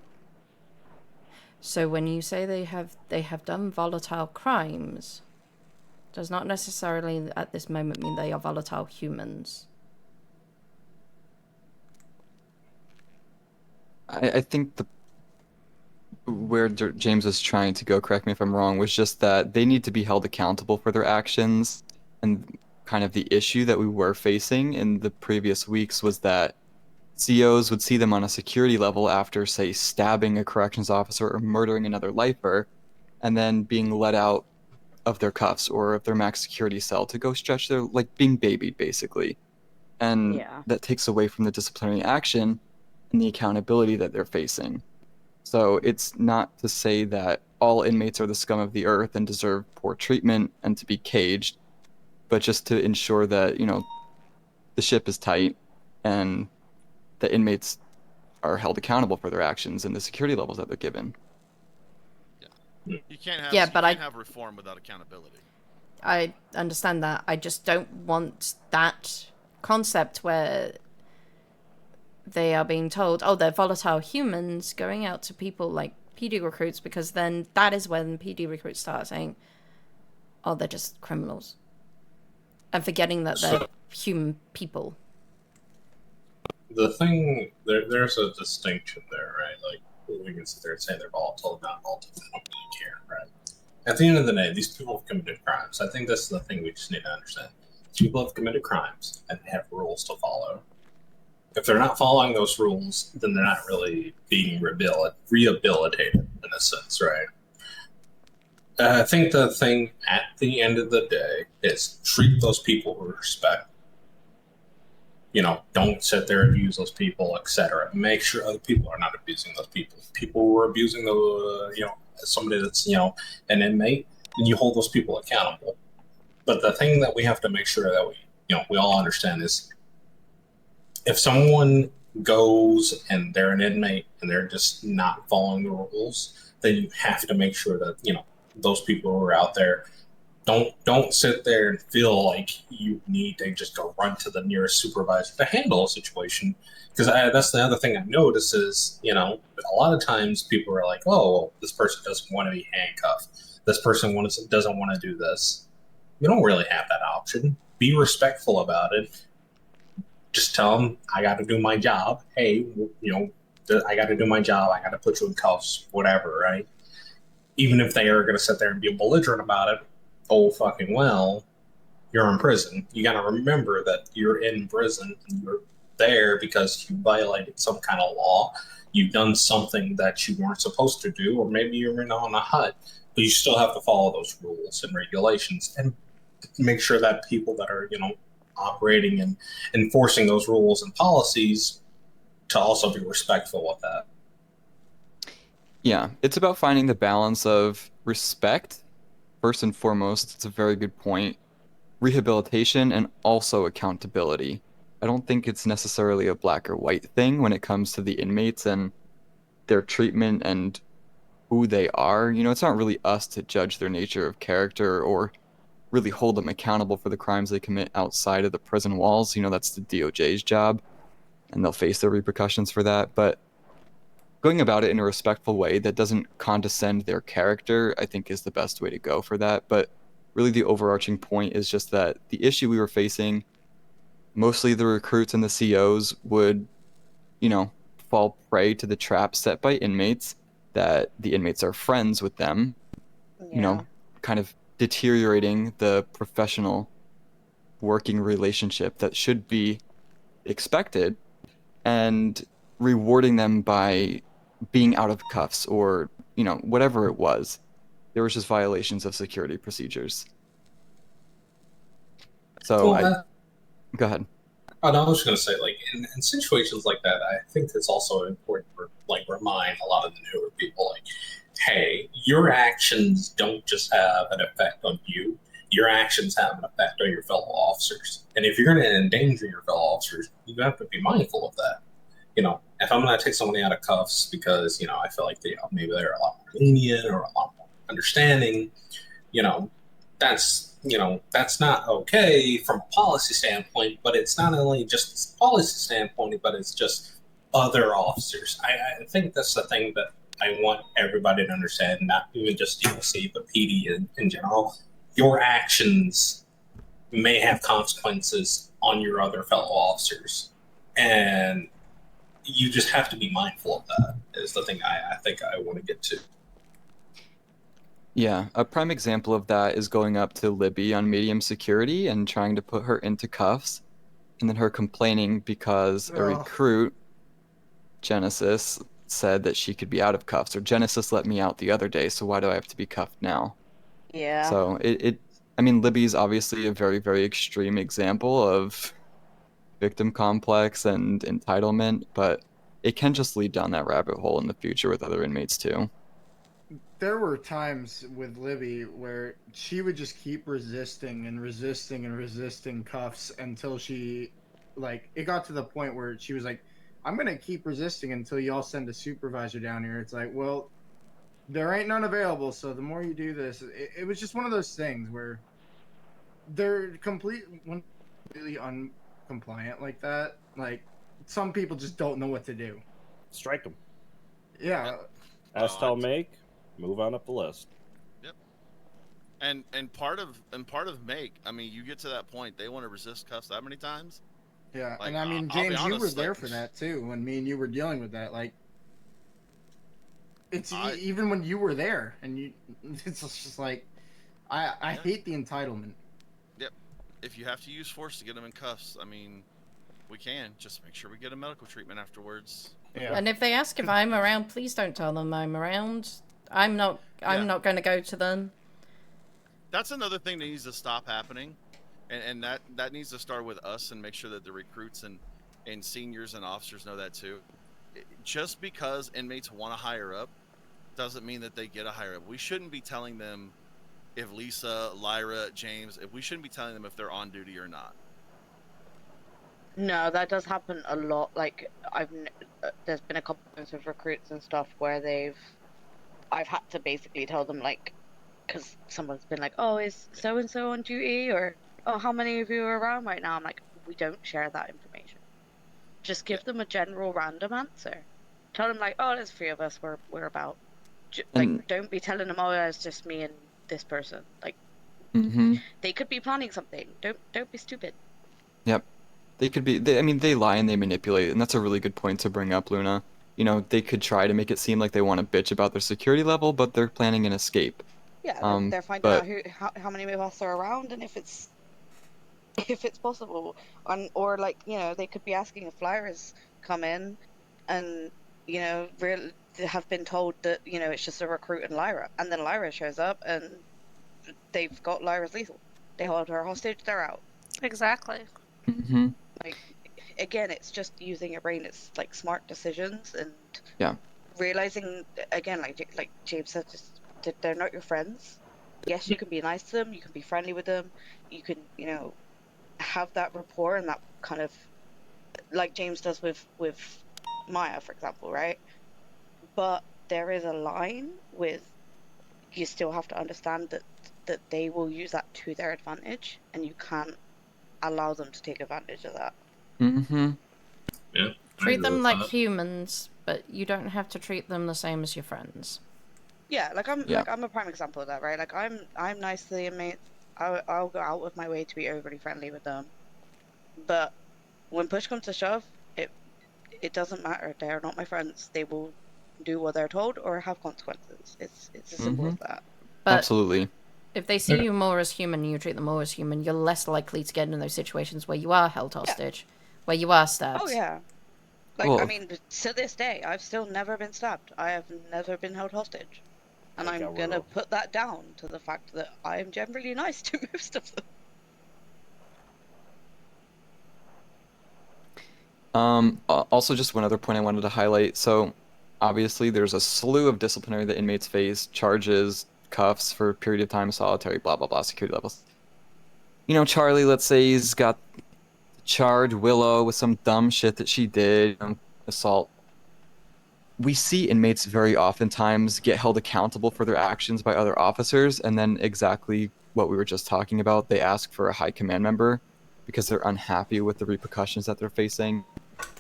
So when you say they have done volatile crimes, does not necessarily at this moment mean they are volatile humans. I think where James was trying to go, correct me if I'm wrong, was just that they need to be held accountable for their actions. And kind of the issue that we were facing in the previous weeks was that COs would see them on a security level after, say, stabbing a corrections officer or murdering another lifer, and then being let out of their cuffs or of their max security cell to go stretch their, like, being babied, basically. And that takes away from the disciplinary action and the accountability that they're facing. So it's not to say that all inmates are the scum of the earth and deserve poor treatment and to be caged, but just to ensure that, you know, the ship is tight and the inmates are held accountable for their actions and the security levels that they're given. You can't have, Yeah, you but can't have reform without accountability. I understand that. I just don't want that concept where they are being told, oh, they're volatile humans going out to people like PD recruits, because then that is when PD recruits start saying, oh, they're just criminals. And forgetting that they're human people. The thing, there's a distinction there, right? Like, we can sit there and say they're volatile, not volatile, they don't really care, right? At the end of the day, these people have committed crimes. I think that's the thing we just need to understand. People have committed crimes, and they have rules to follow. If they're not following those rules, then they're not really being rehabilitated, in a sense, right? I think the thing at the end of the day is treat those people with respect. You know, don't sit there and abuse those people, etc. Make sure other people are not abusing those people. People who are abusing somebody that's, an inmate, and you hold those people accountable. But the thing that we have to make sure that we all understand is, if someone goes and they're an inmate and they're just not following the rules, then you have to make sure that, those people who are out there don't sit there and feel like you need to just go run to the nearest supervisor to handle a situation. Because that's the other thing I notice is, a lot of times people are like, oh, this person doesn't want to be handcuffed. This person doesn't want to do this. You don't really have that option. Be respectful about it. Just tell them, I got to do my job. Hey, I got to do my job. I got to put you in cuffs, whatever, right? Even if they are going to sit there and be belligerent about it, oh, fucking well, you're in prison. You got to remember that you're in prison and you're there because you violated some kind of law. You've done something that you weren't supposed to do, or maybe you're in on a hut, but you still have to follow those rules and regulations and make sure that people that are, operating and enforcing those rules and policies to also be respectful with that. Yeah, it's about finding the balance of respect, first and foremost. It's a very good point. Rehabilitation and also accountability. I don't think it's necessarily a black or white thing when it comes to the inmates and their treatment and who they are. It's not really us to judge their nature of character or really hold them accountable for the crimes they commit outside of the prison walls. That's the DOJ's job, and they'll face the repercussions for that. But going about it in a respectful way that doesn't condescend their character, I think, is the best way to go for that. But really the overarching point is just that the issue we were facing, mostly the recruits and the COs would, fall prey to the trap set by inmates, that the inmates are friends with them, kind of deteriorating the professional working relationship that should be expected, and rewarding them by being out of cuffs or, whatever it was. There was just violations of security procedures. So go ahead. Oh, no, I was just going to say, like, in situations like that, I think it's also important to, remind a lot of the newer people, like, hey, your actions don't just have an effect on you. Your actions have an effect on your fellow officers. And if you're going to endanger your fellow officers, you have to be mindful of that. If I'm going to take somebody out of cuffs because, I feel like maybe they're a lot more lenient or a lot more understanding, that's not okay from a policy standpoint, but it's not only just a policy standpoint, but it's just other officers. I think that's the thing that I want everybody to understand, not even just DOC, but PD in general. Your actions may have consequences on your other fellow officers. And you just have to be mindful of that, is the thing I think I want to get to. Yeah, a prime example of that is going up to Libby on medium security and trying to put her into cuffs, and then her complaining because a recruit, Genesis, said that she could be out of cuffs, or Genesis let me out the other day, so why do I have to be cuffed now? Yeah. So Libby's obviously a very, very extreme example of victim complex and entitlement, but it can just lead down that rabbit hole in the future with other inmates too. There were times with Libby where she would just keep resisting and resisting and resisting cuffs until she, it got to the point where she was like, I'm going to keep resisting until y'all send a supervisor down here. It's like, well, there ain't none available, so the more you do this, it was just one of those things where they're completely uncompliant like that. Like, some people just don't know what to do. Strike them. Yeah. Tell Make, move on up the list. Yep. And part of Make, you get to that point, they want to resist cuffs that many times. Yeah, and James, you were there for that too when me and you were dealing with that. It's even when you were there, and it's just like, I hate the entitlement. Yep. If you have to use force to get them in cuffs, we can. Just make sure we get a medical treatment afterwards. Yeah. And if they ask if I'm around, please don't tell them I'm around. I'm not going to go to them. That's another thing that needs to stop happening. And that needs to start with us and make sure that the recruits and seniors and officers know that too. Just because inmates want to hire up doesn't mean that they get a higher up. We shouldn't be telling them if Lisa, Lyra, James, we shouldn't be telling them if they're on duty or not. No, that does happen a lot. There's been a couple of recruits and stuff where I've had to basically tell them, because someone's been like, oh, is so-and-so on duty? Or, oh, how many of you are around right now? I'm like, we don't share that information. Just give them a general random answer. Tell them, oh, there's 3 of us, we're about. Don't be telling them, oh, it's just me and this person. They could be planning something. Don't be stupid. Yep. They could be, they lie and they manipulate, and that's a really good point to bring up, Luna. They could try to make it seem like they want to bitch about their security level, but they're planning an escape. Yeah, they're finding out how many of us are around, and if it's possible, or they could be asking if Lyra's come in, and really have been told that it's just a recruit and Lyra, and then Lyra shows up and they've got Lyra's lethal. They hold her hostage. They're out. Exactly. Mm-hmm. Again, it's just using your brain. It's smart decisions and realizing again, like James said, just that they're not your friends. Yes, you can be nice to them. You can be friendly with them. You can have that rapport and that kind of like James does with Maya, for example, right? But there is a line with you still have to understand that they will use that to their advantage, and you can't allow them to take advantage of that. Mm-hmm. Yeah. Treat them like humans, but you don't have to treat them the same as your friends. Yeah, I'm a prime example of that, right? I'm nice to the inmates. I'll go out of my way to be overly friendly with them. But when push comes to shove, it doesn't matter. They are not my friends. They will do what they're told or have consequences. It's as simple as that. But Absolutely. if they see you more as human and you treat them more as human, you're less likely to get in those situations where you are held hostage, where you are stabbed. Oh yeah. Like, Well- I mean, to this day, I've still never been stabbed. I have never been held hostage. And Like, I'm gonna put that down to the fact that I am generally nice to most of them. Also, just one other point I wanted to highlight. So, obviously, there's a slew of disciplinary that inmates face: charges, cuffs for a period of time, solitary, blah blah blah, security levels. You know, Charlie, let's say he's got charged Willow with some dumb shit that she did, assault. We see inmates very oftentimes get held accountable for their actions by other officers, and then exactly what we were just talking about, they ask for a high command member because they're unhappy with the repercussions that they're facing.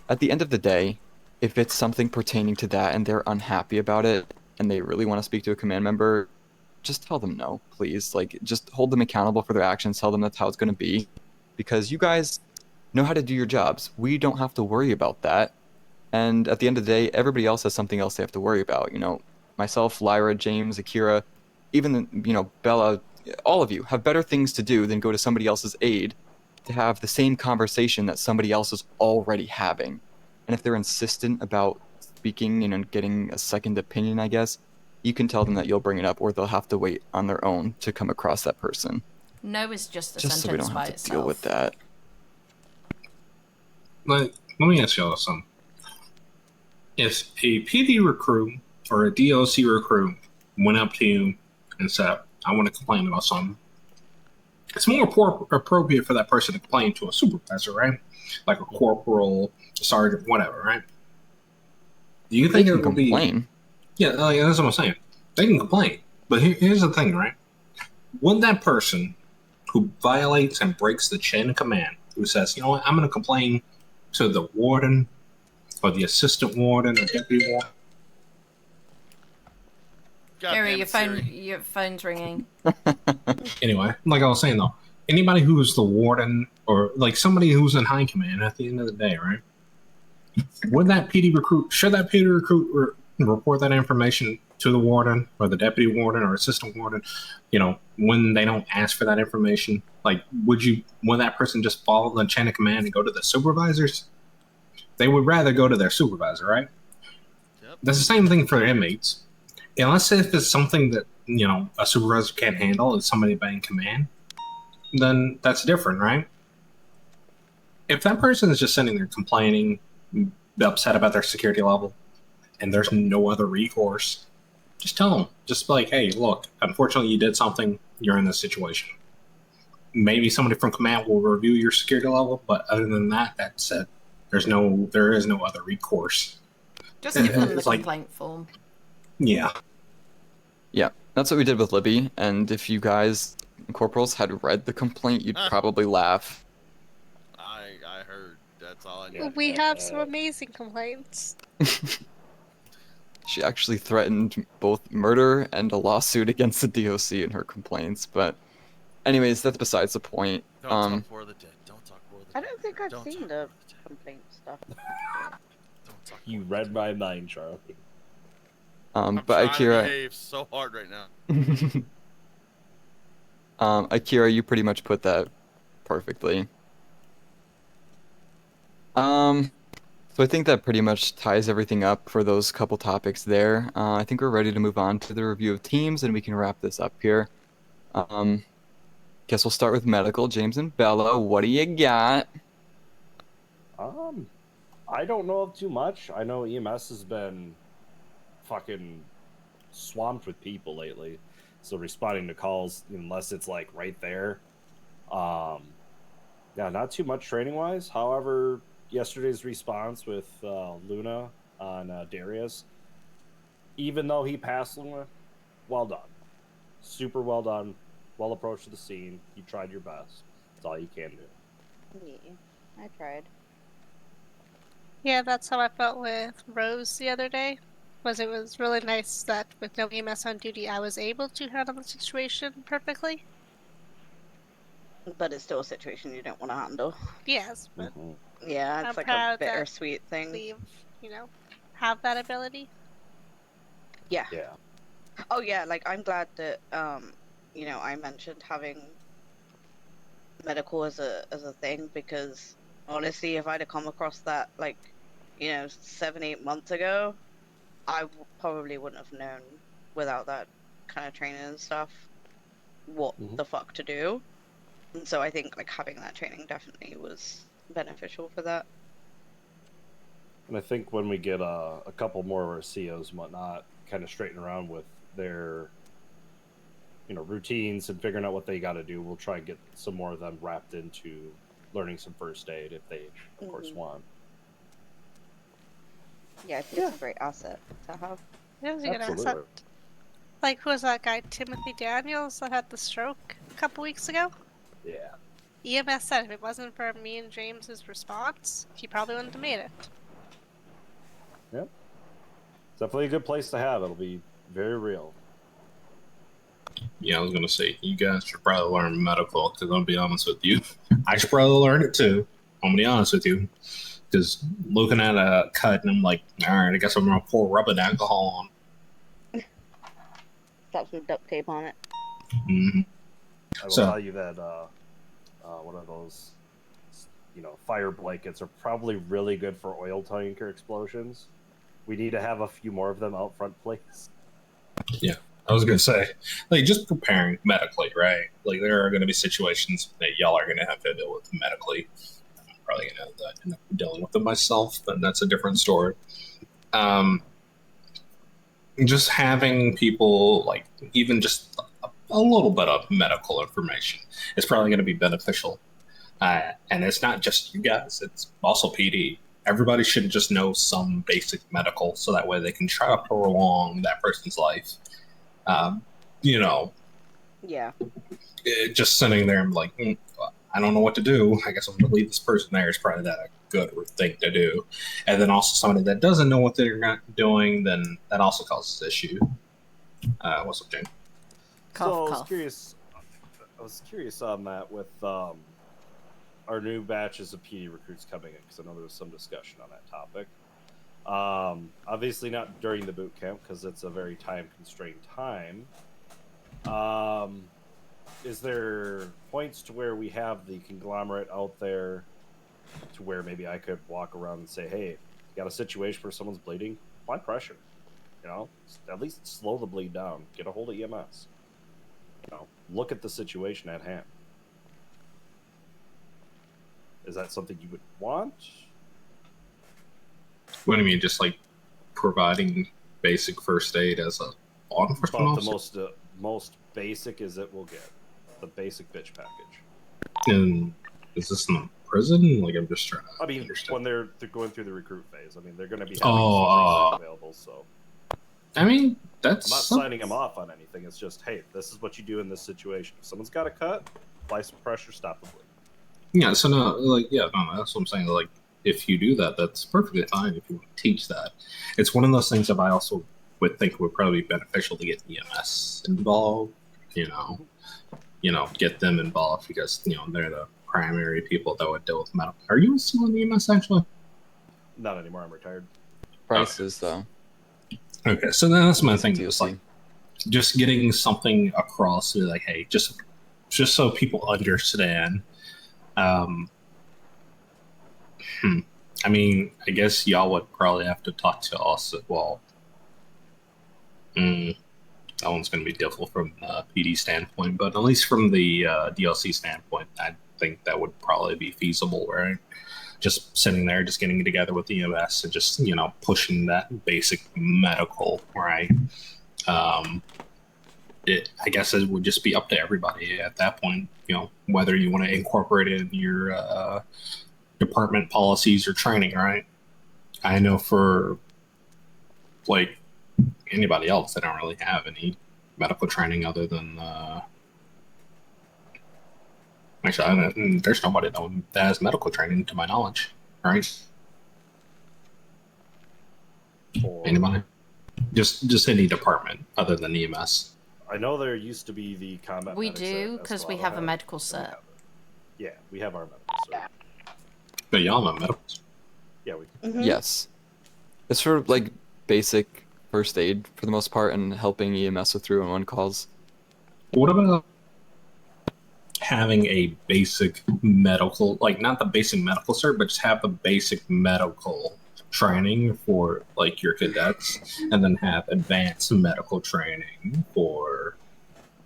At the end of the day, if it's something pertaining to that and they're unhappy about it and they really want to speak to a command member, just tell them no, please. Like, just hold them accountable for their actions, tell them that's how it's going to be, because you guys know how to do your jobs. We don't have to worry about that. And at the end of the day, everybody else has something else they have to worry about. You know, myself, Lyra, James, Akira, even, you know, Bella, all of you have better things to do than go to somebody else's aid to have the same conversation that somebody else is already having. And if they're insistent about speaking, you know, getting a second opinion, I guess, you can tell them that you'll bring it up, or they'll have to wait on their own to come across that person. No is just a Just so we sentence don't by have to itself. deal with that. Like, let me ask y'all something. If a PD recruit or a DOC recruit went up to you and said, I want to complain about something, it's more appropriate for that person to complain to a supervisor, right? Like a corporal, a sergeant, whatever, right? Do you think They it can would be... complain. Yeah, like, that's what I'm saying. They can complain. But here's the thing, right? Would that person who violates and breaks the chain of command, who says, you know what, I'm going to complain to the warden or the assistant warden or deputy warden. Gary, your phone's ringing. Anyway, like I was saying though, anybody who's the warden or like somebody who's in high command at the end of the day, right? Should that PD recruit report that information to the warden or the deputy warden or assistant warden? You know, when they don't ask for that information, like would that person just follow the chain of command and go to the supervisors? They would rather go to their supervisor, right? Yep. That's the same thing for inmates. Unless if it's something that, you know, a supervisor can't handle, it's somebody by in command, then that's different, right? If that person is just sitting there complaining, upset about their security level, and there's no other recourse, just tell them. Just be like, hey, look, unfortunately you did something, you're in this situation. Maybe somebody from command will review your security level, but other than that, that's it. There is no other recourse. Just give them the It's like- complaint form. Yeah. Yeah, that's what we did with Libby, and if you guys, corporals, had read the complaint, you'd probably laugh. I heard. That's all I knew. We have some amazing complaints. She actually threatened both murder and a lawsuit against the DOC in her complaints, but anyways, that's besides the point. Don't talk for the dead. Don't talk for the I don't think I've seen the complaint stuff. You read my mind, Charlie. I'm But trying to Akira, behave so hard right now. Akira, you pretty much put that perfectly. So I think that pretty much ties everything up for those couple topics there. I think we're ready to move on to the review of teams, and we can wrap this up here. Guess we'll start with medical. James and Bella, what do you got? I don't know of too much. I know EMS has been fucking swamped with people lately, so responding to calls unless it's like right there. Yeah, not too much training wise. However, yesterday's response with Luna on Darius, even though he passed Luna, well done, super well done, well approached to the scene. You tried your best. That's all you can do. Yeah, I tried. Yeah, that's how I felt with Rose the other day. It was really nice that with no EMS on duty, I was able to handle the situation perfectly. but it's still a situation you don't want to handle. Yes, but Yeah, it's I'm like proud a bittersweet thing. Leave, have that ability. Yeah. Yeah. Oh yeah, like I'm glad that I mentioned having medical as a thing, because honestly, if I'd have come across that 7-8 months ago, I probably wouldn't have known without that kind of training and stuff what the fuck to do. And so I think having that training definitely was beneficial for that. And I think when we get a couple more of our COs and whatnot kind of straighten around with their routines and figuring out what they got to do, we'll try and get some more of them wrapped into learning some first aid if they of course want. Yeah, I think it's a great asset to have. Yeah, it's a good asset. Like, who was that guy, Timothy Daniels, that had the stroke a couple weeks ago? Yeah. EMS said if it wasn't for me and James's response, he probably wouldn't have made it. Yep. It's definitely a good place to have. It'll be very real. Yeah, I was gonna say you guys should probably learn medical, because I'll be honest with you, I should probably learn it too. I'm gonna be honest with you, because looking at a cut and I'm like, all right, I guess I'm gonna pour rubbing alcohol on. Slap some duct tape on it. Mm-hmm. I will tell you that one of those, fire blankets are probably really good for oil tanker explosions. We need to have a few more of them out front, please. Yeah, I was gonna say, just preparing medically, right? There are gonna be situations that y'all are gonna have to deal with medically. I'm probably gonna end up dealing with them myself, but that's a different story. Just having people even just a little bit of medical information is probably going to be beneficial. And it's not just you guys, it's also PD. Everybody should just know some basic medical, so that way they can try to prolong that person's life. Yeah. Just sitting there and I don't know what to do. I guess I'm going to leave this person there is probably not a good thing to do. And then also somebody that doesn't know what they're not doing, then that also causes issue. What's up, Jane? I was curious on that with our new batches of PD recruits coming in, because I know there was some discussion on that topic. Obviously not during the boot camp, because it's a very time-constrained time. Is there points to where we have the conglomerate out there to where maybe I could walk around and say, hey, you got a situation where someone's bleeding? Apply pressure. At least slow the bleed down. Get a hold of EMS. Look at the situation at hand. Is that something you would want? What do you mean, just providing basic first aid as a law enforcement officer? The most basic as it will get. The basic bitch package. And is this in the prison? I'm just trying to understand. When they're going through the recruit phase, they're going to be having available. So, that's. I'm not signing them off on anything. It's just, hey, this is what you do in this situation. If someone's got a cut, apply some pressure, stop the bleed. Yeah. So no, that's what I'm saying. If you do that, that's perfectly fine. If you want to teach that, it's one of those things that I also would think would probably be beneficial to get EMS involved. Get them involved, because they're the primary people that would deal with medical. Are you still in EMS actually? Not anymore. I'm retired. Prices though. Okay, so then that's my thing. Just getting something across, hey, just so people understand. I guess y'all would probably have to talk to us as well. That one's going to be difficult from the PD standpoint, but at least from the DLC standpoint, I think that would probably be feasible, right? Just sitting there, just getting together with EMS and just, pushing that basic medical, right? I guess it would just be up to everybody at that point, whether you want to incorporate it in your department policies or training, right? I know for anybody else, they don't really have any medical training other than actually, there's nobody that has medical training to my knowledge, right? Anybody? Just any department other than EMS. I know there used to be the combat. We do, because we have a medical cert. Yeah, we have our medicals, sir. But y'all have medicals. Yeah, we. Yes. It's for like basic first aid for the most part and helping EMS with 311 calls. What about having a basic medical, like not the basic medical cert, but just have the basic medical training for like your cadets, and then have advanced medical training for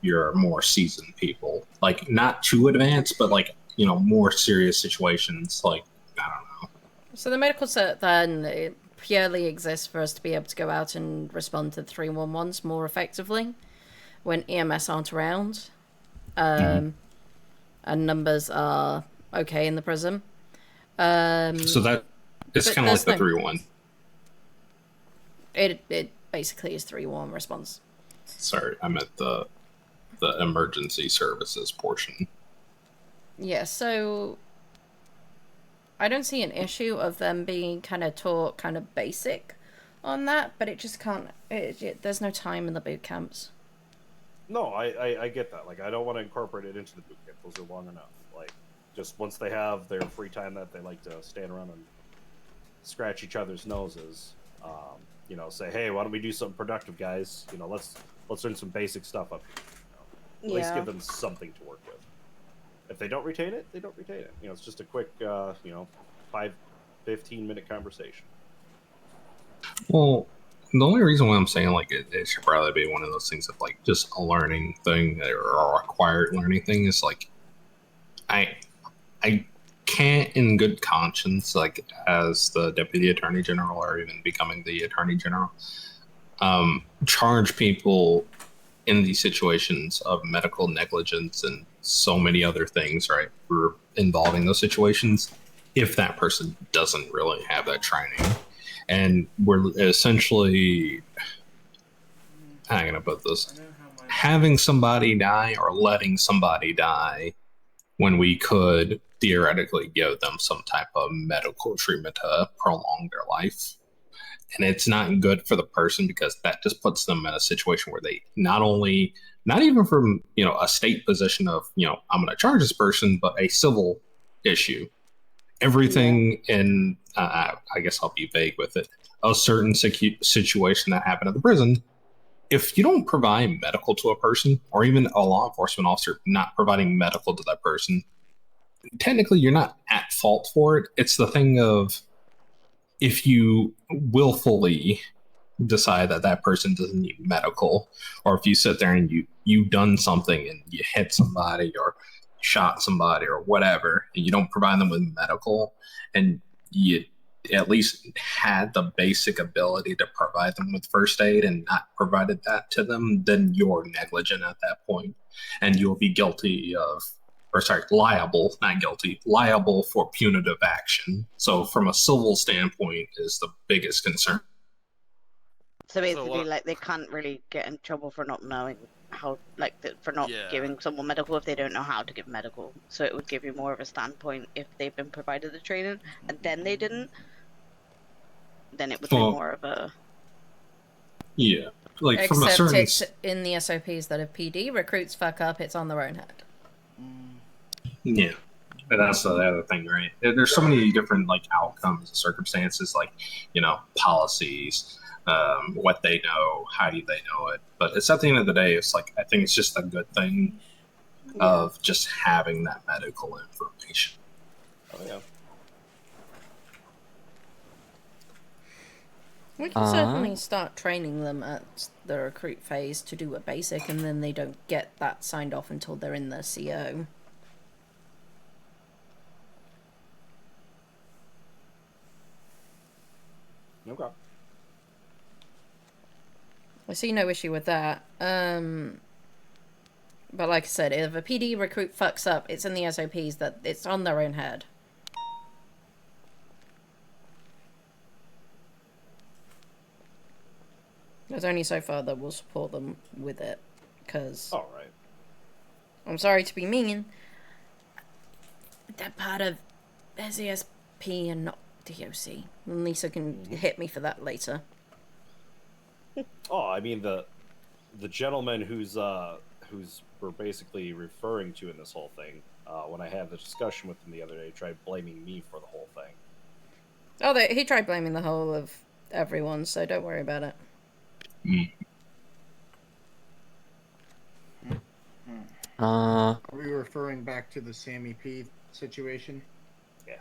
your more seasoned people? Like not too advanced, but like, you know, more serious situations. Like, I don't know. So the medical cert then it purely exists for us to be able to go out and respond to the 311s more effectively when EMS aren't around. And numbers are okay in the prison. So that it's kind of like the 3-1. It basically is 3-1 response. Sorry, I meant the emergency services portion. Yeah, so I don't see an issue of them being kind of taught kind of basic on that, but it just can't. There's no time in the boot camps. No, I get that. Like, I don't want to incorporate it into the boot camp. Those are long enough. Like, just once they have their free time that they like to stand around and scratch each other's noses, you know, say, hey, why don't we do something productive, guys? You know, let's learn some basic stuff up here. You know? At least give them something to work with. If they don't retain it, they don't retain it. You know, it's just a quick, you know, 15-minute conversation. Well, the only reason why I'm saying like it should probably be one of those things of like just a learning thing or a required learning thing is like I can't in good conscience, like as the Deputy Attorney General or even becoming the Attorney General, charge people in these situations of medical negligence and so many other things, right, for involving those situations if that person doesn't really have that training. And we're essentially, how am I going to put this? Having somebody die or letting somebody die when we could theoretically give them some type of medical treatment to prolong their life. And it's not good for the person because that just puts them in a situation where they not even from, you know, a state position of, you know, I'm going to charge this person, but a civil issue. Everything in, I guess I'll be vague with it, a certain situation that happened at the prison, if you don't provide medical to a person, or even a law enforcement officer not providing medical to that person, technically you're not at fault for it. It's the thing of if you willfully decide that that person doesn't need medical, or if you sit there and you done something and you hit somebody or shot somebody or whatever, and you don't provide them with medical, and you at least had the basic ability to provide them with first aid and not provided that to them, then you're negligent at that point, and you'll be liable, not guilty, liable for punitive action. So from a civil standpoint is the biggest concern. So basically, like, they can't really get in trouble for not knowing how, like, for not giving someone medical if they don't know how to give medical. So it would give you more of a standpoint if they've been provided the training and then they didn't. Then it would be more of a... Yeah. Like, Except from a certain... it's in the SOPs that if PD recruits fuck up, it's on their own head. Yeah. But that's the other thing, right? There's so many different, like, outcomes and circumstances, like, you know, policies, what they know, how do they know it. But it's at the end of the day, it's like, I think it's just a good thing of just having that medical information. Oh, yeah. We can certainly start training them at the recruit phase to do a basic, and then they don't get that signed off until they're in the CO. Okay. I see no issue with that. But like I said, if a PD recruit fucks up, it's in the SOPs that it's on their own head. There's only so far that we'll support them with it, because... Alright. I'm sorry to be mean. They're part of SASP and not DOC. And Lisa can hit me for that later. Oh, I mean the gentleman who's we're basically referring to in this whole thing, when I had the discussion with him the other day, he tried blaming me for the whole thing. Oh, he tried blaming the whole of everyone, so don't worry about it. Are we referring back to the Sammy P situation? Yeah.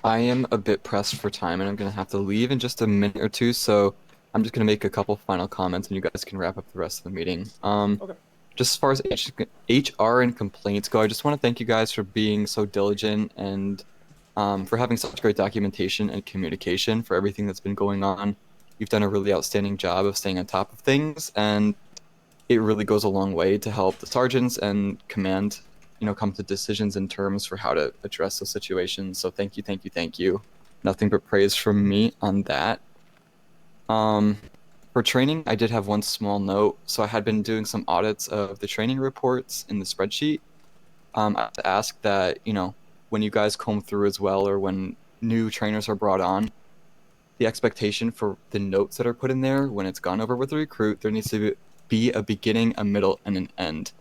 I am a bit pressed for time, and I'm gonna have to leave in just a minute or two, so I'm just gonna make a couple final comments, and you guys can wrap up the rest of the meeting. Okay. Just as far as HR and complaints go, I just want to thank you guys for being so diligent and for having such great documentation and communication for everything that's been going on. You've done a really outstanding job of staying on top of things, and it really goes a long way to help the sergeants and command, come to decisions and terms for how to address those situations. So thank you, thank you, thank you. Nothing but praise from me on that. For training, I did have one small note. So I had been doing some audits of the training reports in the spreadsheet. I have to ask that, when you guys comb through as well, or when new trainers are brought on, the expectation for the notes that are put in there, when it's gone over with the recruit, there needs to be a beginning, a middle, and an end.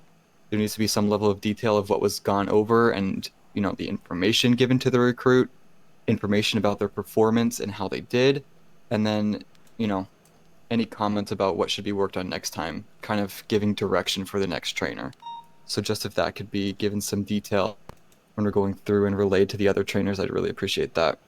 There needs to be some level of detail of what was gone over and, the information given to the recruit, information about their performance and how they did, and then, any comments about what should be worked on next time, kind of giving direction for the next trainer. So just if that could be given some detail when we're going through and relayed to the other trainers, I'd really appreciate that.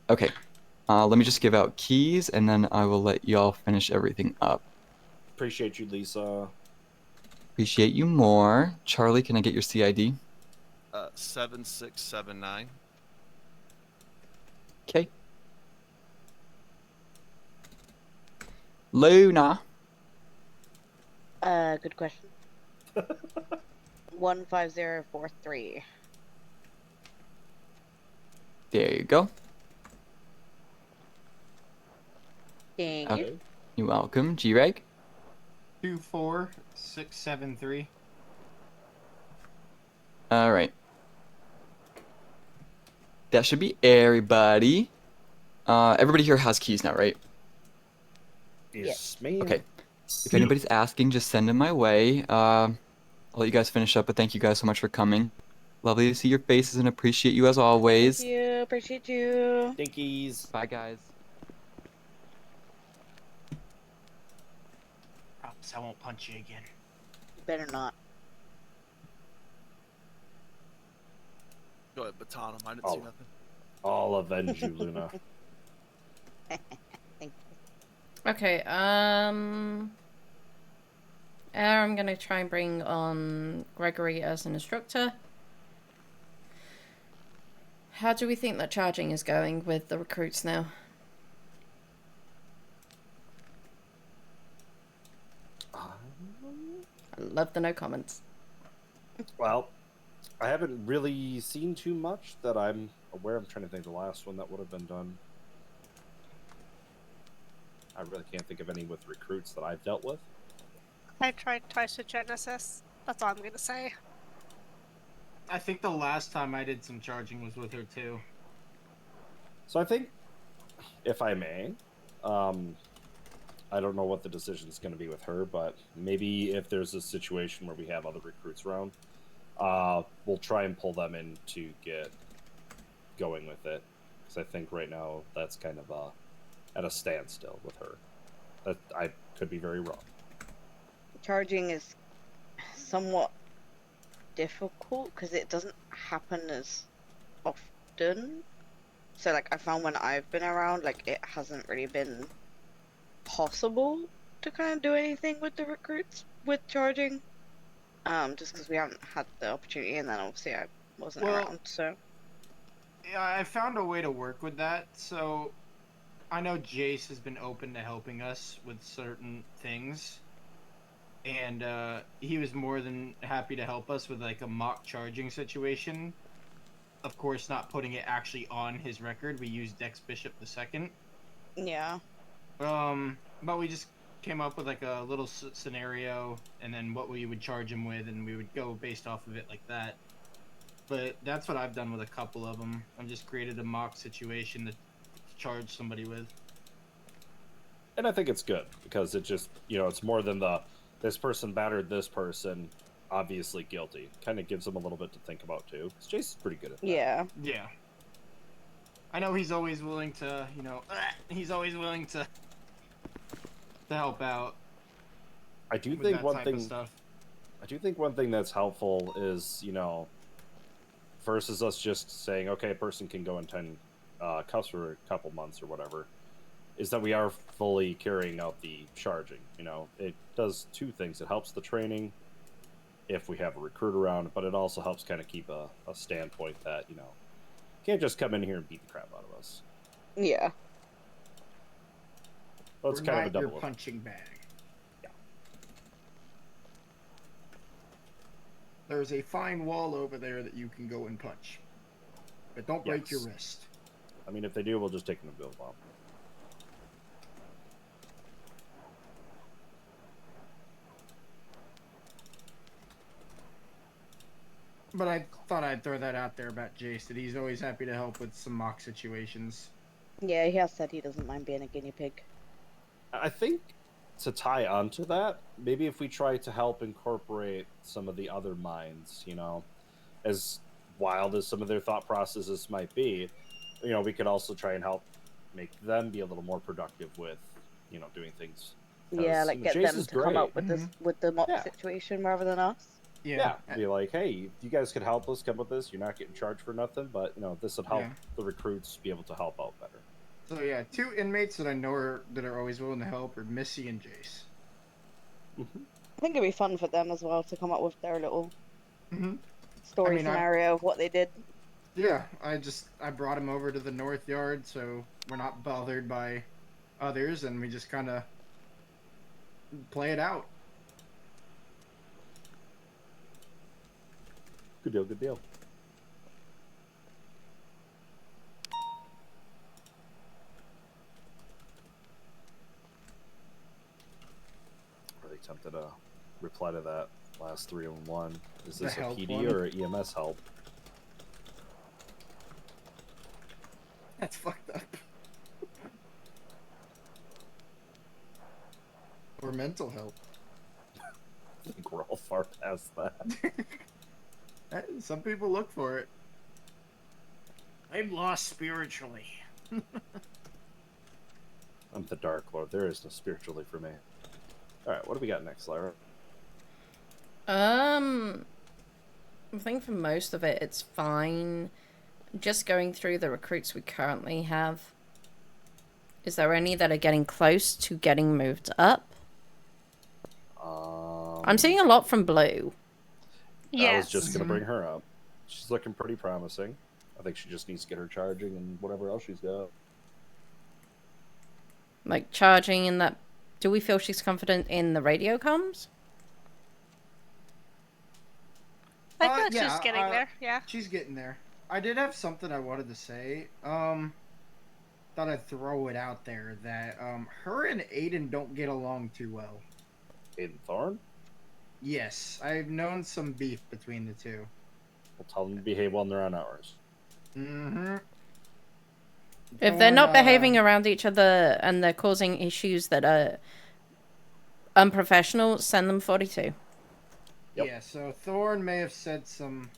Okay, let me just give out keys, and then I will let y'all finish everything up. Appreciate you, Lisa. Appreciate you more. Charlie, can I get your CID? 7679. Okay. Luna. Good question. 15043. There you go. Thank you. You're welcome. G-Reg? 24673. All right. That should be everybody. Everybody here has keys now, right? Yes, ma'am. Okay. If anybody's asking, just send them my way. I'll let you guys finish up, but thank you guys so much for coming. Lovely to see your faces and appreciate you as always. Thank you. Appreciate you. Dinkies. Bye, guys. Promise I won't punch you again. You better not. Go ahead, baton him. I didn't see nothing. I'll avenge you, Luna. Okay, I'm gonna try and bring on Gregory as an instructor. How do we think that charging is going with the recruits now? I love the no comments. Well, I haven't really seen too much that I'm aware. I'm trying to think the last one that would have been done. I really can't think of any with recruits that I've dealt with. I tried twice with Genesis. That's all I'm gonna say. I think the last time I did some charging was with her too. So I think, if I may, I don't know what the decision's going to be with her, but maybe if there's a situation where we have other recruits around, we'll try and pull them in to get going with it. Because I think right now that's kind of at a standstill with her. That I could be very wrong. Charging is somewhat difficult because it doesn't happen as often. So like I found when I've been around, like it hasn't really been possible to kind of do anything with the recruits with charging. Just because we haven't had the opportunity, and then obviously I wasn't around, so. Yeah, I found a way to work with that. So I know Jace has been open to helping us with certain things, and he was more than happy to help us with like a mock charging situation. Of course, not putting it actually on his record. We used Dex Bishop II. Yeah. But we just came up with like a little scenario, and then what we would charge him with, and we would go based off of it like that. But that's what I've done with a couple of them. I've just created a mock situation to charge somebody with. And I think it's good because it just, it's more than this person battered this person, obviously guilty. Kind of gives them a little bit to think about too. Because Jason's pretty good at that. Yeah. Yeah. I know he's always willing to, he's always willing to help out. I do with think that one type thing. of stuff. I do think one thing that's helpful is, versus us just saying, okay, a person can go in 10 cuffs for a couple months or whatever, is that we are fully carrying out the charging. It does two things. It helps the training if we have a recruit around, but it also helps kind of keep a standpoint that, can't just come in here and beat the crap out of us. Yeah. Well, it's We're kind not of a your double. punching bag. There's a fine wall over there that you can go and punch. But don't break your Yes. wrist. I mean, if they do, we'll just take them to build bomb. But I thought I'd throw that out there about Jace, that he's always happy to help with some mock situations. Yeah, he has said he doesn't mind being a guinea pig. I think to tie onto that, maybe if we try to help incorporate some of the other minds, as wild as some of their thought processes might be, we could also try and help make them be a little more productive with, doing things. Yeah, like get Jace them is to come up with great. this with the mock situation rather than us. Yeah, be like, hey, you guys could help us come with this. You're not getting charged for nothing, but this would help Yeah. the recruits be able to help out better. So yeah, two inmates that I know that are always willing to help are Missy and Jace. I think it'd be fun for them as well to come up with their little story I mean, scenario of what they did. Yeah, I brought him over to the North Yard, so we're not bothered by others, and we just kind of play it out. Good deal, good deal. Really tempted to reply to that last 3-on-1. Is The this a help PD one? or a EMS help? That's fucked up. Or mental help. I think we're all far past that. Some people look for it. I'm lost spiritually. I'm the Dark Lord. There is no spiritually for me. Alright, what do we got next, Lyra? I think for most of it, it's fine. Just going through the recruits we currently have. Is there any that are getting close to getting moved up? I'm seeing a lot from Blue. I was just going to bring her up. She's looking pretty promising. I think she just needs to get her charging and whatever else she's got. Like charging in that. Do we feel she's confident in the radio comms? I thought she's getting yeah, there. Yeah. She's getting there. I did have something I wanted to say. Thought I'd throw it out there that her and Aiden don't get along too well. Aiden Thorne? Yes, I've known some beef between the two. We'll tell them to behave when they're on ours. Mm-hmm. If they're not behaving around each other and they're causing issues that are unprofessional, send them 42. Yeah, so Thorne may have said some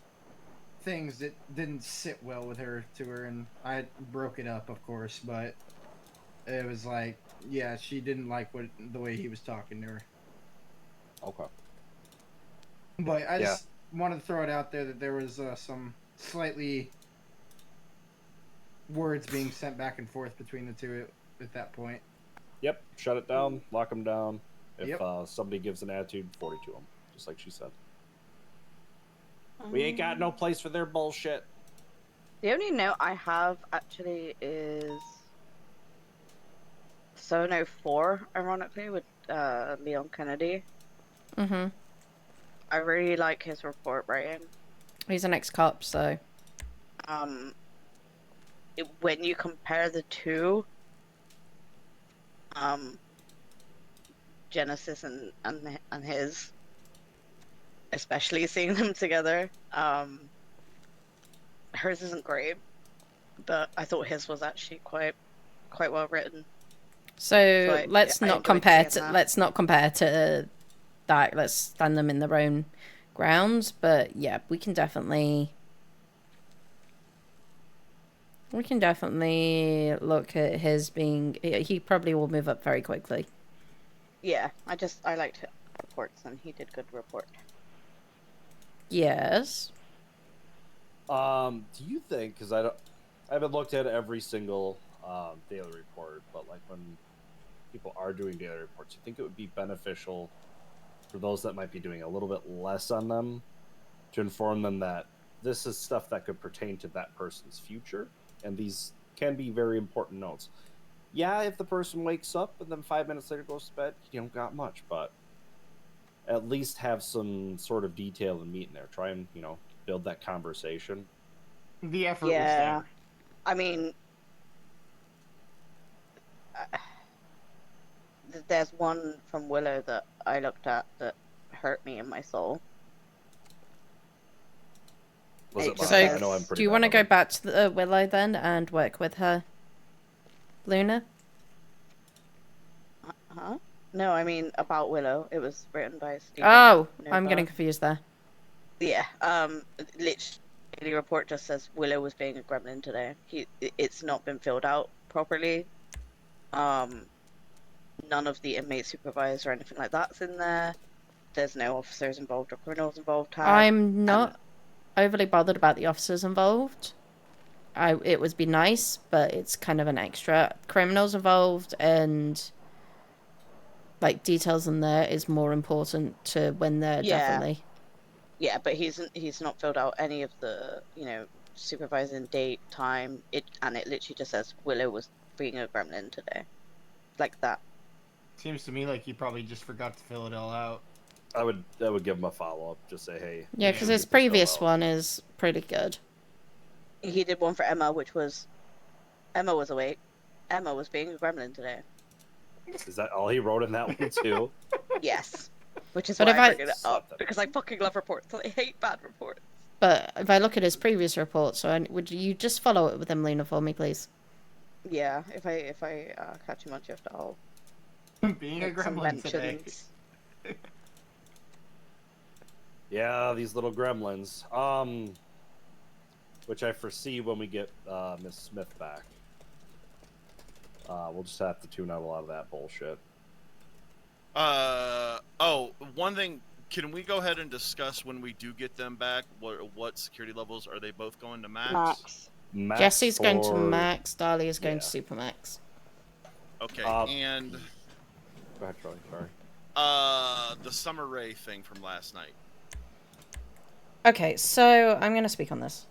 things that didn't sit well with her to her, and I broke it up, of course, but it was like, yeah, she didn't like the way he was talking to her. Okay. But I just wanted to throw it out there that there was some slightly words being sent back and forth between the two at that point. Yep, shut it down, lock them down. If Yep. Somebody gives an attitude, 40 to them, just like she said. We ain't got no place for their bullshit. The only note I have actually is 704, ironically, with Leon Kennedy. Mm-hmm. I really like his report writing. He's an ex-cop, so... When you compare the two, Genesis and his, especially seeing them together, hers isn't great, but I thought his was actually quite well written. So let's I not enjoyed compare seeing to that. let's not compare to that. Let's stand them in their own grounds. But yeah, we can definitely look at his being. He probably will move up very quickly. Yeah, I liked his reports, and he did good report. Yes. Do you think? Because I haven't looked at every single daily report, but like when people are doing daily reports, you think it would be beneficial for those that might be doing a little bit less on them to inform them that this is stuff that could pertain to that person's future, and these can be very important notes. Yeah, if the person wakes up and then 5 minutes later goes to bed, you don't got much, but at least have some sort of detail and meat in there. Try and, build that conversation. The effort was there. I mean, there's one from Willow that I looked at that hurt me in my soul. Was it So, I know I'm pretty do you want to go back to the Willow then and work with her, Luna? Huh? No, I mean about Willow. It was written by Stephen. Oh, Nova. I'm getting confused there. Yeah. Daily report just says Willow was being a gremlin today. It's not been filled out properly. None of the inmate supervisors or anything like that's in there. There's no officers involved or criminals involved. I'm not overly bothered about the officers involved. It would be nice, but it's kind of an extra. Criminals involved and like details in there is more important to when they're definitely. Yeah, but he's not filled out any of the supervising date, time. It literally just says Willow was being a gremlin today, like that. Seems to me like he probably just forgot to fill it all out. I would give him a follow up. Just say, hey. Yeah, because his previous one is pretty good. He did one for Emma, which was Emma was awake. Emma was being a gremlin today. Is that all he wrote in that one too? Yes. Which is But why if I bring it up, because I fucking love reports. I hate bad reports. But if I look at his previous report, would you just follow it with him, Luna, for me, please? Yeah, if I catch him on shift, I'll being a gremlin today. Yeah, these little gremlins. Which I foresee when we get Miss Smith back. We'll just have to tune out a lot of that bullshit. One thing. Can we go ahead and discuss when we do get them back? What security levels are they both going to max? Max Jesse's going to max. Dahlia is going to super max. Okay, and go ahead, Charlie. Sorry. The Summer Rae thing from last night. Okay, so I'm going to speak on this.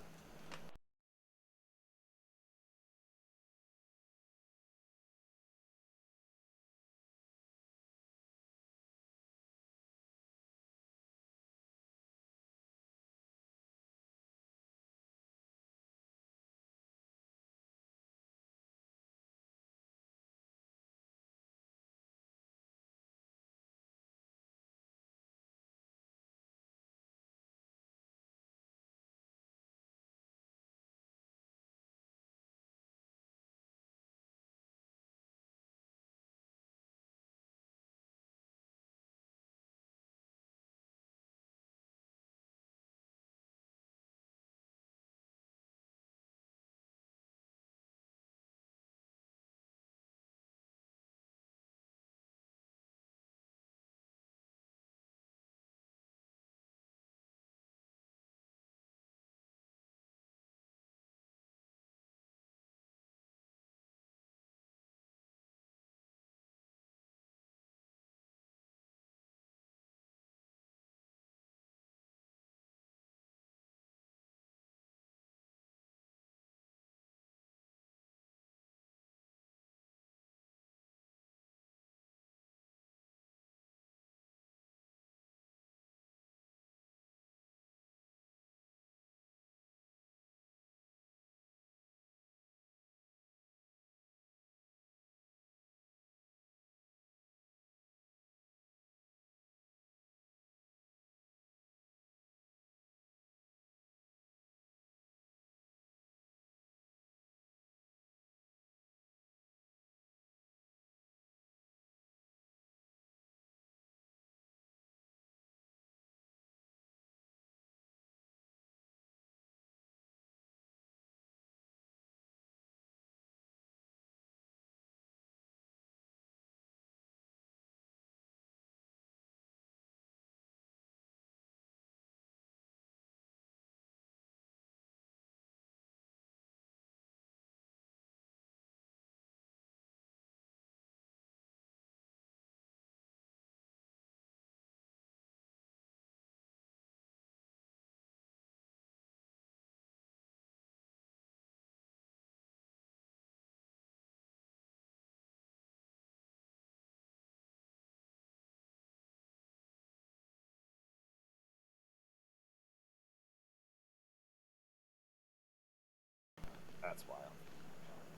That's wild.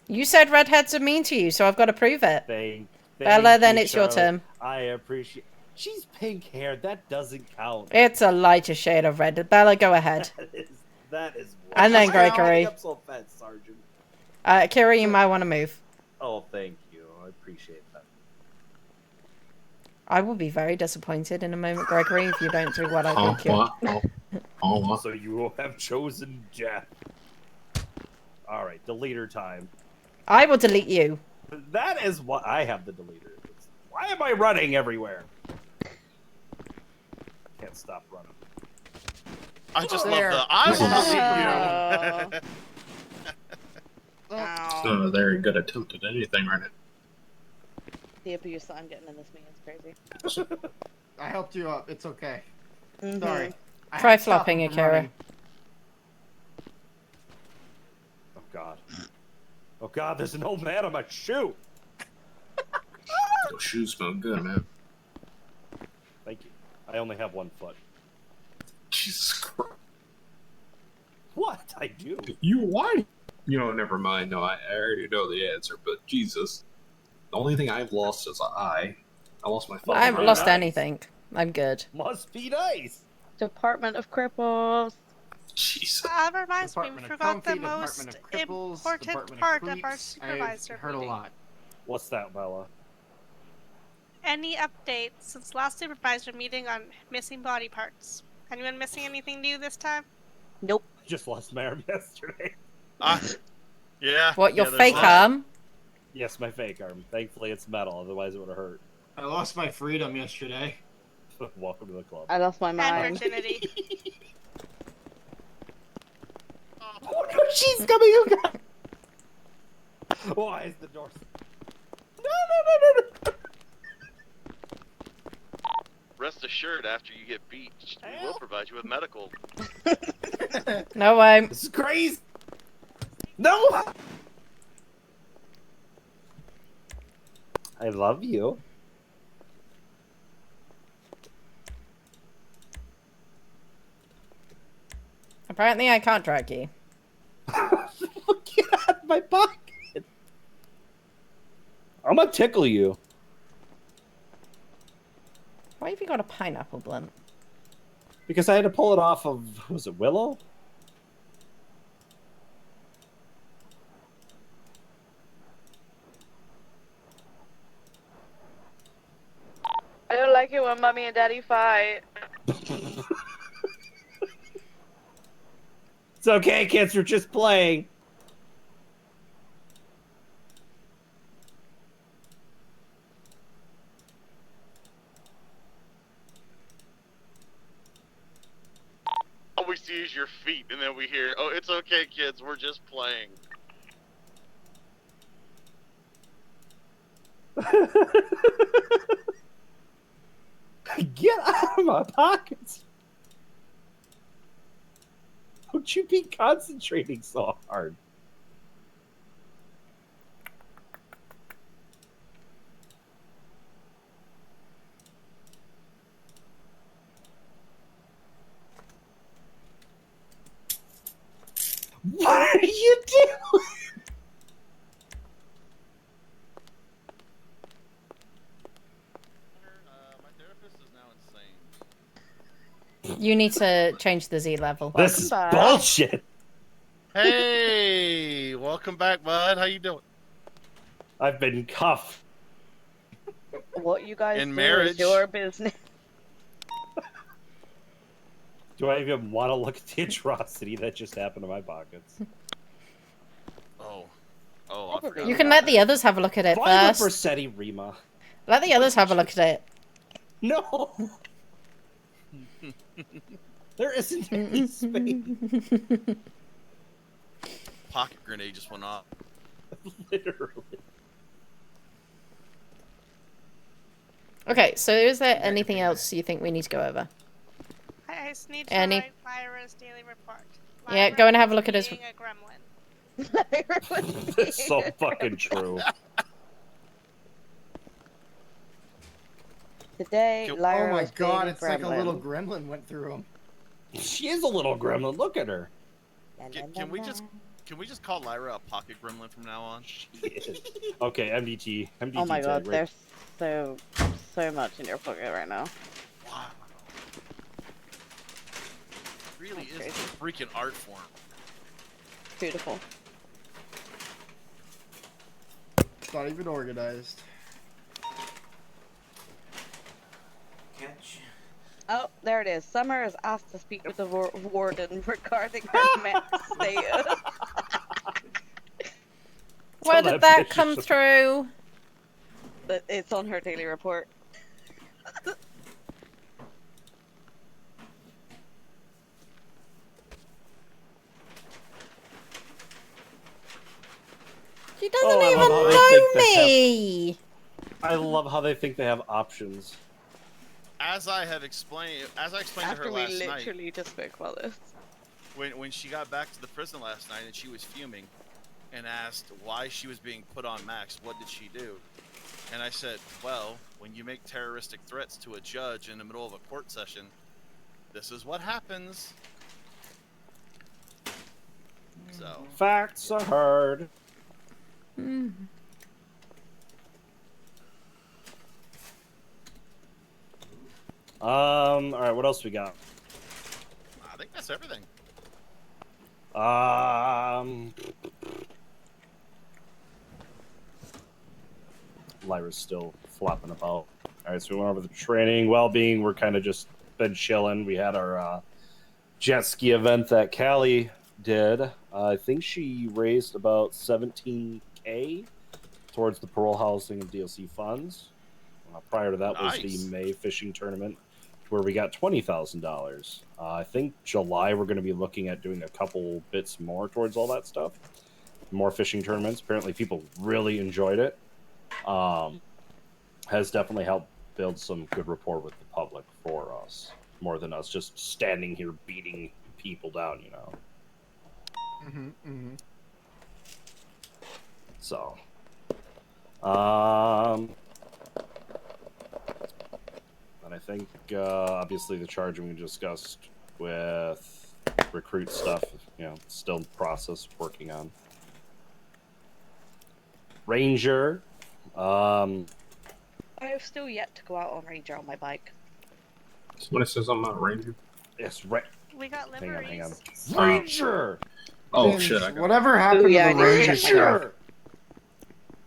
You said redheads are mean to you, so I've got to prove it. Thank Bella, then you, it's your Charlotte. turn. I appreciate. She's pink haired. That doesn't count. It's a lighter shade of red. Bella, go ahead. That is. And then Why am I Gregory. up so fast, Sergeant? Kira, you might want to move. Oh, thank you. I appreciate that. I will be very disappointed in a moment, Gregory, if you don't do what I think you. So you will have chosen Jeff. All right, deleter time. I will delete you. That is what I have the deleter. Why am I running everywhere? Can't stop running. I just love the I will delete you. It's not a very good attempt at anything right now. The abuse that I'm getting in this meeting is crazy. I helped you up. It's okay. Mhm. Sorry. I Try had to stop flopping, him from Akira. running. Oh God. Oh God, there's an old man on my shoe. Those shoes smell good, man. Thank you. I only have one foot. Jesus Christ. What? I do. You why? You know, never mind. No, I already know the answer, but Jesus. The only thing I've lost is I lost my phone. I haven't lost anything. I'm good. Must be nice. Department of Cripples. Jesus. That reminds me, we Department of forgot the Comfy, most Department of Cripples, important Department part of of our Creeps. supervisor I've heard a meeting. lot. What's that, Bella? Any updates since last supervisor meeting on missing body parts? Anyone missing anything new this time? Nope. Just lost my arm yesterday. Yeah. What, your yeah, there's fake that. arm? Yes, my fake arm. Thankfully, it's metal. Otherwise, it would have hurt. I lost my freedom yesterday. Welcome to the club. I lost my And mind. virginity. Oh no, she's coming! Oh God! Why is the door? No! Rest assured, after you get beat, we will provide you with medical. No way. This is crazy. No! I love you. Apparently I can't drag you. Get out of my pocket. I'm gonna tickle you. Why have you got a pineapple blunt? Because I had to pull it off of, was it Willow? I don't like it when mommy and daddy fight. It's okay, kids, we're just playing. All we see is your feet, and then we hear, "Oh, it's okay, kids. We're just playing." Get out of my pockets! Don't you be concentrating so hard. What are you doing? My therapist is now insane. You need to change the Z level. This is bullshit. Hey, welcome back, bud. How you doing? I've been cuffed. What you guys In do marriage. is your business. Do I even want to look at the atrocity that just happened to my pockets? Oh, I forgot. You can let the others have a look at it Violet first. Versetti Rima. Let the others have a look at it. No! There isn't any space. Pocket grenade just went off. Literally. Okay, so is there anything else you think we need to go over? I just need to Annie? write Lyra's daily report. Yeah, go and have a look at his. Being a gremlin. That's so fucking true. Today, Lyra Oh my was god, being it's like a little gremlin. gremlin went through him. She is a little gremlin. Look at her. Can we just Can we just call Lyra a pocket gremlin from now on? Okay, MDT. Oh my god, tag, right? there's so much in your pocket right now. Wow. It really is a freaking art form. Beautiful. It's not even organized. Catch. Oh, there it is. Summer is asked to speak with the warden regarding her men's status. Where did that come through? But it's on her daily report. She doesn't even know me. I love how they think they have options. As I explained to After her we last night, literally just spoke about this. when she got back to the prison last night and she was fuming and asked why she was being put on max, what did she do? And I said, well, when you make terroristic threats to a judge in the middle of a court session, this is what happens. So Facts are hard. All right, what else we got? I think that's everything. Lyra's still flopping about. All right, so we went over the training, well-being. We're kind of just been chilling. We had our jet ski event that Callie did. I think she raised about $17K towards the parole housing and DLC funds. Prior to that was the May fishing tournament, where we got $20,000. I think July we're going to be looking at doing a couple bits more towards all that stuff. More fishing tournaments. Apparently people really enjoyed it. Has definitely helped build some good rapport with the public for us. More than us just standing here beating people down, you know. So, and I think obviously the charging we discussed with recruit stuff, you know, still in process of working on. Ranger, I have still yet to go out on Ranger on my bike. Somebody says I'm not a ranger. Yes, right. We got liveries. Hang on. Ranger! Oh shit! I got Whatever happened to the Ranger stuff?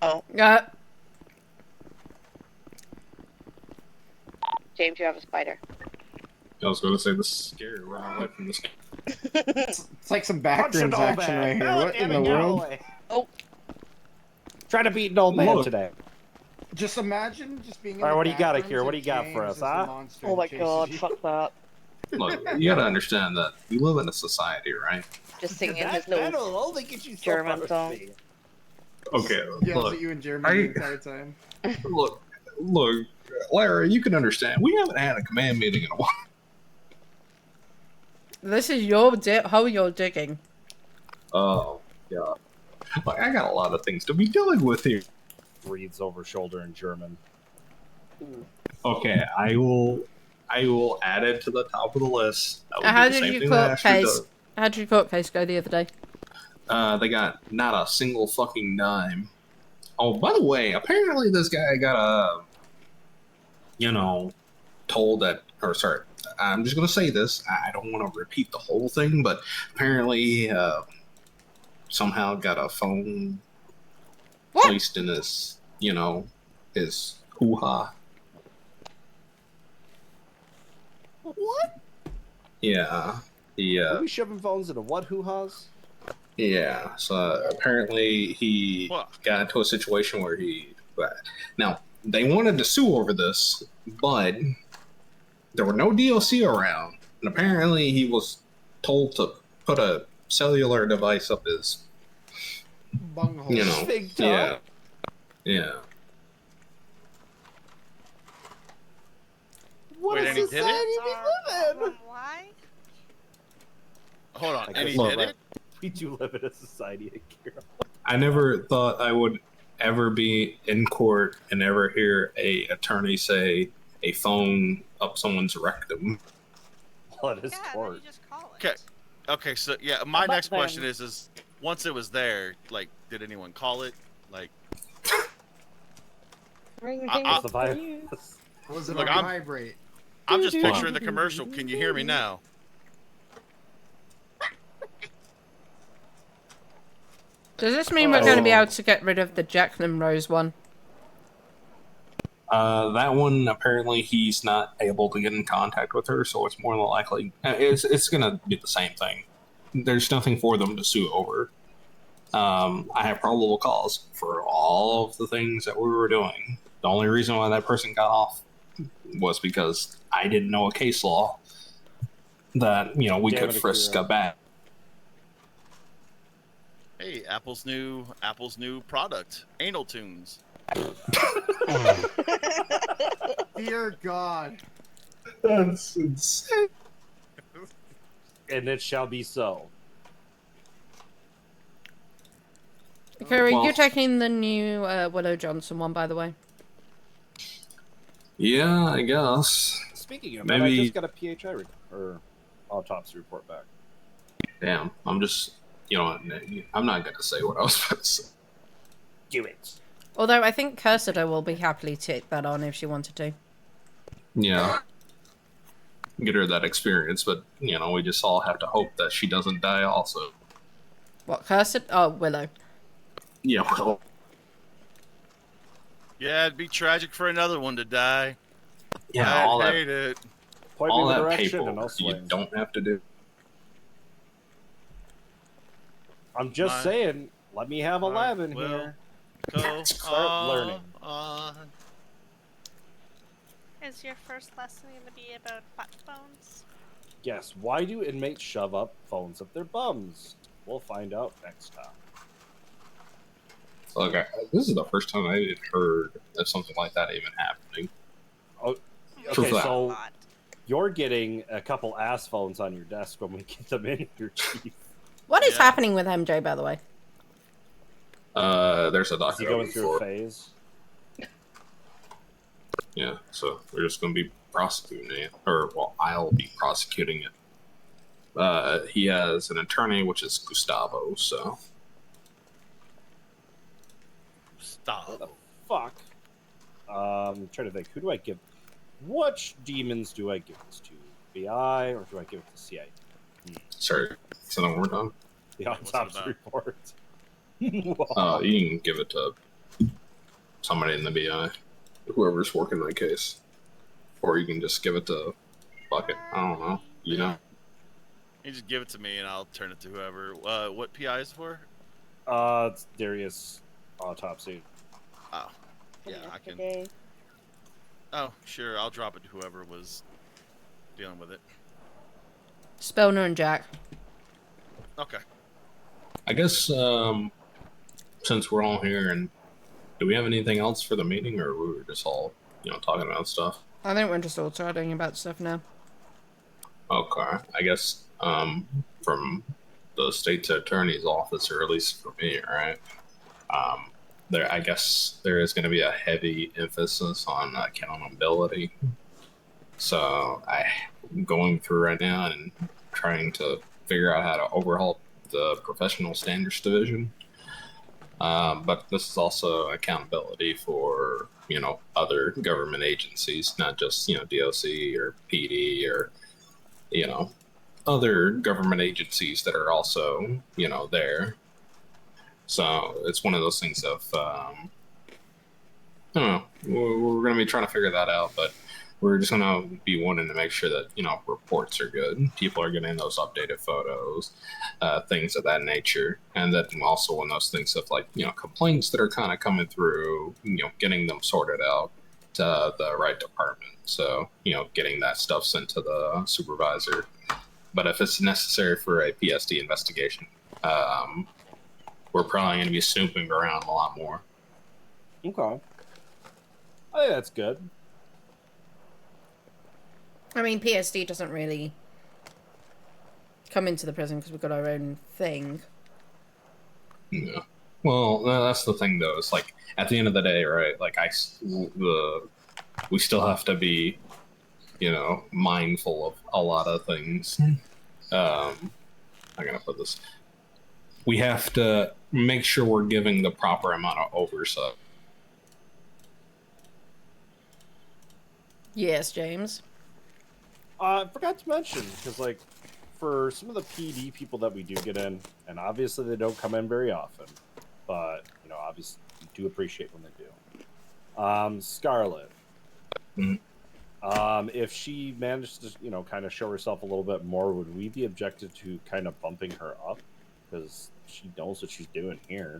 Oh. Yeah. James, you have a spider. I was going to say this is scary. Running away from this game. It's like some backrooms action right here. What in the world? Oh. Trying to beat an old man Look. today. Just imagine just being. All right, what do you got, Akira? What do you got for us, huh? Oh my god, fuck that. Look, you gotta understand that we live in a society, right? Just singing his little German song. Okay, Yells look, at you in German the entire time. look, Lara, you can understand. We haven't had a command meeting in a while. This is your how you're digging. Oh, yeah. Like, I got a lot of things to be dealing with here. Reads over shoulder in German. Okay, I will add it to the top of the list. That would How be the did same your thing that court Ashley case? does. How did your court case go the other day? They got not a single fucking dime. Oh, by the way, apparently this guy got told that, or sorry, I'm just gonna say this. I don't want to repeat the whole thing, but apparently somehow got a phone placed in his, his hoo-ha. What? Yeah. Are we shoving phones into what hoo-has? Yeah, so apparently he got into a situation where now, they wanted to sue over this, but there were no DLC around, and apparently he was told to put a cellular device up his, bunghole. Big toe. Yeah. What Wait, a and he did it? society we live in! Why? Hold on, and he Look, did it? We do live in a society, Akira. I never thought I would ever be in court and ever hear a attorney say a phone up someone's rectum. Well, it is court. Okay. Okay. So yeah, my next question is once it was there, like, did anyone call it? Like, Ring I- ding I- for you. Was it Look, on I'm- vibrate? I'm just picturing the commercial. Can you hear me now? Does this mean we're going to be able to get rid of the Jacqueline Rose one? That one, apparently he's not able to get in contact with her, so it's more than likely it's gonna be the same thing. There's nothing for them to sue over. I have probable cause for all of the things that we were doing. The only reason why that person got off was because I didn't know a case law that, you know, we Damn could it, frisk Akira. a bat. Hey, Apple's new product, Anal Tunes. Dear God. That's insane. And it shall be so. Okay, are Well- you taking the new Willow Johnson one, by the way? Yeah, I guess. Speaking of that, I Maybe. just got a PHI or autopsy report back. Damn, I'm just, you know, I'm not gonna say what I was about to say. Do it. Although I think Cursida will be happily take that on if she wanted to. Yeah. Get her that experience, but, you know, we just all have to hope that she doesn't die also. What, Cursida? Oh, Willow. Yeah, well, Yeah, it'd be tragic for another one to die. yeah, I'd all that, hate it. Point all me in the that direction and I'll paperwork you swing. don't have to do. I'm just My saying, let me have a heart lab in will here. Go Start learning. on. Is your first lesson going to be about butt phones? Yes, why do inmates shove up phones up their bums? We'll find out next time. Look, this is the first time I even heard of something like that even happening. Oh, For okay, that. so you're getting a couple ass phones on your desk when we get them in here, Chief. What is happening with MJ, by the way? There's a Is he document going through a for phase? Yeah, so we're just gonna be prosecuting it, or well, I'll be prosecuting it. He has an attorney, which is Gustavo. So Stop. Fuck. Trying to think. Who do I give? Which demons do I give this to? BI or do I give it to CI? sorry, so then we're done. The autopsy report. You can give it to somebody in the BI, whoever's working that case, or you can just give it to Bucket. I don't know. You know. You just give it to me and I'll turn it to whoever. What PI is it for? It's Darius autopsy. Oh, yeah, I can. Oh, sure, I'll drop it to whoever was dealing with it. Spellner and Jack. Okay. I guess since we're all here, and do we have anything else for the meeting, or we were just all, you know, talking about stuff? I think we're just all talking about stuff now. Okay, I guess from the state's attorney's office, or at least for me, right? There, I guess there is going to be a heavy emphasis on accountability. So I'm going through right now and trying to figure out how to overhaul the professional standards division. But this is also accountability for, you know, other government agencies, not just, you know, DOC or PD or, you know, other government agencies that are also, you know, there. So it's one of those things of, I don't know, we're going to be trying to figure that out, but we're just going to be wanting to make sure that, you know, reports are good. People are getting those updated photos, things of that nature. And then also when those things of, like, you know, complaints that are kind of coming through, you know, getting them sorted out to the right department. So, you know, getting that stuff sent to the supervisor. But if it's necessary for a PSD investigation, we're probably going to be snooping around a lot more. Okay. I think that's good. I mean, PSD doesn't really come into the prison because we've got our own thing. Yeah. Well, that's the thing, though. It's like, at the end of the day, right? Like, we still have to be, you know, mindful of a lot of things. How can I put this? we have to make sure we're giving the proper amount of oversight. Yes, James. I forgot to mention, because, like, for some of the PD people that we do get in, and obviously they don't come in very often, but, you know, obviously we do appreciate when they do. Scarlet. If she managed to, you know, kind of show herself a little bit more, would we be objected to kind of bumping her up? Because she knows what she's doing here.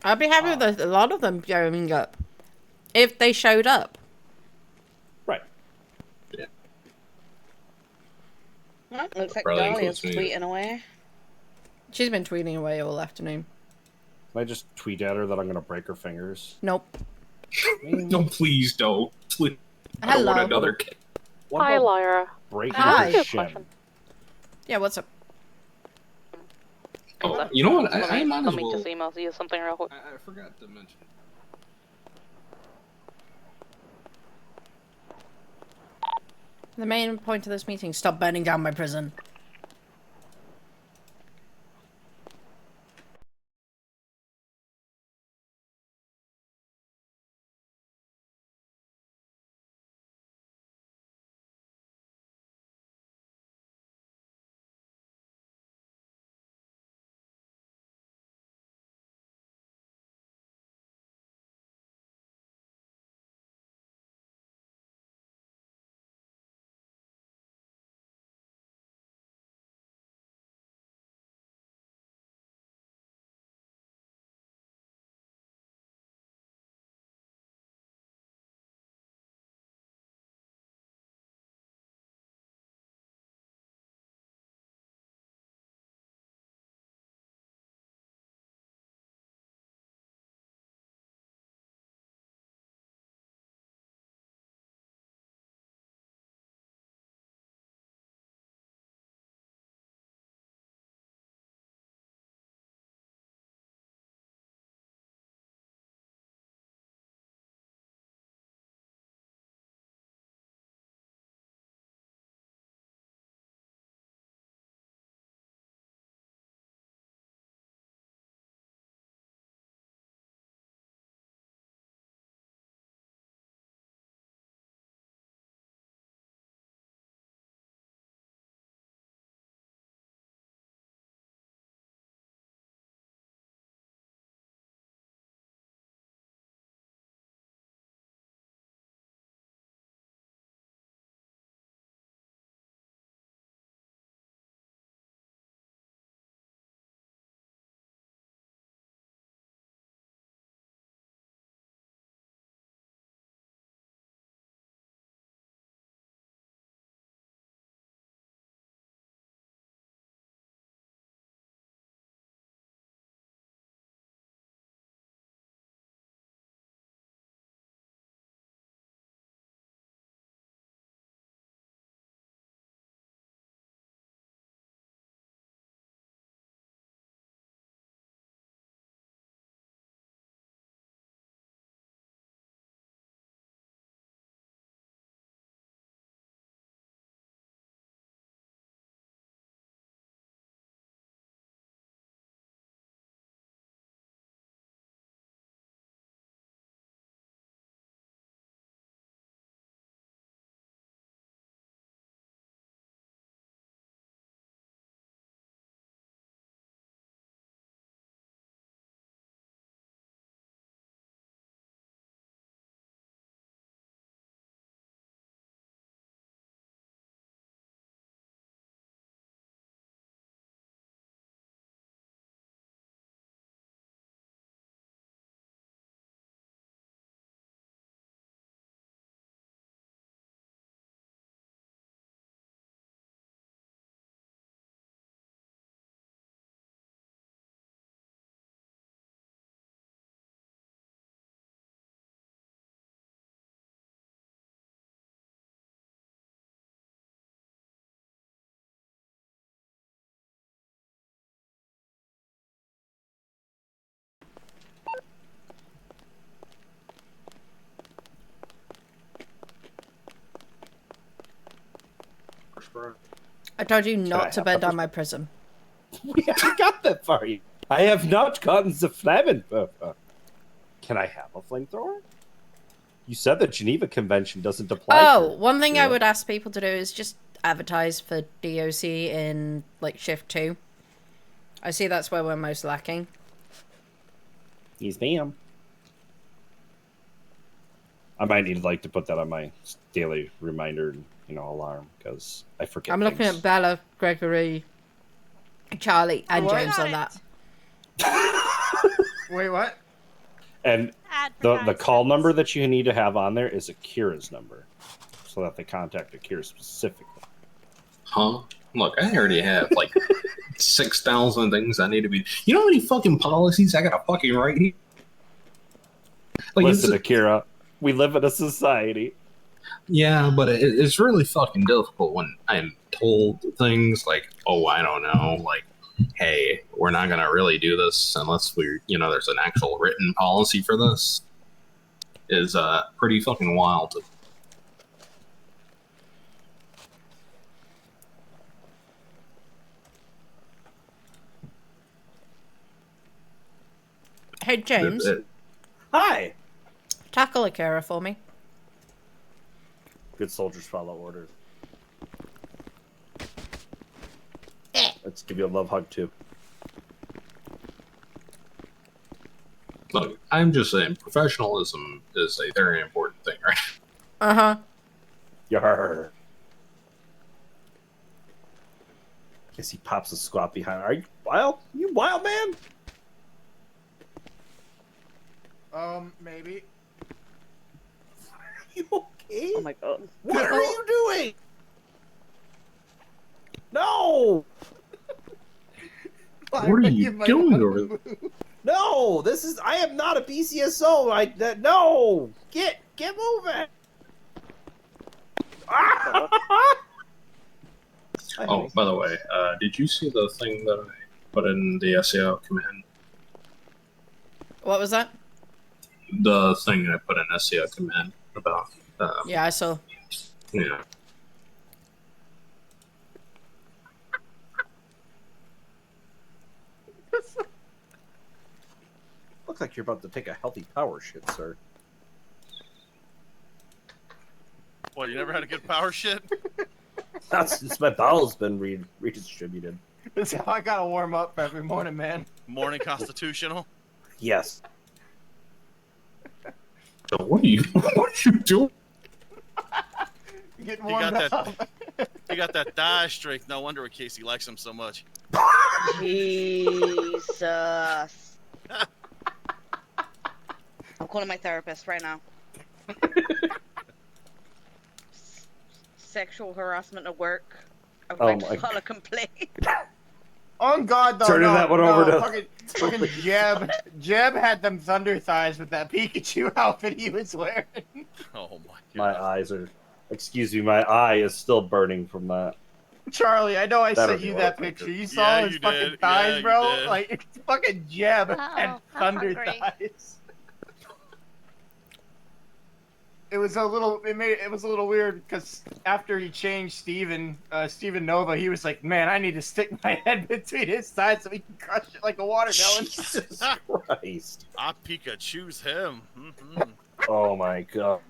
I'd be happy with a lot of them going up. If they showed up. Right. Yeah. Well, looks like Probably Dahlia's includes me. tweeting away. She's been tweeting away all afternoon. Can I just tweet at her that I'm going to break her fingers? Nope. No, please don't. Please. I don't want Hello. another kid. Hi, Lyra. Breaking Hi. her shin. Yeah, what's up? Oh, you know what? I might Let as me well. just email you something real quick. I forgot to mention. The main point of this meeting, stop burning down my prison. I told you not to burn down my prison. We haven't got that far yet. I have not gotten the Flammenwerfer. Can I have a flamethrower? You said the Geneva Convention doesn't apply. Oh, one thing I would ask people to do is just advertise for DOC in like shift 2. I see that's where we're most lacking. He's bam. I might need to put that on my daily reminder, alarm, because I forget. I'm looking at Bella, Gregory, Charlie, and What? James on that. Wait, what? And the call number that you need to have on there is Akira's number, so that they contact Akira specifically. Huh? Look, I already have like 6,000 things I need to be. You know how many fucking policies I gotta fucking write here? Like, Listen, Akira, we live in a society. Yeah, but it's really fucking difficult when I'm told things like, oh, I don't know, like, hey, we're not gonna really do this unless there's an actual written policy for this. Is pretty fucking wild. Hey, James. Hi. Tackle Akira for me. Good soldiers follow orders. Let's give you a love hug too. Look, I'm just saying, professionalism is a very important thing, right? Uh-huh. Yarr. Guess he pops a squat behind. Are you wild? You wild, man? Maybe. You okay? Oh my god. What are you doing? No! What are you doing over there? No! I am not a BCSO! No! Get moving! Oh, by the way, did you see the thing that I put in the SAO command? What was that? The thing I put in SAO command about. Yeah, I saw. Yeah. Looks like you're about to take a healthy power shit, sir. What, you never had a good power shit? That's since my bowel's been redistributed. That's how I gotta warm up every morning, man. Morning constitutional? Yes. So what are you doing? Getting He warmed got up. He got that thigh strength. No wonder Casey likes him so much. Jesus. I'm calling my therapist right now. Sexual harassment at work. I would like to file a complaint. On God, though. Turning that one over to- fucking Jeb. Jeb had them thunder thighs with that Pikachu outfit he was wearing. Oh my god. My eyes are... Excuse me, my eye is still burning from that. Charlie, I know I That'll sent be you what that I think picture. of. You saw Yeah, his you fucking did. thighs, Yeah, you bro? did. Like, it's fucking Jeb and I'm thunder hungry. thighs. It was a little weird because after he changed Steven Nova, he was like, man, I need to stick my head between his thighs so he can crush it like a watermelon. Jesus Christ. I Pikachu's him. Mhm. Oh my god.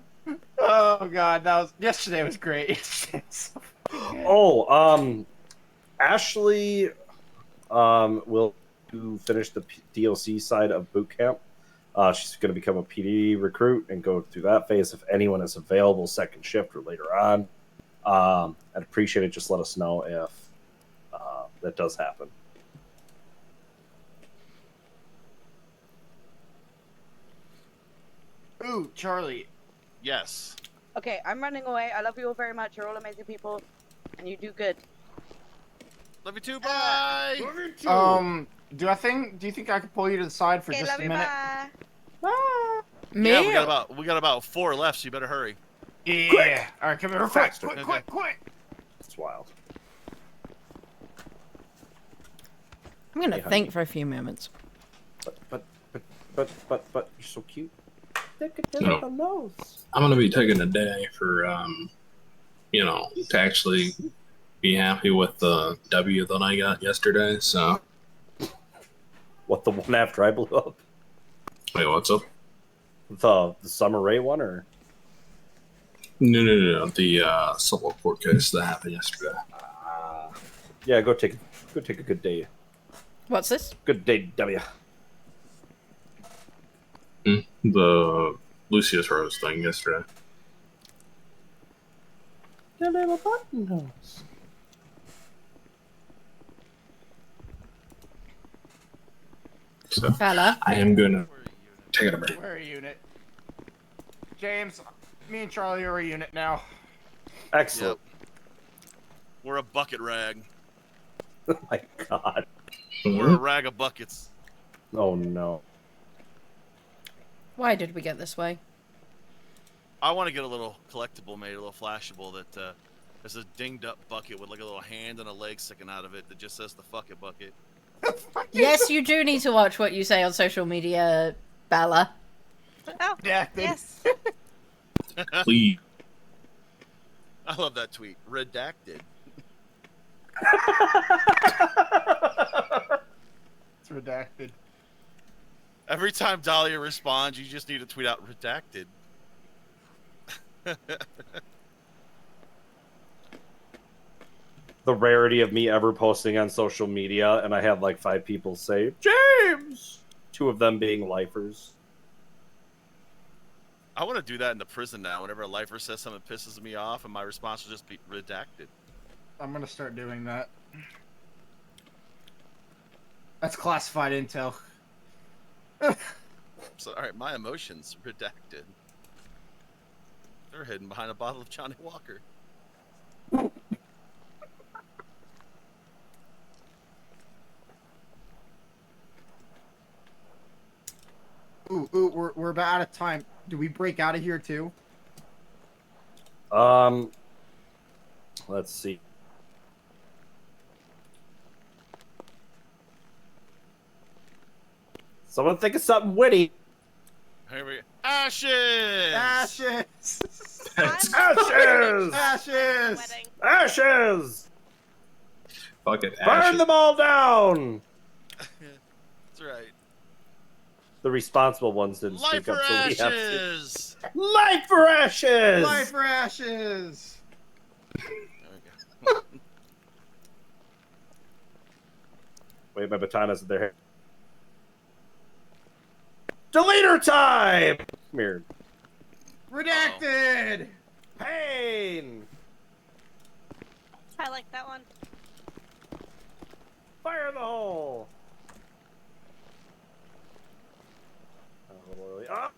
Oh God, yesterday was great. Ashley will finish the DLC side of boot camp. She's going to become a PD recruit and go through that phase. If anyone is available second shift or later on, I'd appreciate it. Just let us know if that does happen. Ooh, Charlie. Yes. Okay, I'm running away. I love you all very much. You're all amazing people, and you do good. Love you too, bye! Do you think I could pull you to the side for Okay, just love a you, minute? bye. Me? Yeah, we got about 4 left, so you better hurry. Yeah. Quick! All right, come here. Faster. Quick. It's wild. I'm gonna Hey, honey. think for a few moments. But you're so cute. Look at No. the nose. I'm gonna be taking a day for, to actually be happy with the W that I got yesterday. So, What, the one after I blew up? wait, what's up? The Summer Rae one, or? No. The solo court case that happened yesterday. Yeah, go take a good day. What's this? Good day, W. The Lucius Rose thing yesterday. The little button holes. So Fella. I am gonna take a break. We're a unit. James, me and Charlie are a unit now. Excellent. We're a bucket rag. Oh my god. We're a rag of buckets. Oh no. Why did we get this way? I want to get a little collectible made, a little flashable that there's a dinged up bucket with like a little hand and a leg sticking out of it that just says the fuck it bucket. Yes, you do need to watch what you say on social media, Bella. Oh, yes. Please. I love that tweet. Redacted. It's redacted. Every time Dahlia responds, you just need to tweet out redacted. The rarity of me ever posting on social media, and I had like 5 people say, James! 2 of them being lifers. I want to do that in the prison now. Whenever a lifer says something that pisses me off, and my response will just be redacted. I'm gonna start doing that. That's classified intel. So, alright, my emotions redacted. They're hidden behind a bottle of Johnny Walker. Ooh, we're about out of time. Do we break out of here too? Let's see. Someone think of something witty. Here we go. Ashes! Ashes! Ashes! Ashes! Ashes! Fucking Burn ashes. them all down! That's right. The responsible ones didn't Life speak up, for so we have to. ashes! Life for ashes! Life for ashes! Wait, my baton isn't there. Deleter time! Come here. Redacted! Pain! I like that one. Fire in the hole! Ah!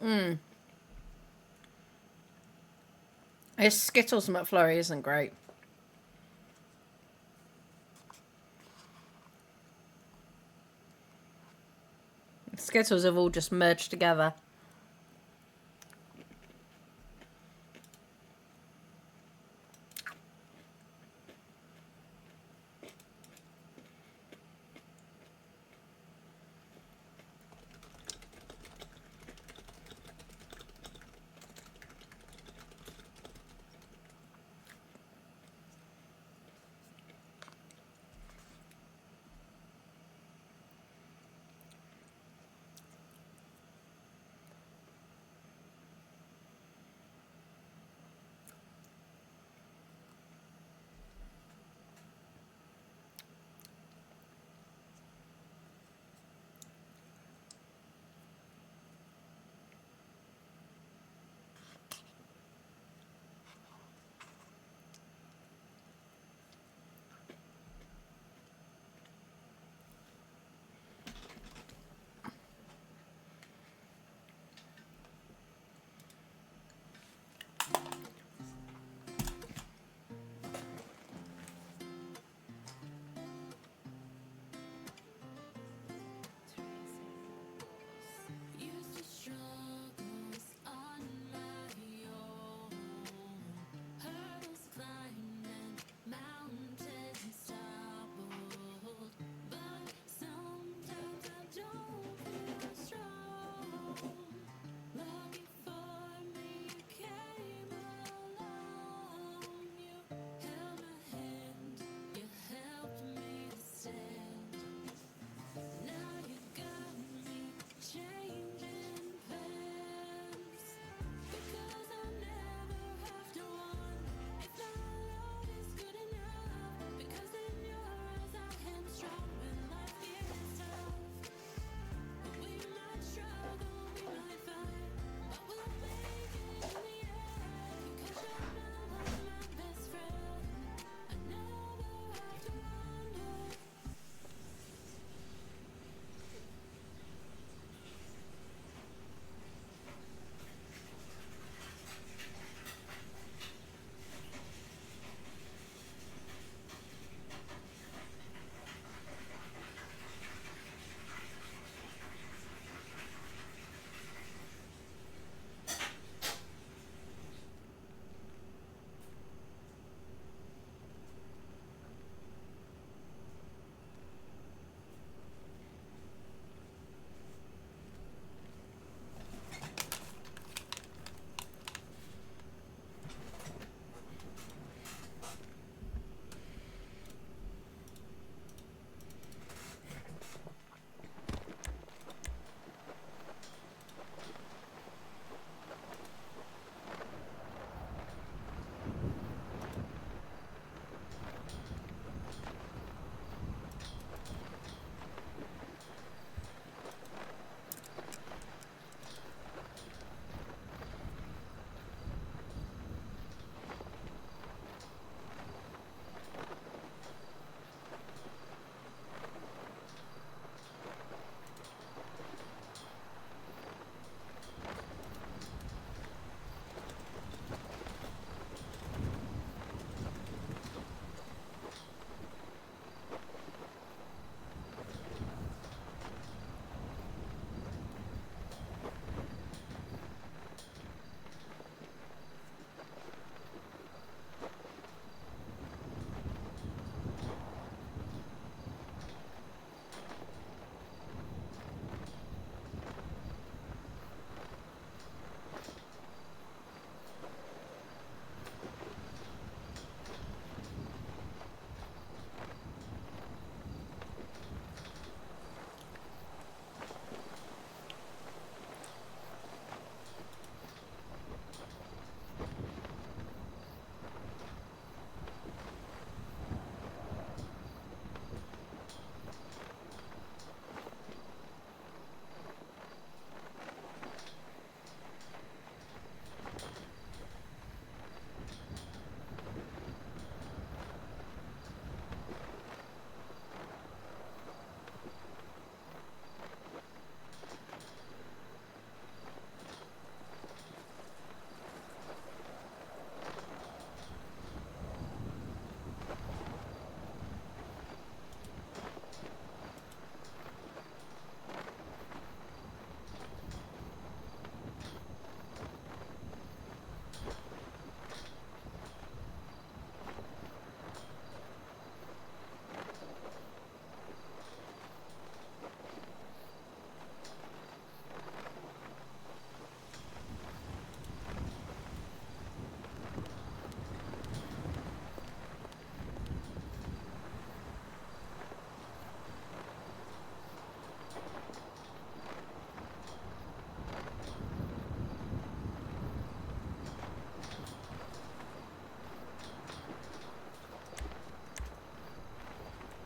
Mm. His Skittles McFlurry isn't great. Skittles have all just merged together.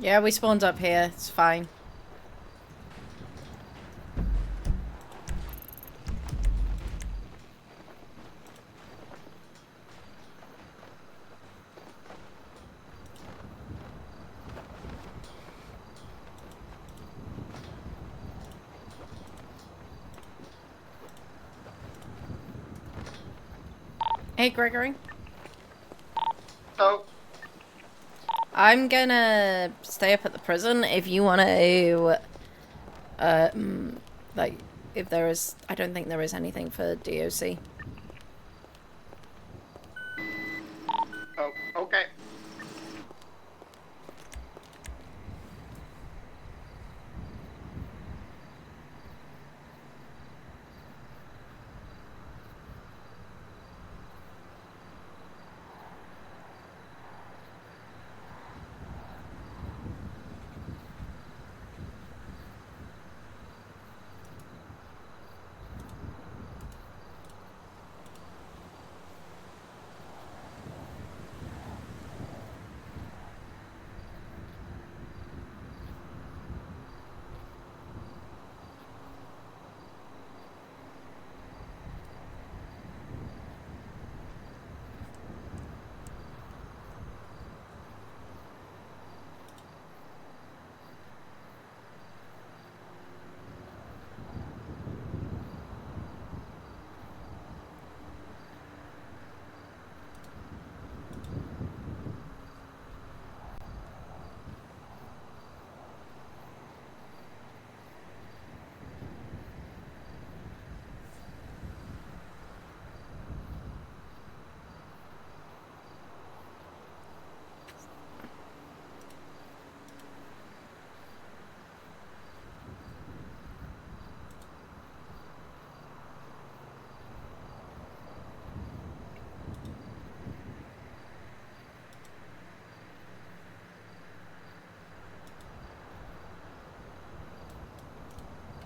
Yeah, we spawned up here. It's fine. Hey, Gregory. Oh. I'm gonna stay up at the prison if you want to, like, if there is, I don't think there is anything for DOC. Oh, okay.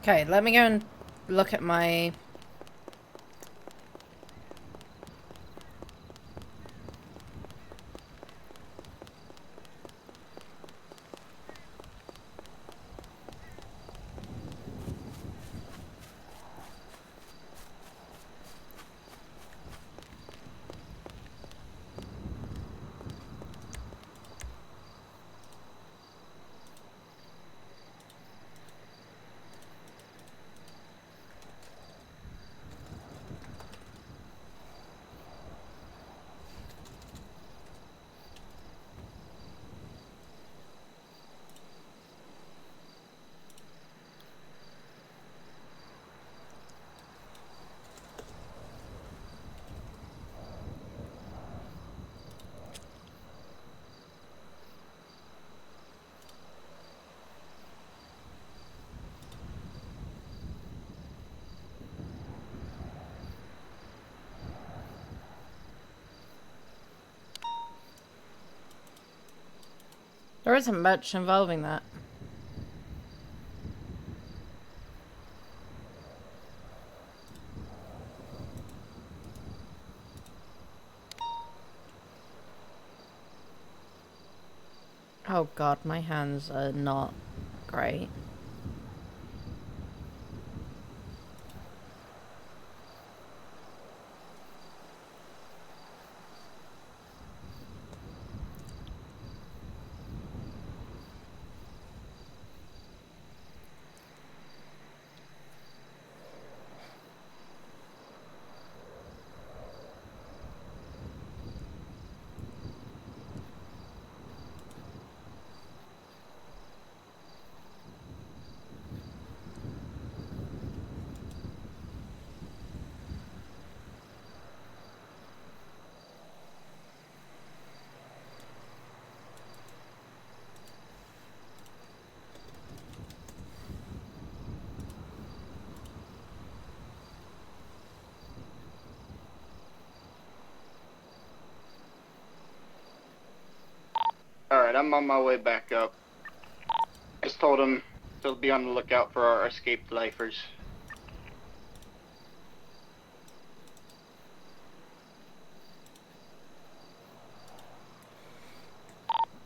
Okay, let me go and look at my... There isn't much involving that. Oh god, my hands are not great. Alright, I'm on my way back up. Just told him to be on the lookout for our escaped lifers.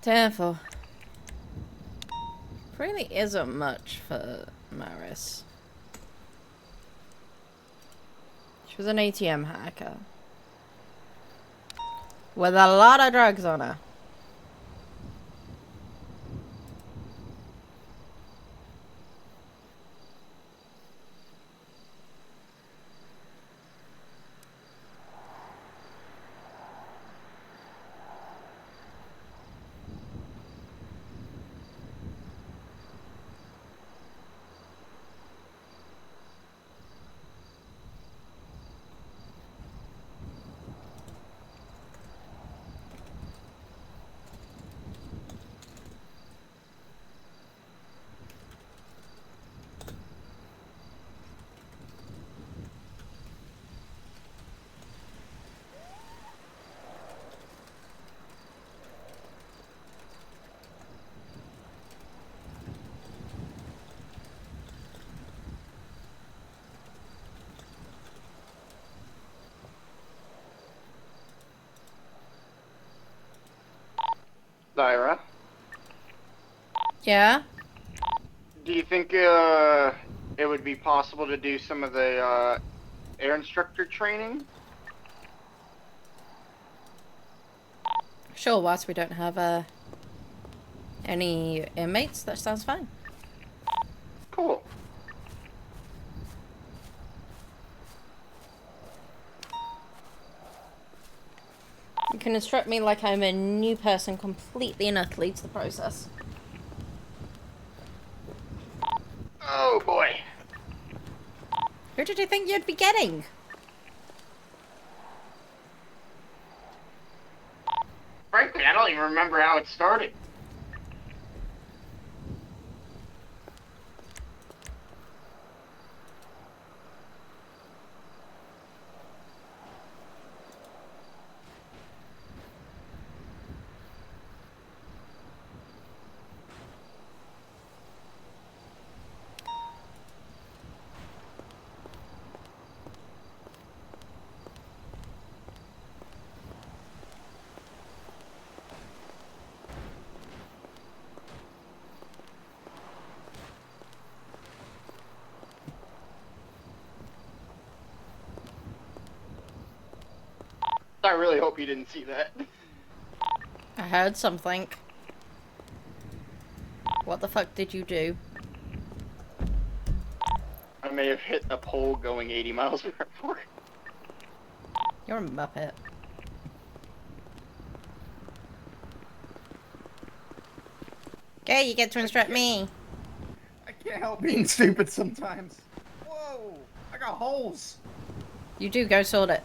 Careful. Really isn't much for Maris. She was an ATM hacker. With a lot of drugs on her. Lyra, Yeah? do you think it would be possible to do some of the air instructor training? Sure, whilst we don't have any inmates, that sounds fine. Cool. You can instruct me like I'm a new person completely and utterly to the process. Oh boy. Who did you think you'd be getting? Frankly, I don't even remember how it started. I really hope you didn't see that. I heard something. What the fuck did you do? I may have hit a pole going 80 miles per hour. You're a muppet. Okay, you get to instruct me. I can't help being stupid sometimes. Whoa! I got holes! You do, go sort it.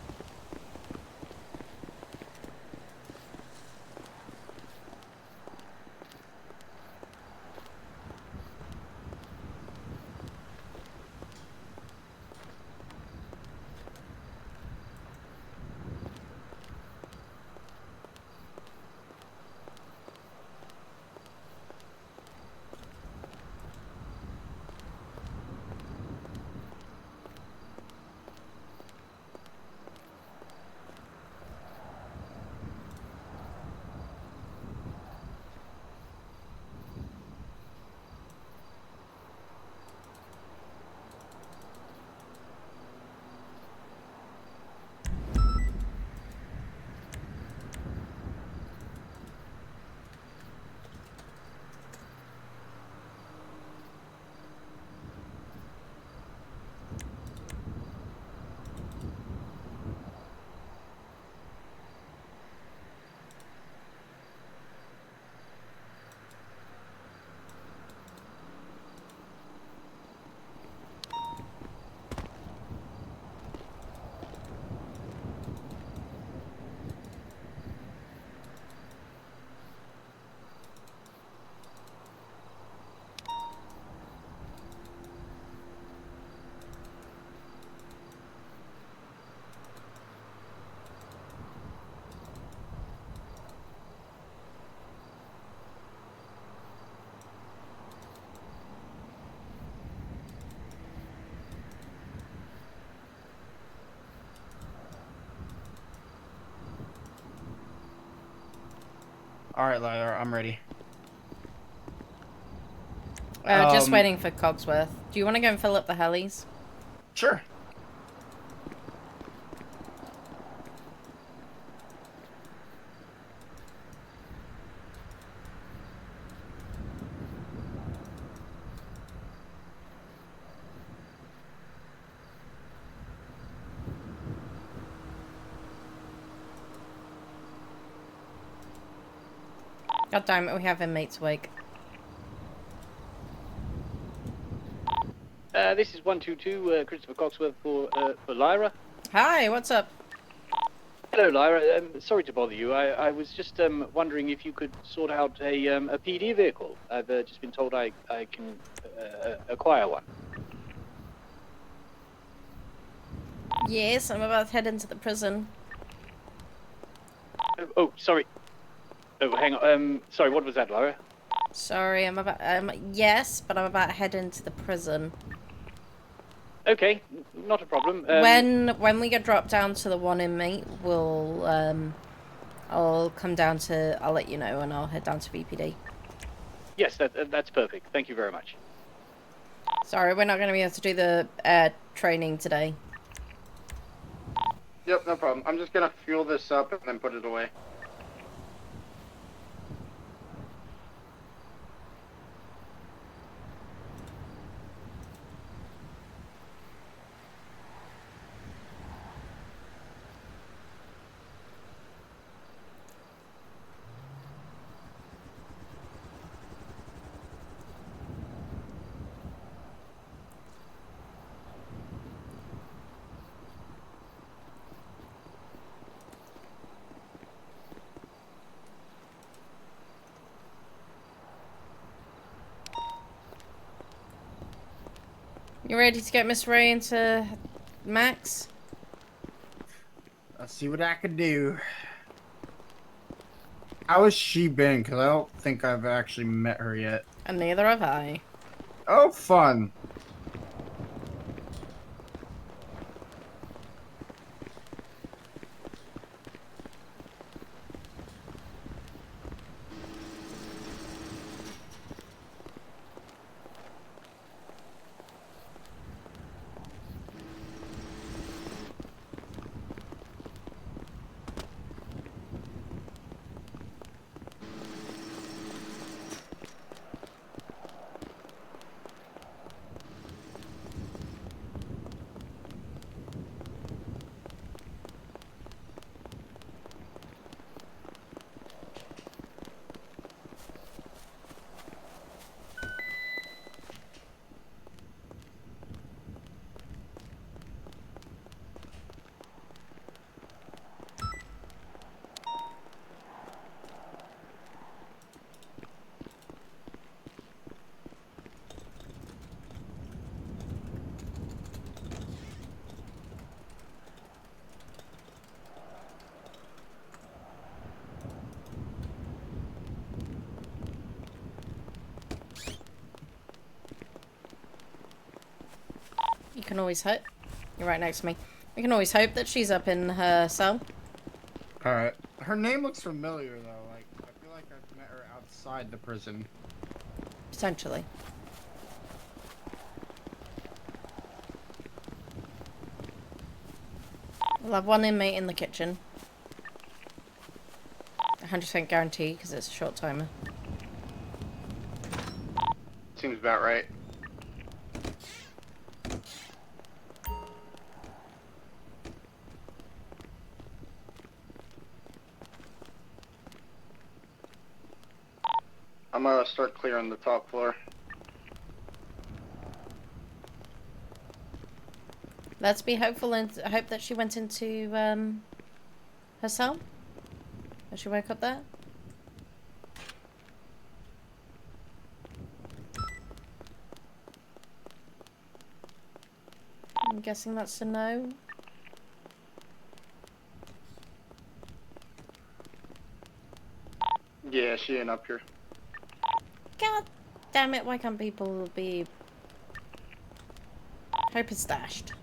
Alright, Lyra, I'm ready. Just waiting for Cogsworth. Do you want to go and fill up the helis? Sure. God damn it, we have inmates awake. This is 122, Christopher Cogsworth for Lyra. Hi, what's up? Hello, Lyra. Sorry to bother you. I was just wondering if you could sort out a PD vehicle. I've just been told I can acquire one. Yes, I'm about to head into the prison. Oh, sorry. Oh, hang on. Sorry, what was that, Lyra? Sorry, I'm about yes, but I'm about to head into the prison. Okay, not a problem. When we get dropped down to the one inmate, we'll I'll come down to, I'll let you know, and I'll head down to VPD. Yes, that's perfect. Thank you very much. Sorry, we're not going to be able to do the training today. Yep, no problem. I'm just gonna fuel this up and then put it away. You ready to get Miss Ray into Max? I'll see what I can do. How has she been? Because I don't think I've actually met her yet. And neither have I. Oh, fun. You can always hope. You're right next to me. We can always hope that she's up in her cell. Alright. Her name looks familiar, though. Like, I feel like I've met her outside the prison. Potentially. We'll have one inmate in the kitchen. 100% guarantee, because it's a short timer. Seems about right. I'm gonna start clearing the top floor. Let's be hopeful and hope that she went into her cell. That she woke up there. I'm guessing that's a no. Yeah, she ain't up here. God damn it, why can't people be... Hope is stashed.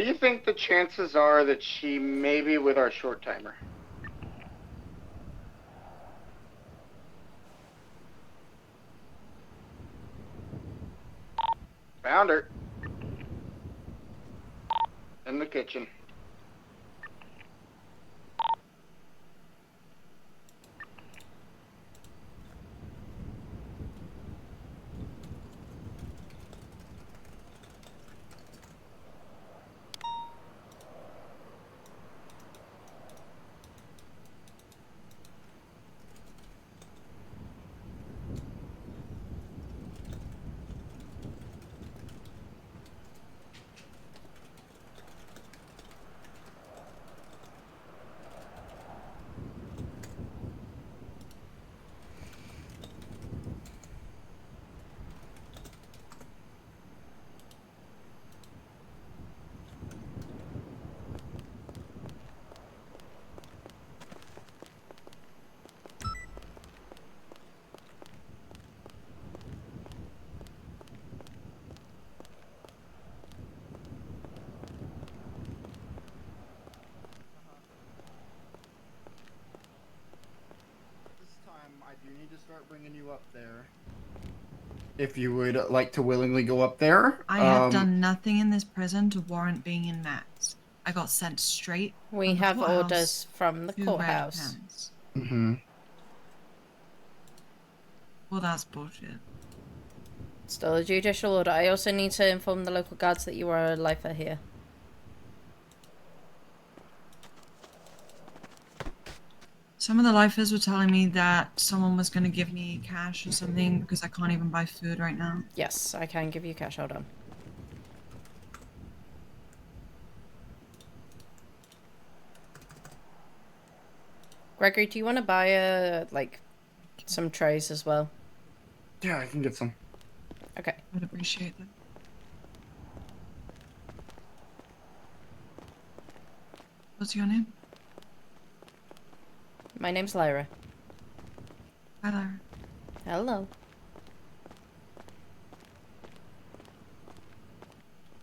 do you think the chances are that she may be with our short timer? Found her. In the kitchen. I do need to start bringing you up there. If you would like to willingly go up there. I have done nothing in this prison to warrant being in Max. I got sent straight. We have orders from the courthouse. Mm-hmm. Well, that's bullshit. Still a judicial order. I also need to inform the local guards that you are a lifer here. Some of the lifers were telling me that someone was going to give me cash or something because I can't even buy food right now. Yes, I can give you cash. Hold on. Gregory, do you want to buy some trays as well? Yeah, I can get some. Okay. I'd appreciate that. What's your name? My name's Lyra. Hi, Lyra. Hello.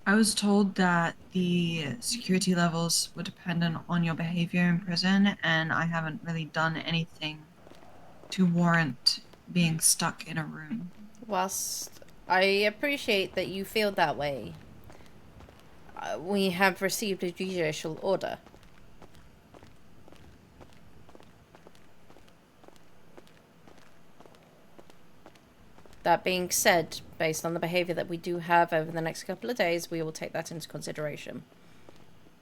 I was told that the security levels were dependent on your behavior in prison, and I haven't really done anything to warrant being stuck in a room. Whilst I appreciate that you feel that way, we have received a judicial order. That being said, based on the behavior that we do have over the next couple of days, we will take that into consideration.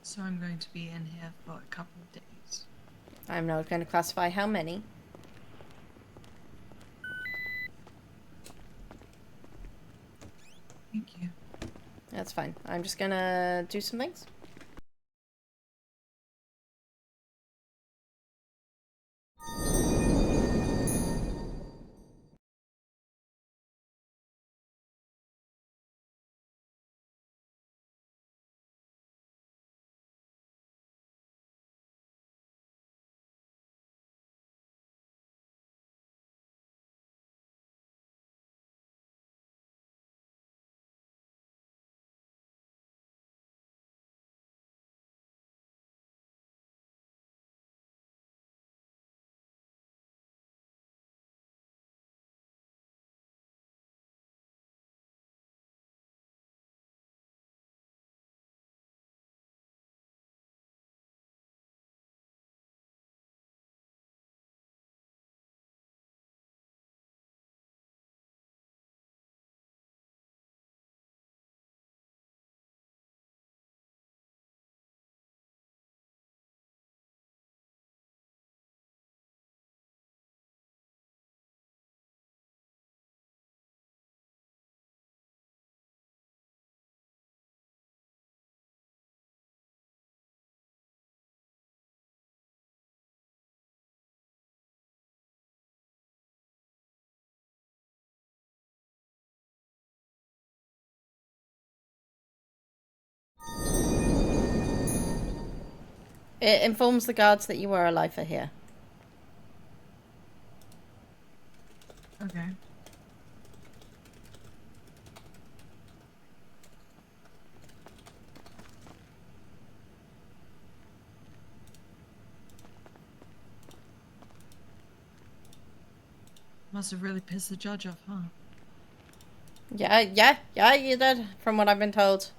So I'm going to be in here for a couple of days. I'm not going to classify how many. Thank you. That's fine. I'm just gonna do some things. It informs the guards that you are a lifer here. Okay. Must have really pissed the judge off, huh? Yeah, you did, from what I've been told.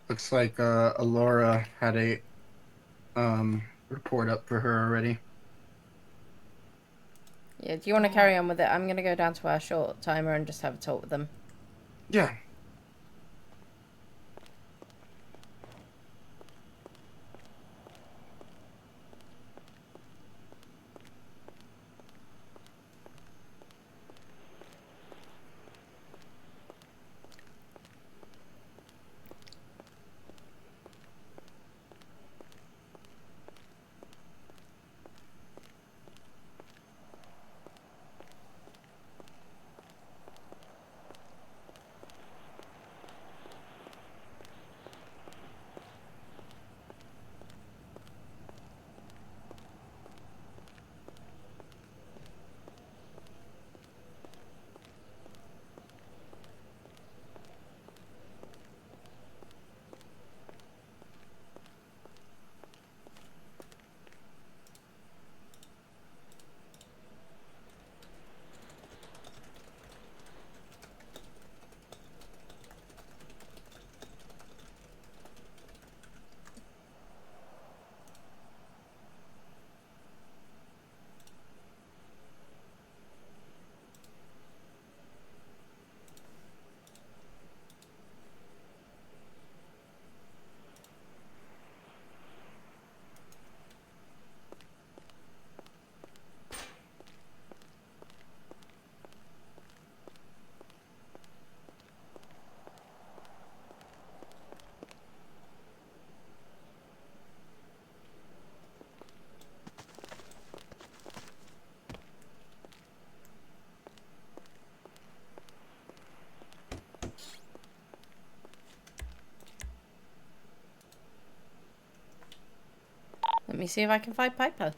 Looks like Alora had a report up for her already. Yeah, do you want to carry on with it? I'm gonna go down to our short timer and just have a talk with them. Yeah. Let me see if I can find Piper.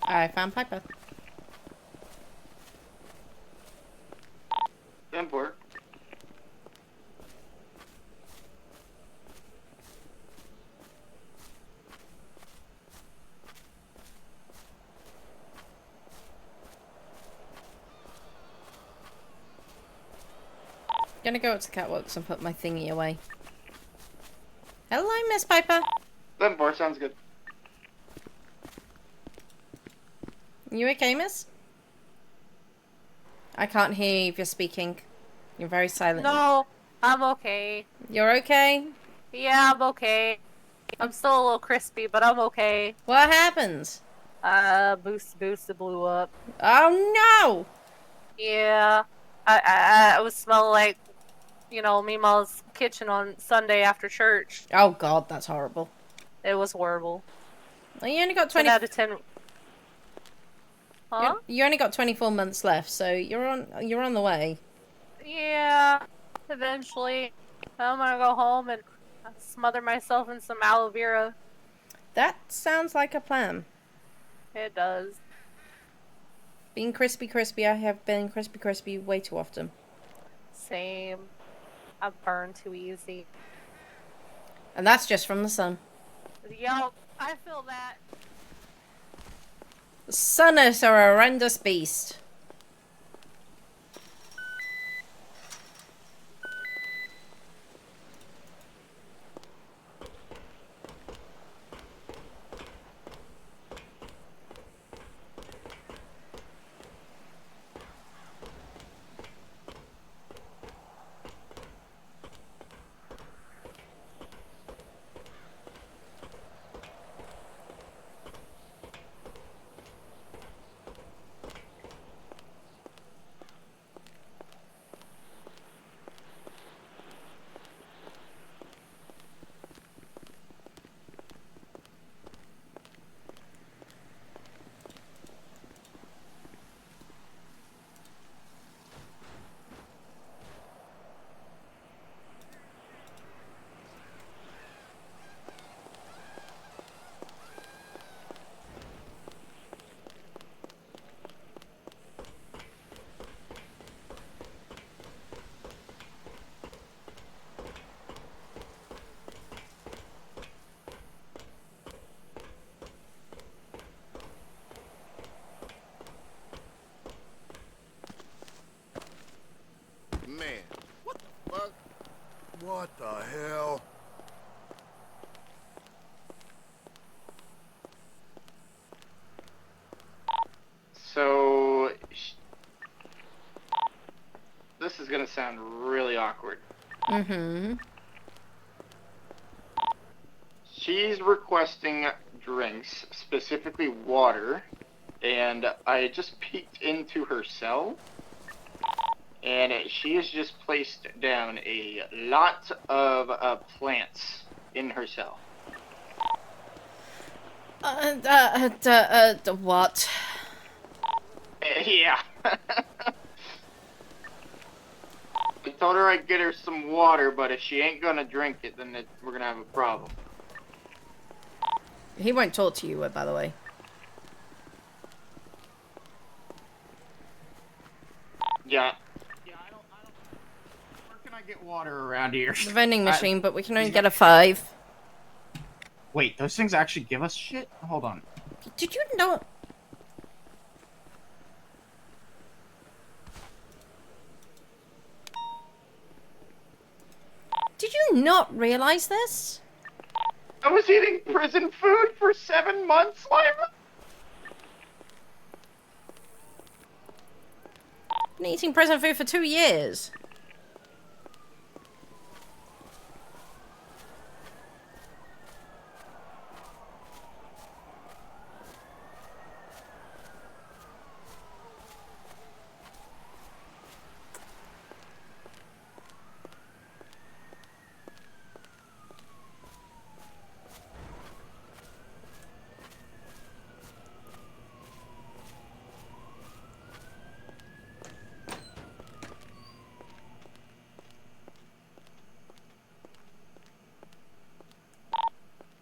I found Piper. Denver. Gonna go up to catwalks and put my thingy away. Hello, Miss Piper. Denver sounds good. You okay, miss? I can't hear you if you're speaking. You're very silent. No, I'm okay. You're okay? Yeah, I'm okay. I'm still a little crispy, but I'm okay. What happened? Boost blew up. Oh no! Yeah, I was smelling like, you know, Mima's kitchen on Sunday after church. Oh god, that's horrible. It was horrible. Well, you only got 20 out of 10. Huh? You only got 24 months left, so you're on the way. Yeah, eventually. I'm gonna go home and smother myself in some aloe vera. That sounds like a plan. It does. Being crispy, I have been crispy way too often. Same. I burn too easy. And that's just from the sun. Yo, I feel that. The sun is a horrendous beast. What the hell? So, this is gonna sound really awkward. Mm-hmm. She's requesting drinks, specifically water, and I just peeked into her cell, and she has just placed down a lot of plants in her cell. What? Yeah. I told her I'd get her some water, but if she ain't gonna drink it, then we're gonna have a problem. He won't talk to you, by the way. Yeah. Where can I get water around here? The vending machine, but we can only get a 5. Wait, those things actually give us shit? Hold on. Did you know? Did you not realize this? I was eating prison food for 7 months, Lyra. Been eating prison food for 2 years.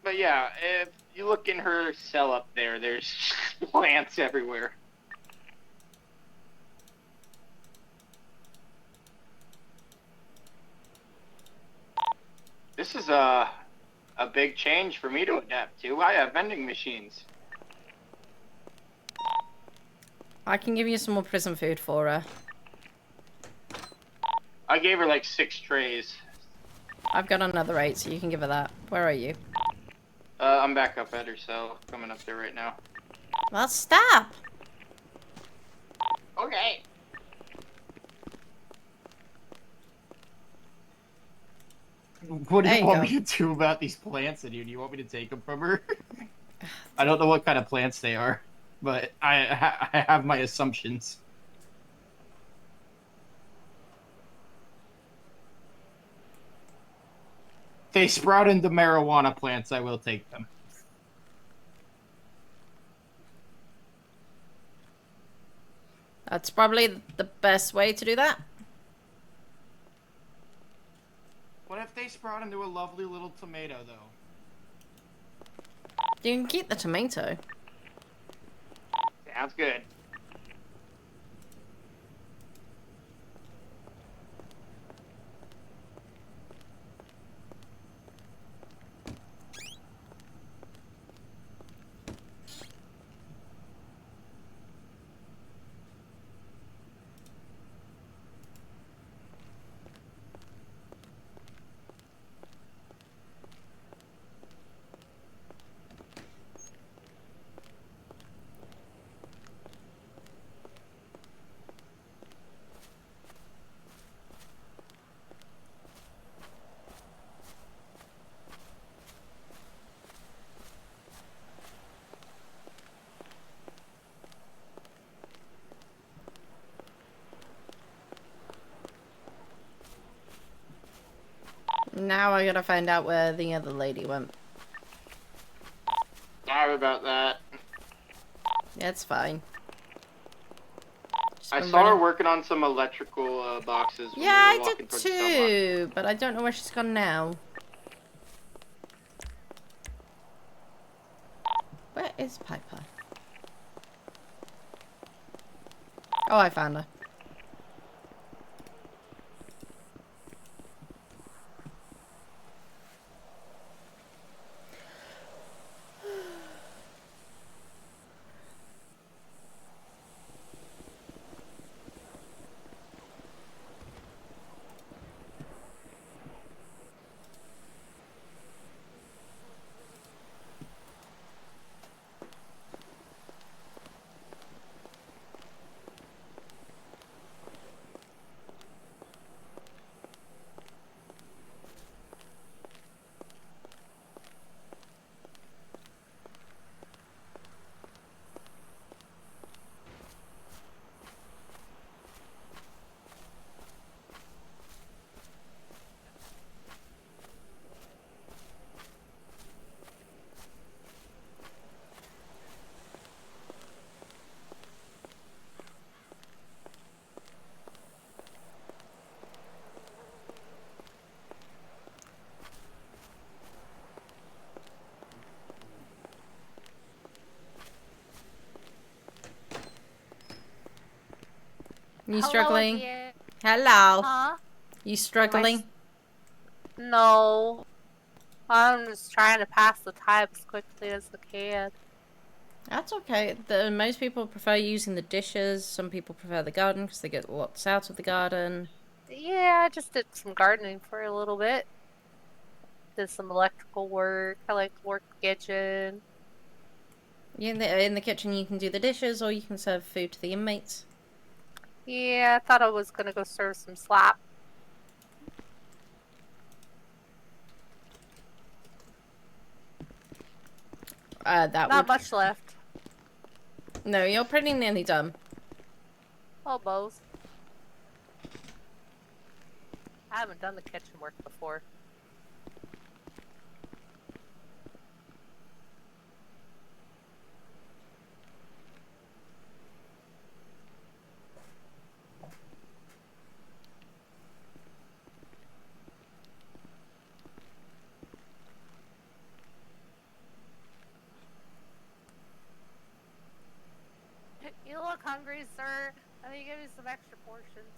But yeah, if you look in her cell up there, there's plants everywhere. This is a big change for me to adapt to. I have vending machines. I can give you some more prison food for her. I gave her like 6 trays. I've got another 8, so you can give her that. Where are you? I'm back up at her cell, coming up there right now. Well, stop! Okay. What do There you you want go. me to do about these plants in here? Do you want me to take them from her? I don't know what kind of plants they are, but I have my assumptions. If they sprout into marijuana plants, I will take them. That's probably the best way to do that. What if they sprout into a lovely little tomato, though? You can keep the tomato. Sounds good. Now I gotta find out where the other lady went. Sorry about that. Yeah, it's fine. I been saw her running- working on some electrical boxes. When Yeah, we I were walking did towards the cell block. too, but I don't know where she's gone now. Where is Piper? Oh, I found her. You Hello struggling? again. Hello. Huh? You struggling? No. I'm just trying to pass the time as quickly as I can. That's okay. Most people prefer using the dishes. Some people prefer the garden because they get lots out of the garden. Yeah, I just did some gardening for a little bit. Did some electrical work. I like to work the kitchen. Yeah, in the kitchen you can do the dishes or you can serve food to the inmates. Yeah, I thought I was gonna go serve some slop. Not much left. No, you're pretty nearly done. Almost. I haven't done the kitchen work before. You look hungry, sir. Let me give you some extra portions.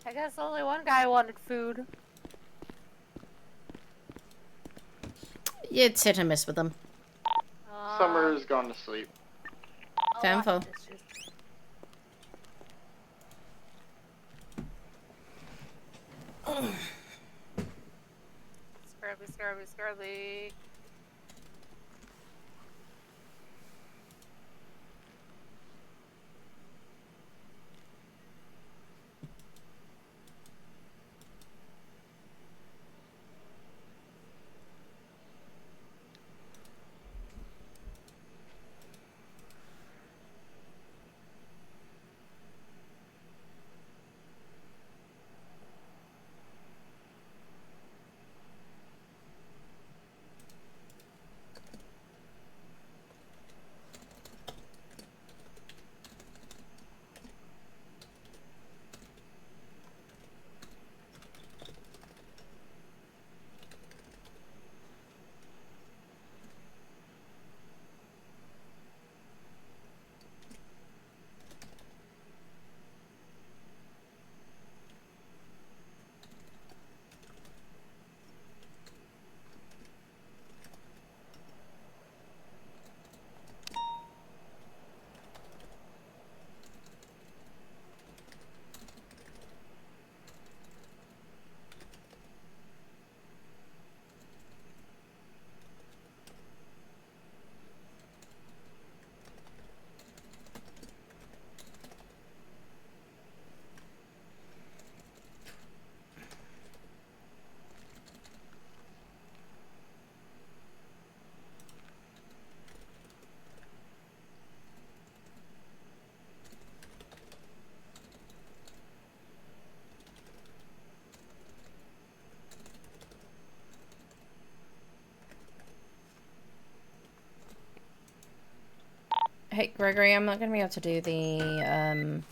I guess only one guy wanted food. You'd sit and miss with them. Summer's gone to sleep. Downfall. Scrubby, scrubby, scrubby. Hey, Gregory, I'm not going to be able to do the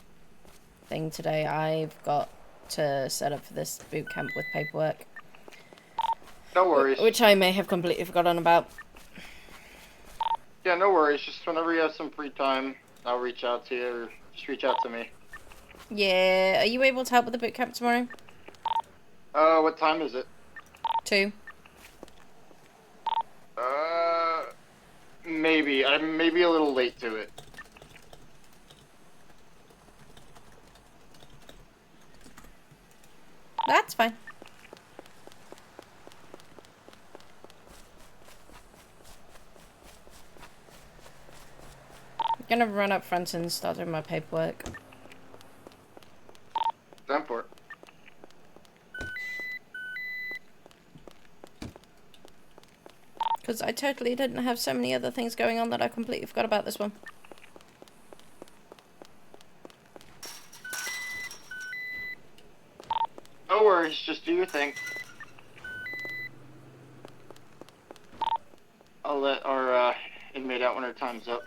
thing today. I've got to set up for this boot camp with paperwork. No worries. Which I may have completely forgotten about. Yeah, no worries. Just whenever you have some free time, I'll reach out to you, or just reach out to me. Yeah, are you able to help with the boot camp tomorrow? What time is it? 2. Maybe. I'm maybe a little late to it. That's fine. I'm gonna run up front and start doing my paperwork. Time for it. Because I totally didn't have so many other things going on that I completely forgot about this one. No worries. Just do your thing. I'll let our inmate out when her time's up.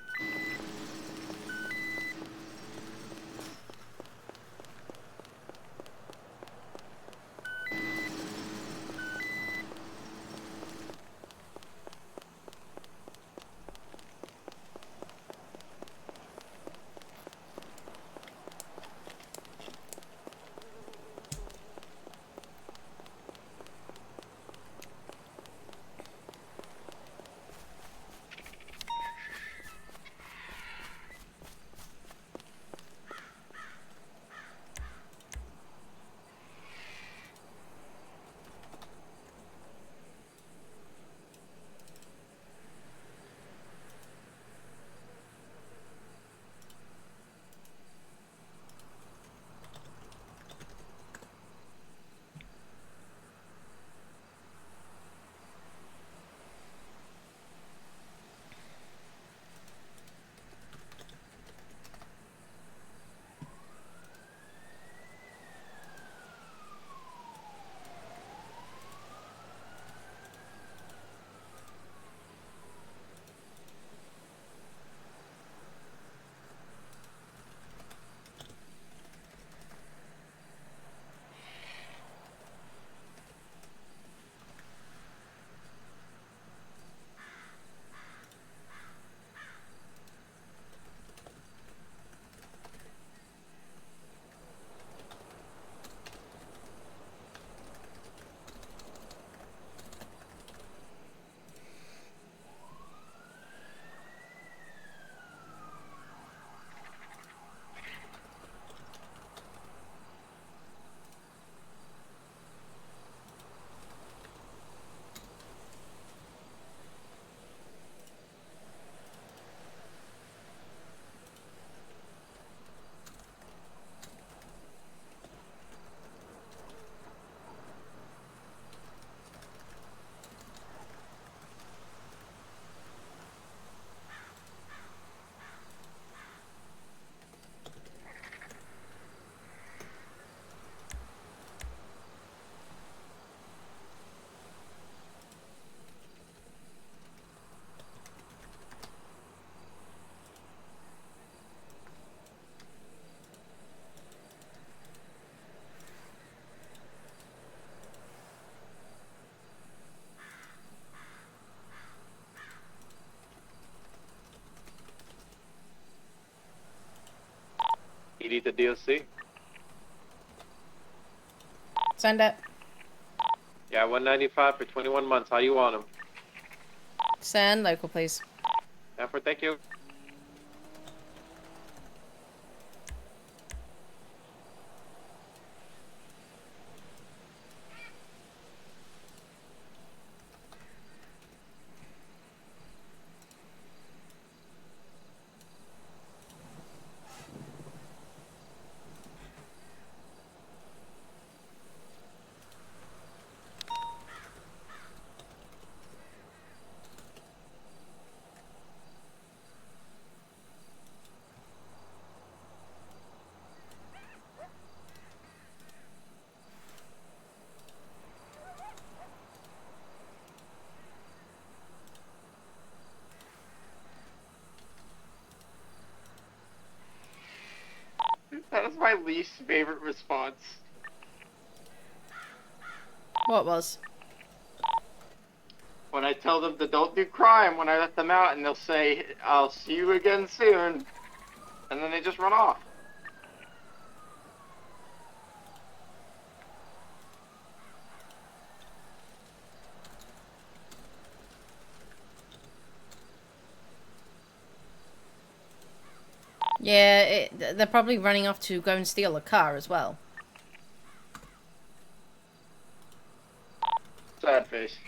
ED to DOC. Send it. Yeah, 195 for 21 months. How you want them? Send local, please. Thank you. That was my least favorite response. What was? When I tell them to don't do crime when I let them out, and they'll say, "I'll see you again soon," and then they just run off. Yeah, they're probably running off to go and steal a car as well. Sad face.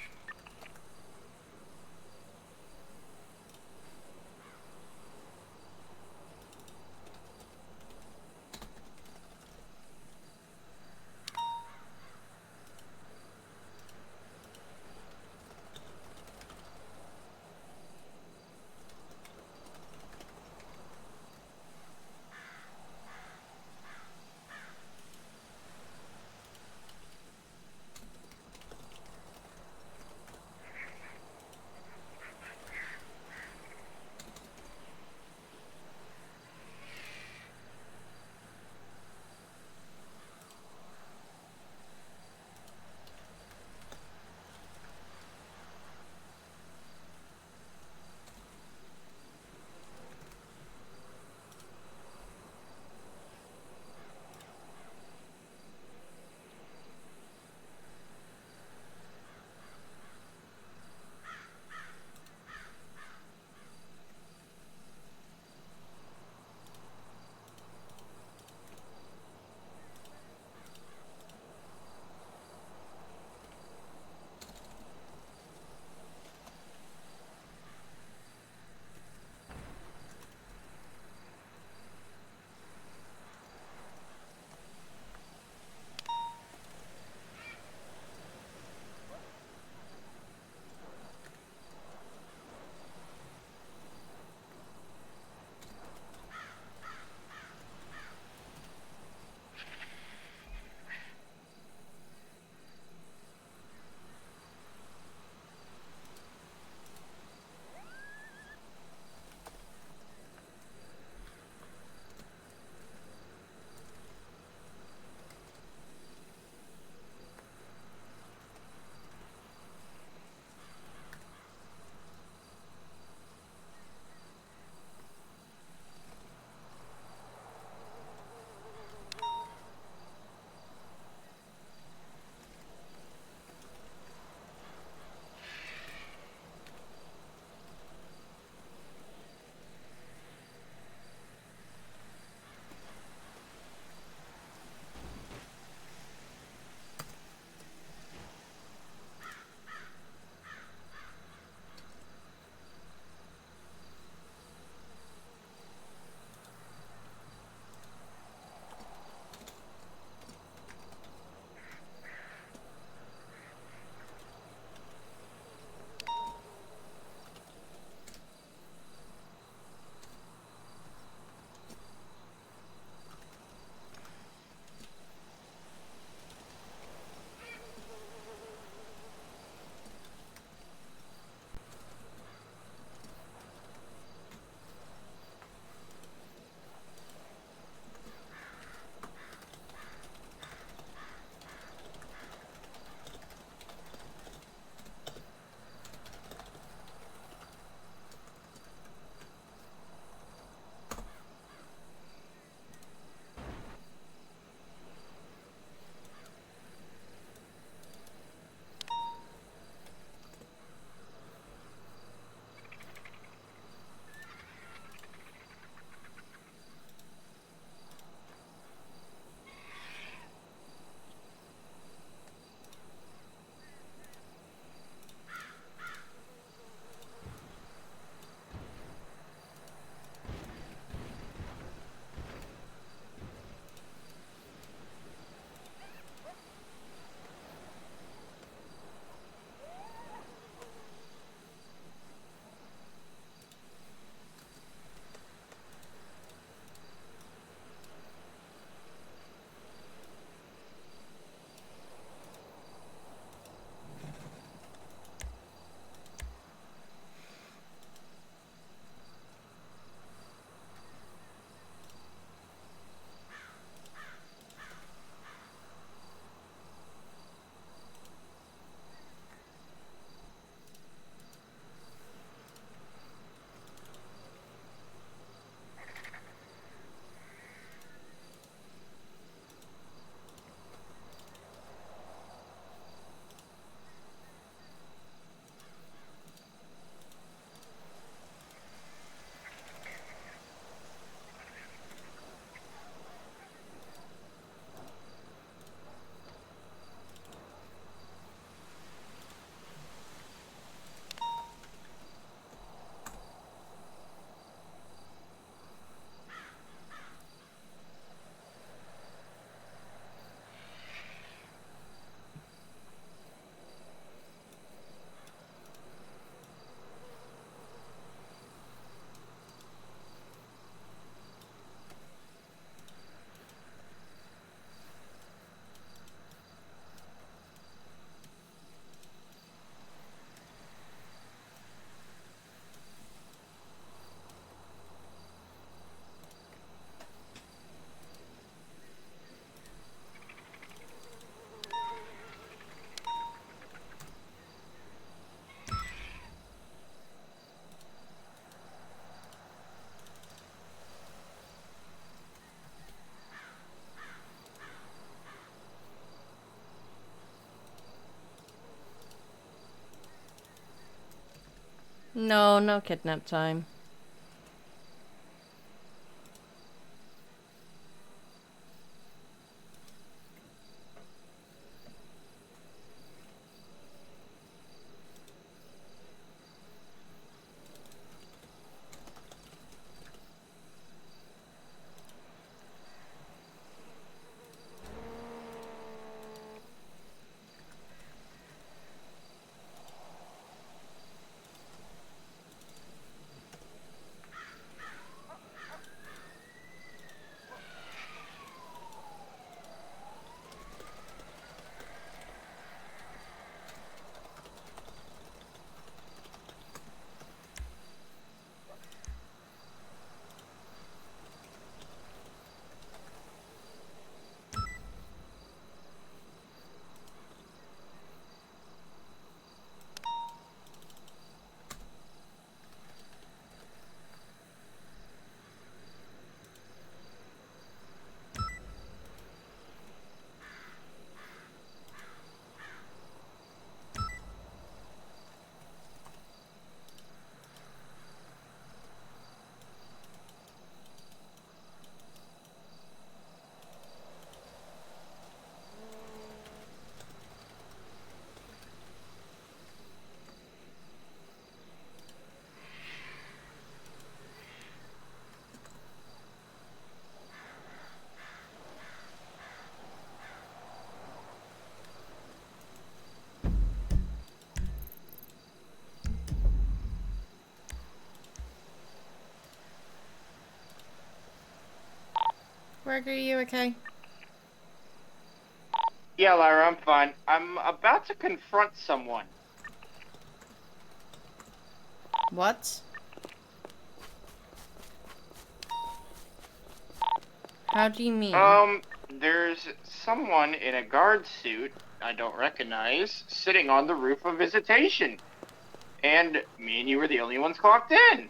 No, no kidnap time. Greg, are you okay? Yeah, Lyra, I'm fine. I'm about to confront someone. What? How do you mean? There's someone in a guard suit I don't recognize sitting on the roof of Visitation. And me and you were the only ones clocked in.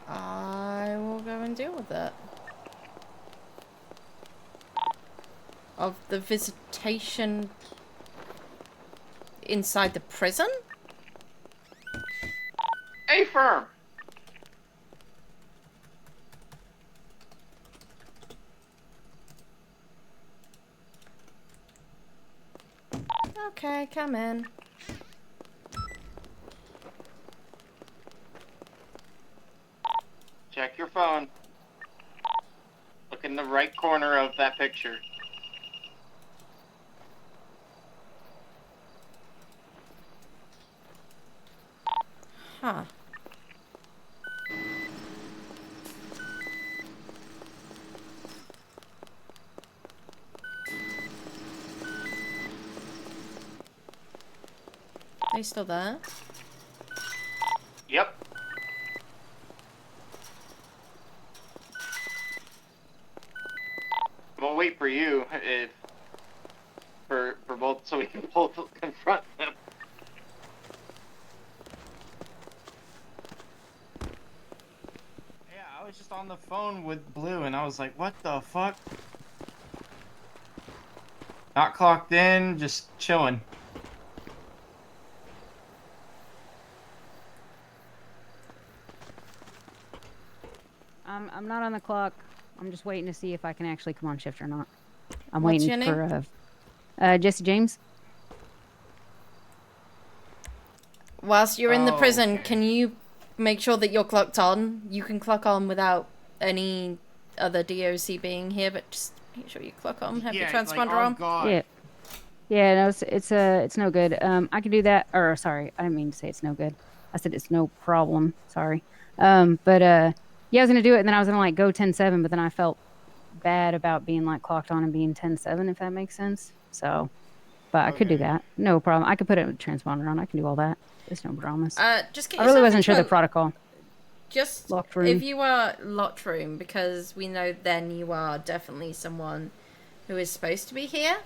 I will go and deal with that. Of the Visitation inside the prison? Affirm. Okay, come in. Check your phone. Look in the right corner of that picture. Huh. Are you still there? Yep. We'll wait for you if for both so we can both confront them. Yeah, I was just on the phone with Blue and I was like, what the fuck? Not clocked in, just chilling. I'm not on the clock. I'm just waiting to see if I can actually come on shift or not. I'm What's waiting your for Jesse James. Whilst you're in the prison, can you make sure that you're clocked on? You can clock on without any other DOC being here, but just make sure you clock on. Have your transponder on. Yeah. Yeah, no, it's no good. I can do that. Or sorry, I didn't mean to say it's no good. I said it's no problem. Sorry. Yeah, I was gonna do it, and then I was gonna like go 10-7, but then I felt bad about being like clocked on and being 10-7, if that makes sense. So, but I could do that. No problem. I could put a transponder on. I can do all that. There's no dramas. Just get I really yourself wasn't sure into the protocol. Just locked room. if you are locked room, because we know then you are definitely someone who is supposed to be here.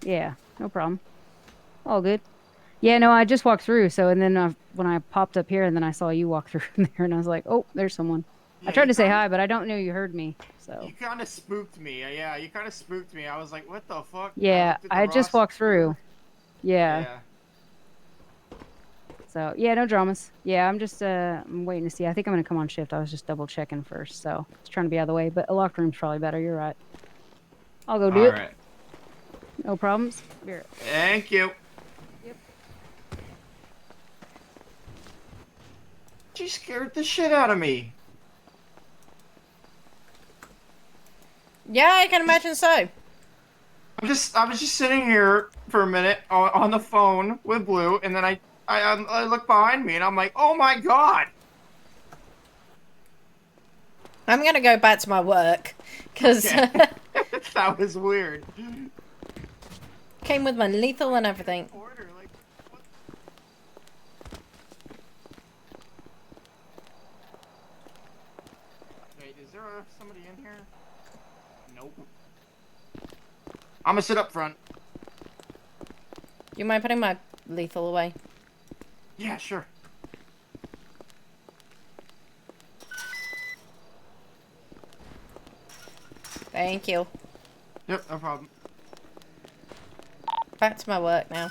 Yeah, no problem. All good. Yeah, no, I just walked through. So, and then when I popped up here, and then I saw you walk through there, and I was like, oh, there's someone. Yeah, I tried you to say kinda- hi, but I don't know you heard me. So. You kind of spooked me. Yeah, you kind of spooked me. I was like, what the fuck? Yeah, looked at the I just roster. walked through. Yeah. So yeah, no dramas. Yeah, I'm just I'm waiting to see. I think I'm gonna come on shift. I was just double checking first, so just trying to be out of the way. But a locker room's probably better. You're right. I'll go do it. Alright. No problems. Here. Thank you. Yep. She scared the shit out of me. Yeah, I can imagine so. I was just sitting here for a minute on the phone with Blue, and then I look behind me and I'm like, oh my god. I'm gonna go back to my work because That was weird. Came with my lethal and everything. Wait, is there somebody in here? Nope. I'm gonna sit up front. You mind putting my lethal away? Yeah, sure. Thank you. Yep, no problem. Back to my work now.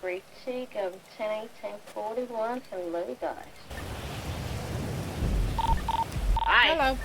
retake of 10-18-41 hello guys. Hi. Hello.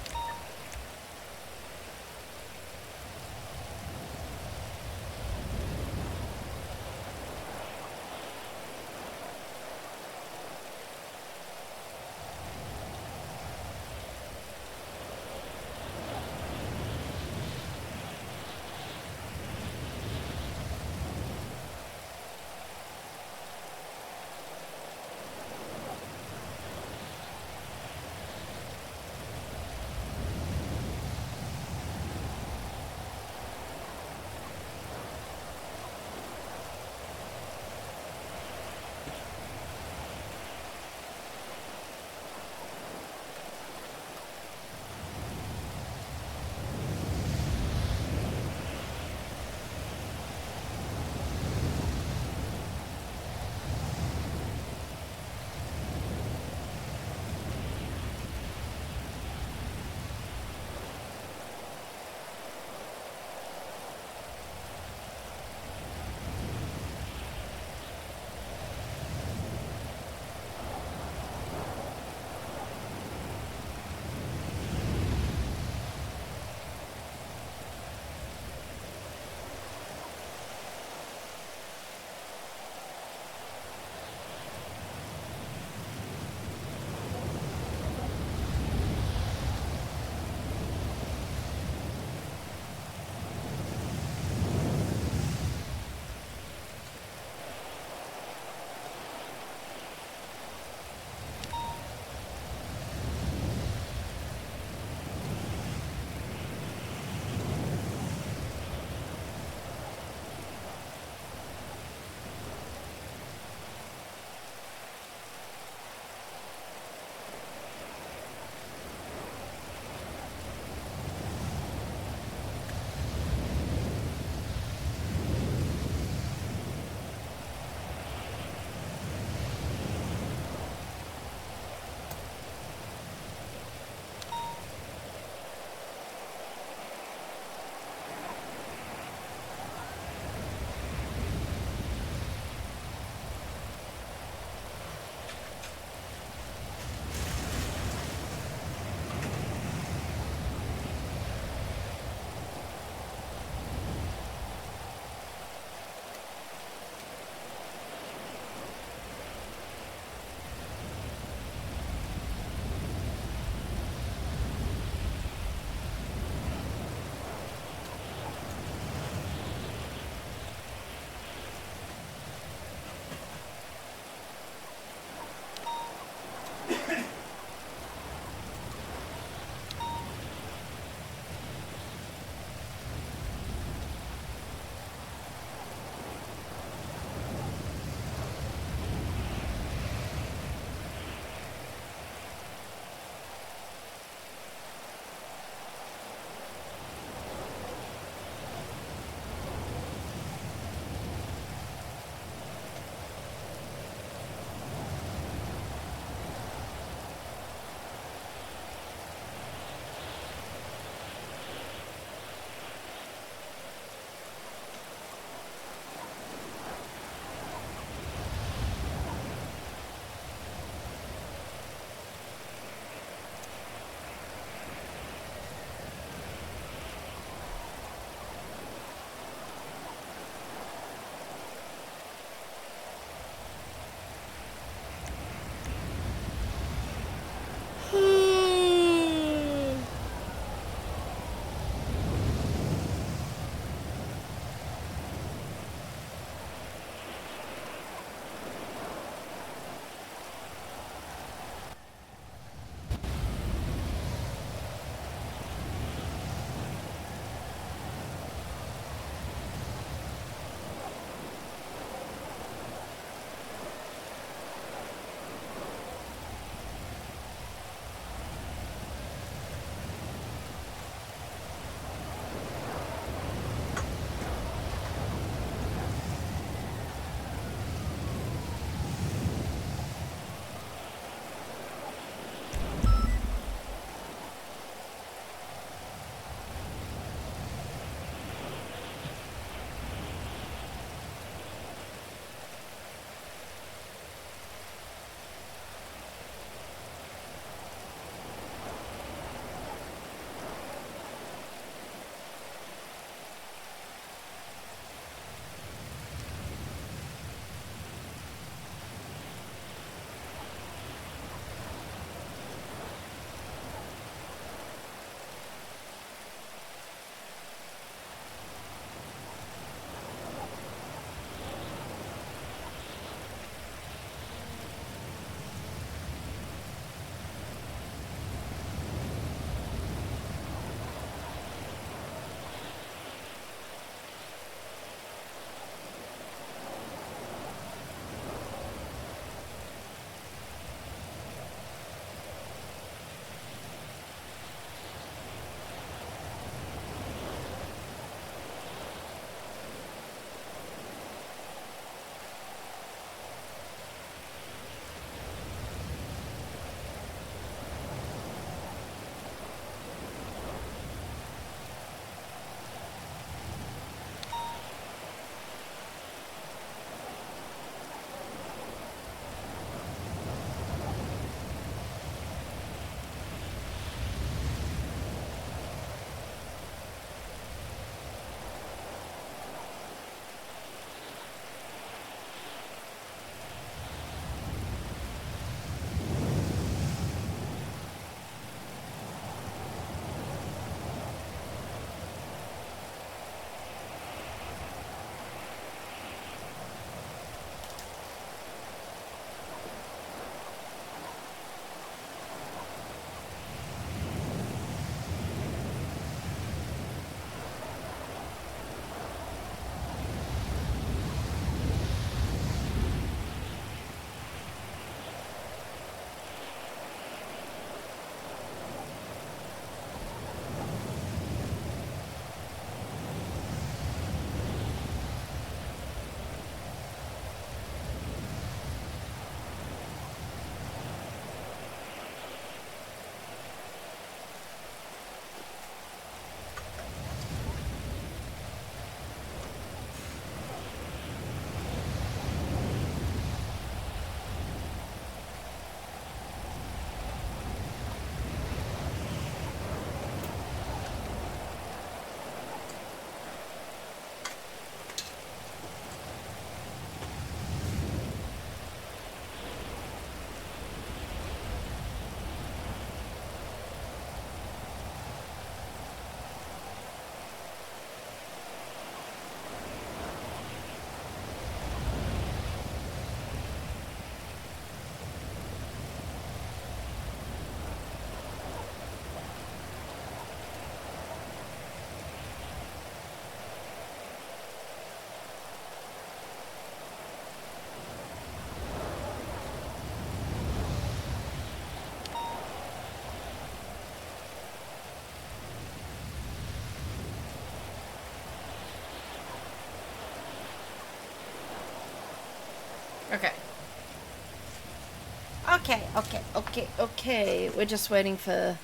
Okay. We're just waiting for...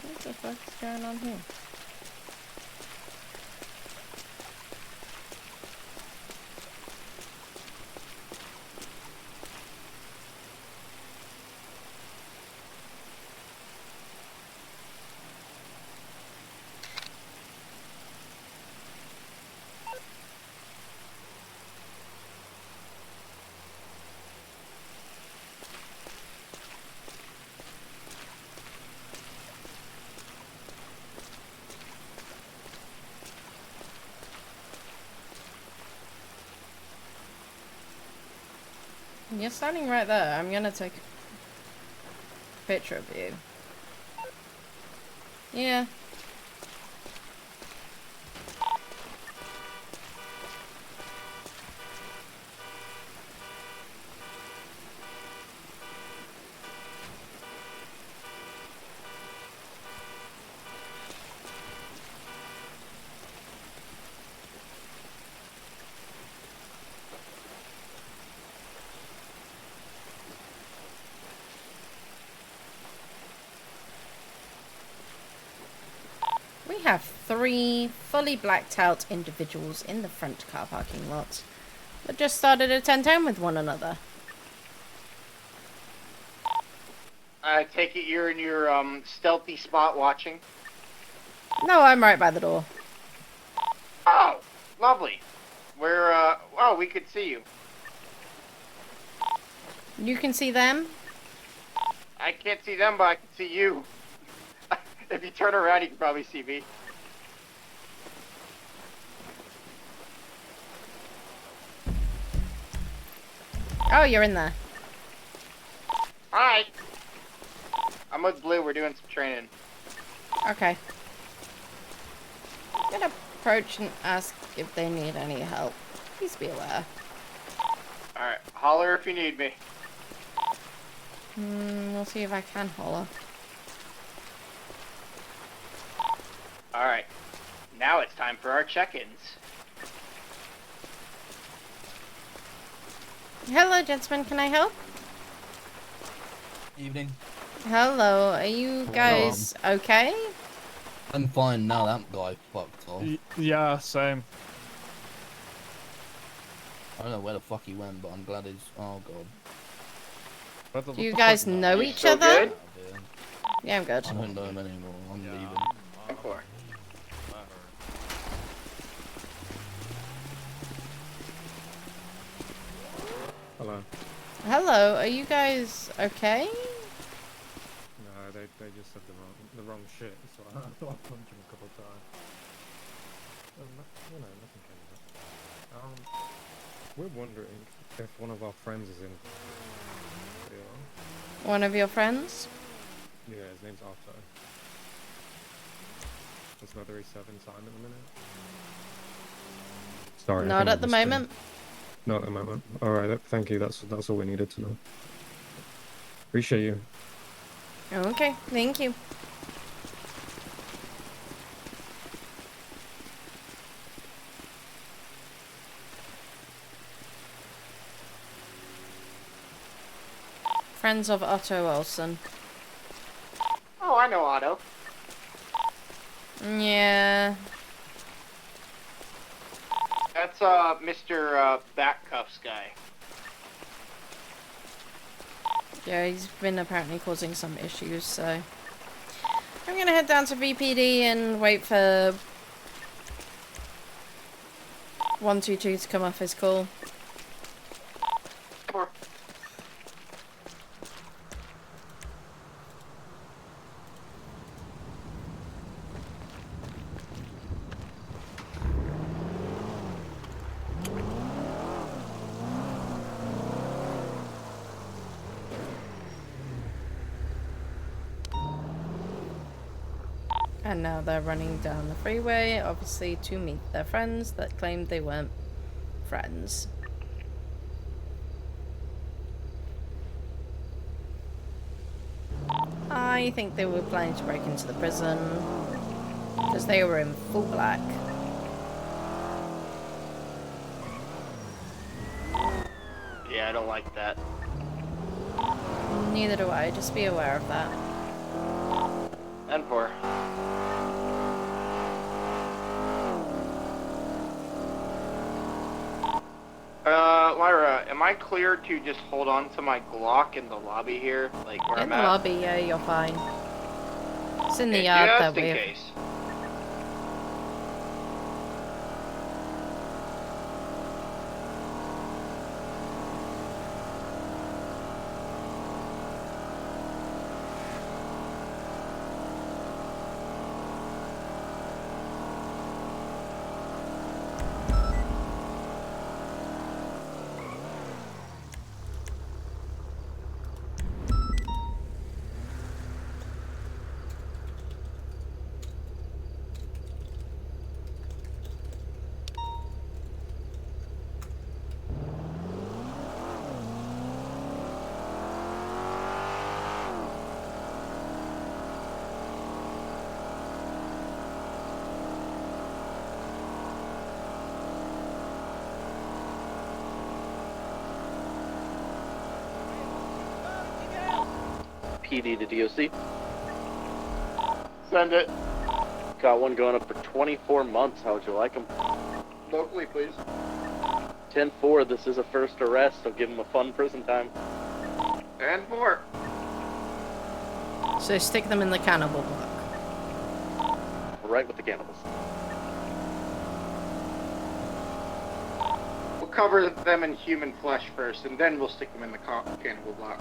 What the fuck's going on here? You're standing right there. I'm gonna take a picture of you. Yeah. We have 3 fully blacked out individuals in the front car parking lot that just started a 10-10 with one another. I take it you're in your stealthy spot watching? No, I'm right by the door. Oh, lovely. We're, oh, we could see you. You can see them? I can't see them, but I can see you. If you turn around, you can probably see me. Oh, you're in there. Alright. I'm with Blue, we're doing some training. Okay. I'm gonna approach and ask if they need any help. Please be aware. Alright, holler if you need me. We'll see if I can holler. Alright, now it's time for our check-ins. Hello, gentlemen, can I help? Evening. Hello, are you guys okay? I'm fine now, that guy fucked off. Yeah, same. I don't know where the fuck he went, but I'm glad he's... Oh, God. Do you guys know each other? Yeah, I'm good. I don't know him anymore. I'm leaving. Before. Hello. Hello, are you guys okay? No, they just said the wrong shit, so I thought I'd punch him a couple of times. You know, nothing came of it. We're wondering if one of our friends is in. Yeah. One of your friends? Yeah, his name's Otto. It's not 37 time at the minute. Sorry. Not at the moment. Not at the moment. Alright, thank you. That's all we needed to know. Appreciate you. Okay, thank you. Friends of Otto Olsen. Oh, I know Otto. Yeah. That's, Mr. Backcuffs guy. Yeah, he's been apparently causing some issues, so... I'm gonna head down to VPD and wait for... 122 to come off his call. And now they're running down the freeway, obviously to meet their friends that claimed they weren't friends. I think they were planning to break into the prison because they were in full black. Yeah, I don't like that. Neither do I, just be aware of that. And 4. Lyra, am I clear to just hold on to my Glock in the lobby here? Like where In I'm the at? lobby, yeah, you're fine. It's in the Okay, yard just that in way. case. PD to DOC. Send it. Got one going up for 24 months. How would you like him? Locally, please. 10-4, this is a first arrest, so give him a fun prison time. And 4. So stick them in the cannibal block. Right with the cannibals. We'll cover them in human flesh first, and then we'll stick them in the cannibal block.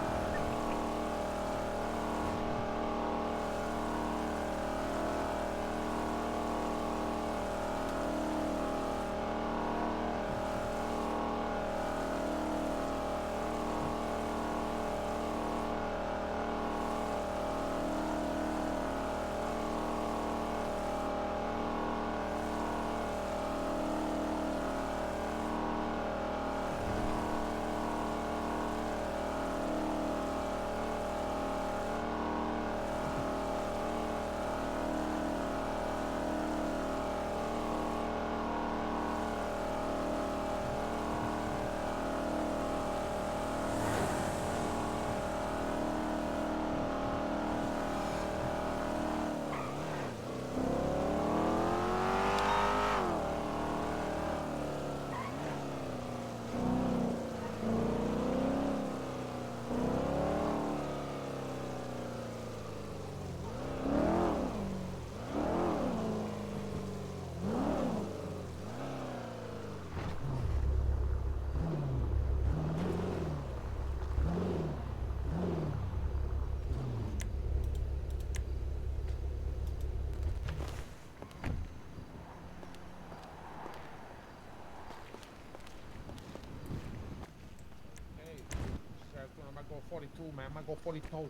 I might go 42, man. I might go 42.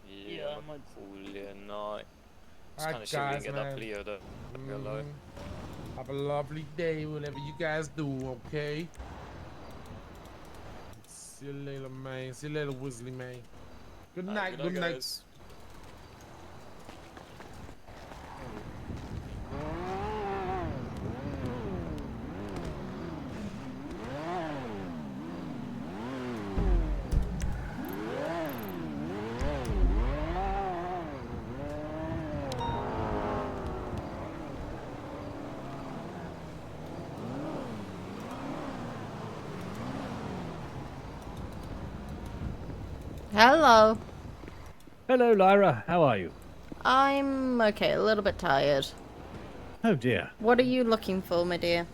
Yeah, I might pull in night. Just Alright, kind of see if we guys, can get that man. cleared up. Hello. Have a lovely day, whatever you guys do, okay? See you later, man. See you later, Weasley, man. Good night, good night. Guys. Hello. Hello, Lyra. How are you? I'm okay, a little bit tired. Oh dear. What are you looking for, my dear?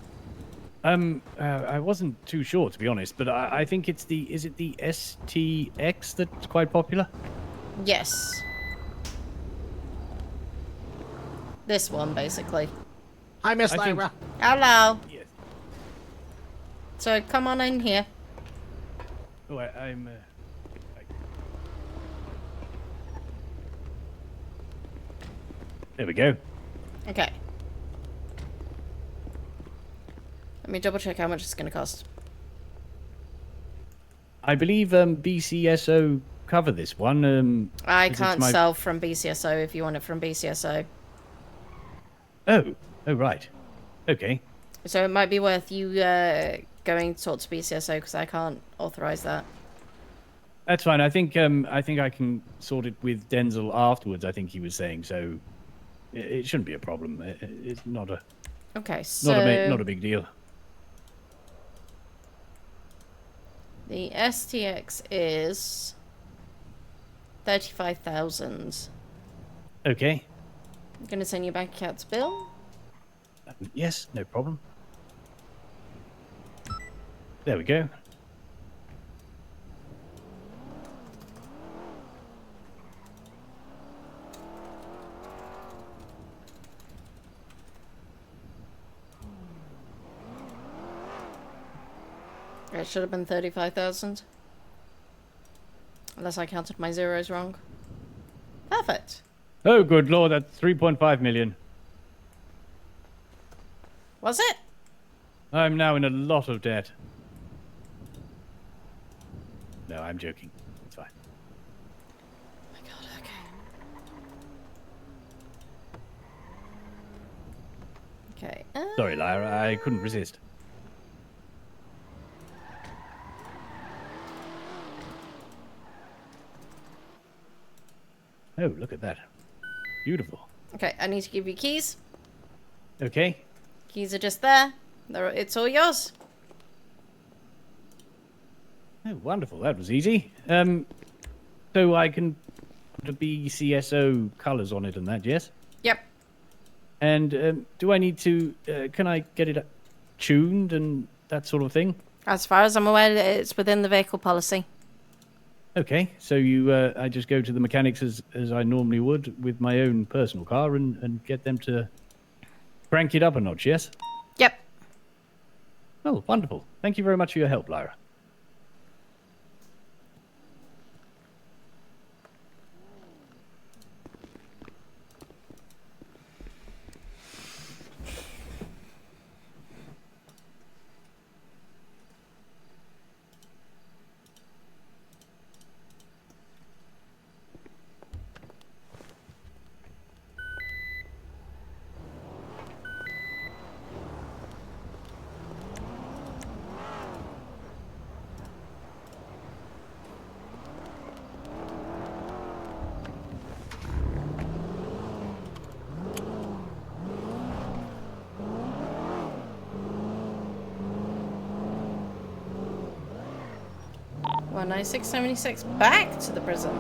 I wasn't too sure, to be honest, but I think it's is it the STX that's quite popular? Yes. This one, basically. Hi, Miss I think- Lyra. Hello. Yes. So come on in here. Oh, I'm. There we go. Okay. Let me double check how much it's going to cost. I believe BCSO cover this one. I 'cause it's can't my- sell from BCSO if you want it from BCSO. Oh, right. Okay. So it might be worth you going to talk to BCSO because I can't authorize that. That's fine. I think I can sort it with Denzel afterwards. I think he was saying so. It shouldn't be a problem. It's not a. Okay, so not a big deal. The STX is 35,000. Okay. I'm gonna send you bank account's bill. Yes, no problem. There we go. It should have been 35,000. Unless I counted my zeros wrong. Perfect. Oh, good lord, that's 3.5 million. Was it? I'm now in a lot of debt. No, I'm joking. It's fine. Oh my god, okay. Okay. Sorry, Lyra, I couldn't resist. Oh, look at that. Beautiful. Okay, I need to give you keys. Okay. Keys are just there. It's all yours. Oh, wonderful. That was easy. So I can put the BCSO colours on it and that, yes? Yep. And do I need to, can I get it tuned and that sort of thing? As far as I'm aware, it's within the vehicle policy. Okay, so I just go to the mechanics as I normally would with my own personal car and get them to crank it up a notch, yes? Yep. Oh, wonderful. Thank you very much for your help, Lyra. Well, 9676 back to the prison.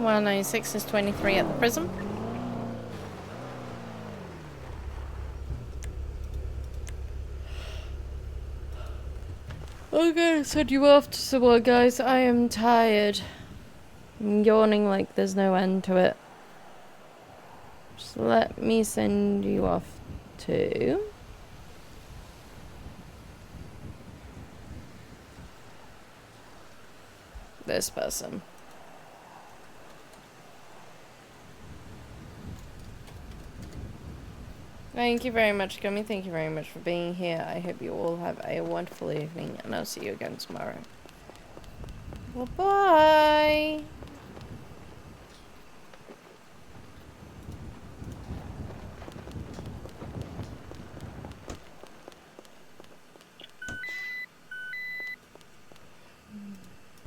196 is 23 at the prison. Okay, send you off to some more, guys. I am tired. I'm yawning like there's no end to it. Just let me send you off to... this person. Thank you very much, Gummy. Thank you very much for being here. I hope you all have a wonderful evening, and I'll see you again tomorrow. Bye-bye.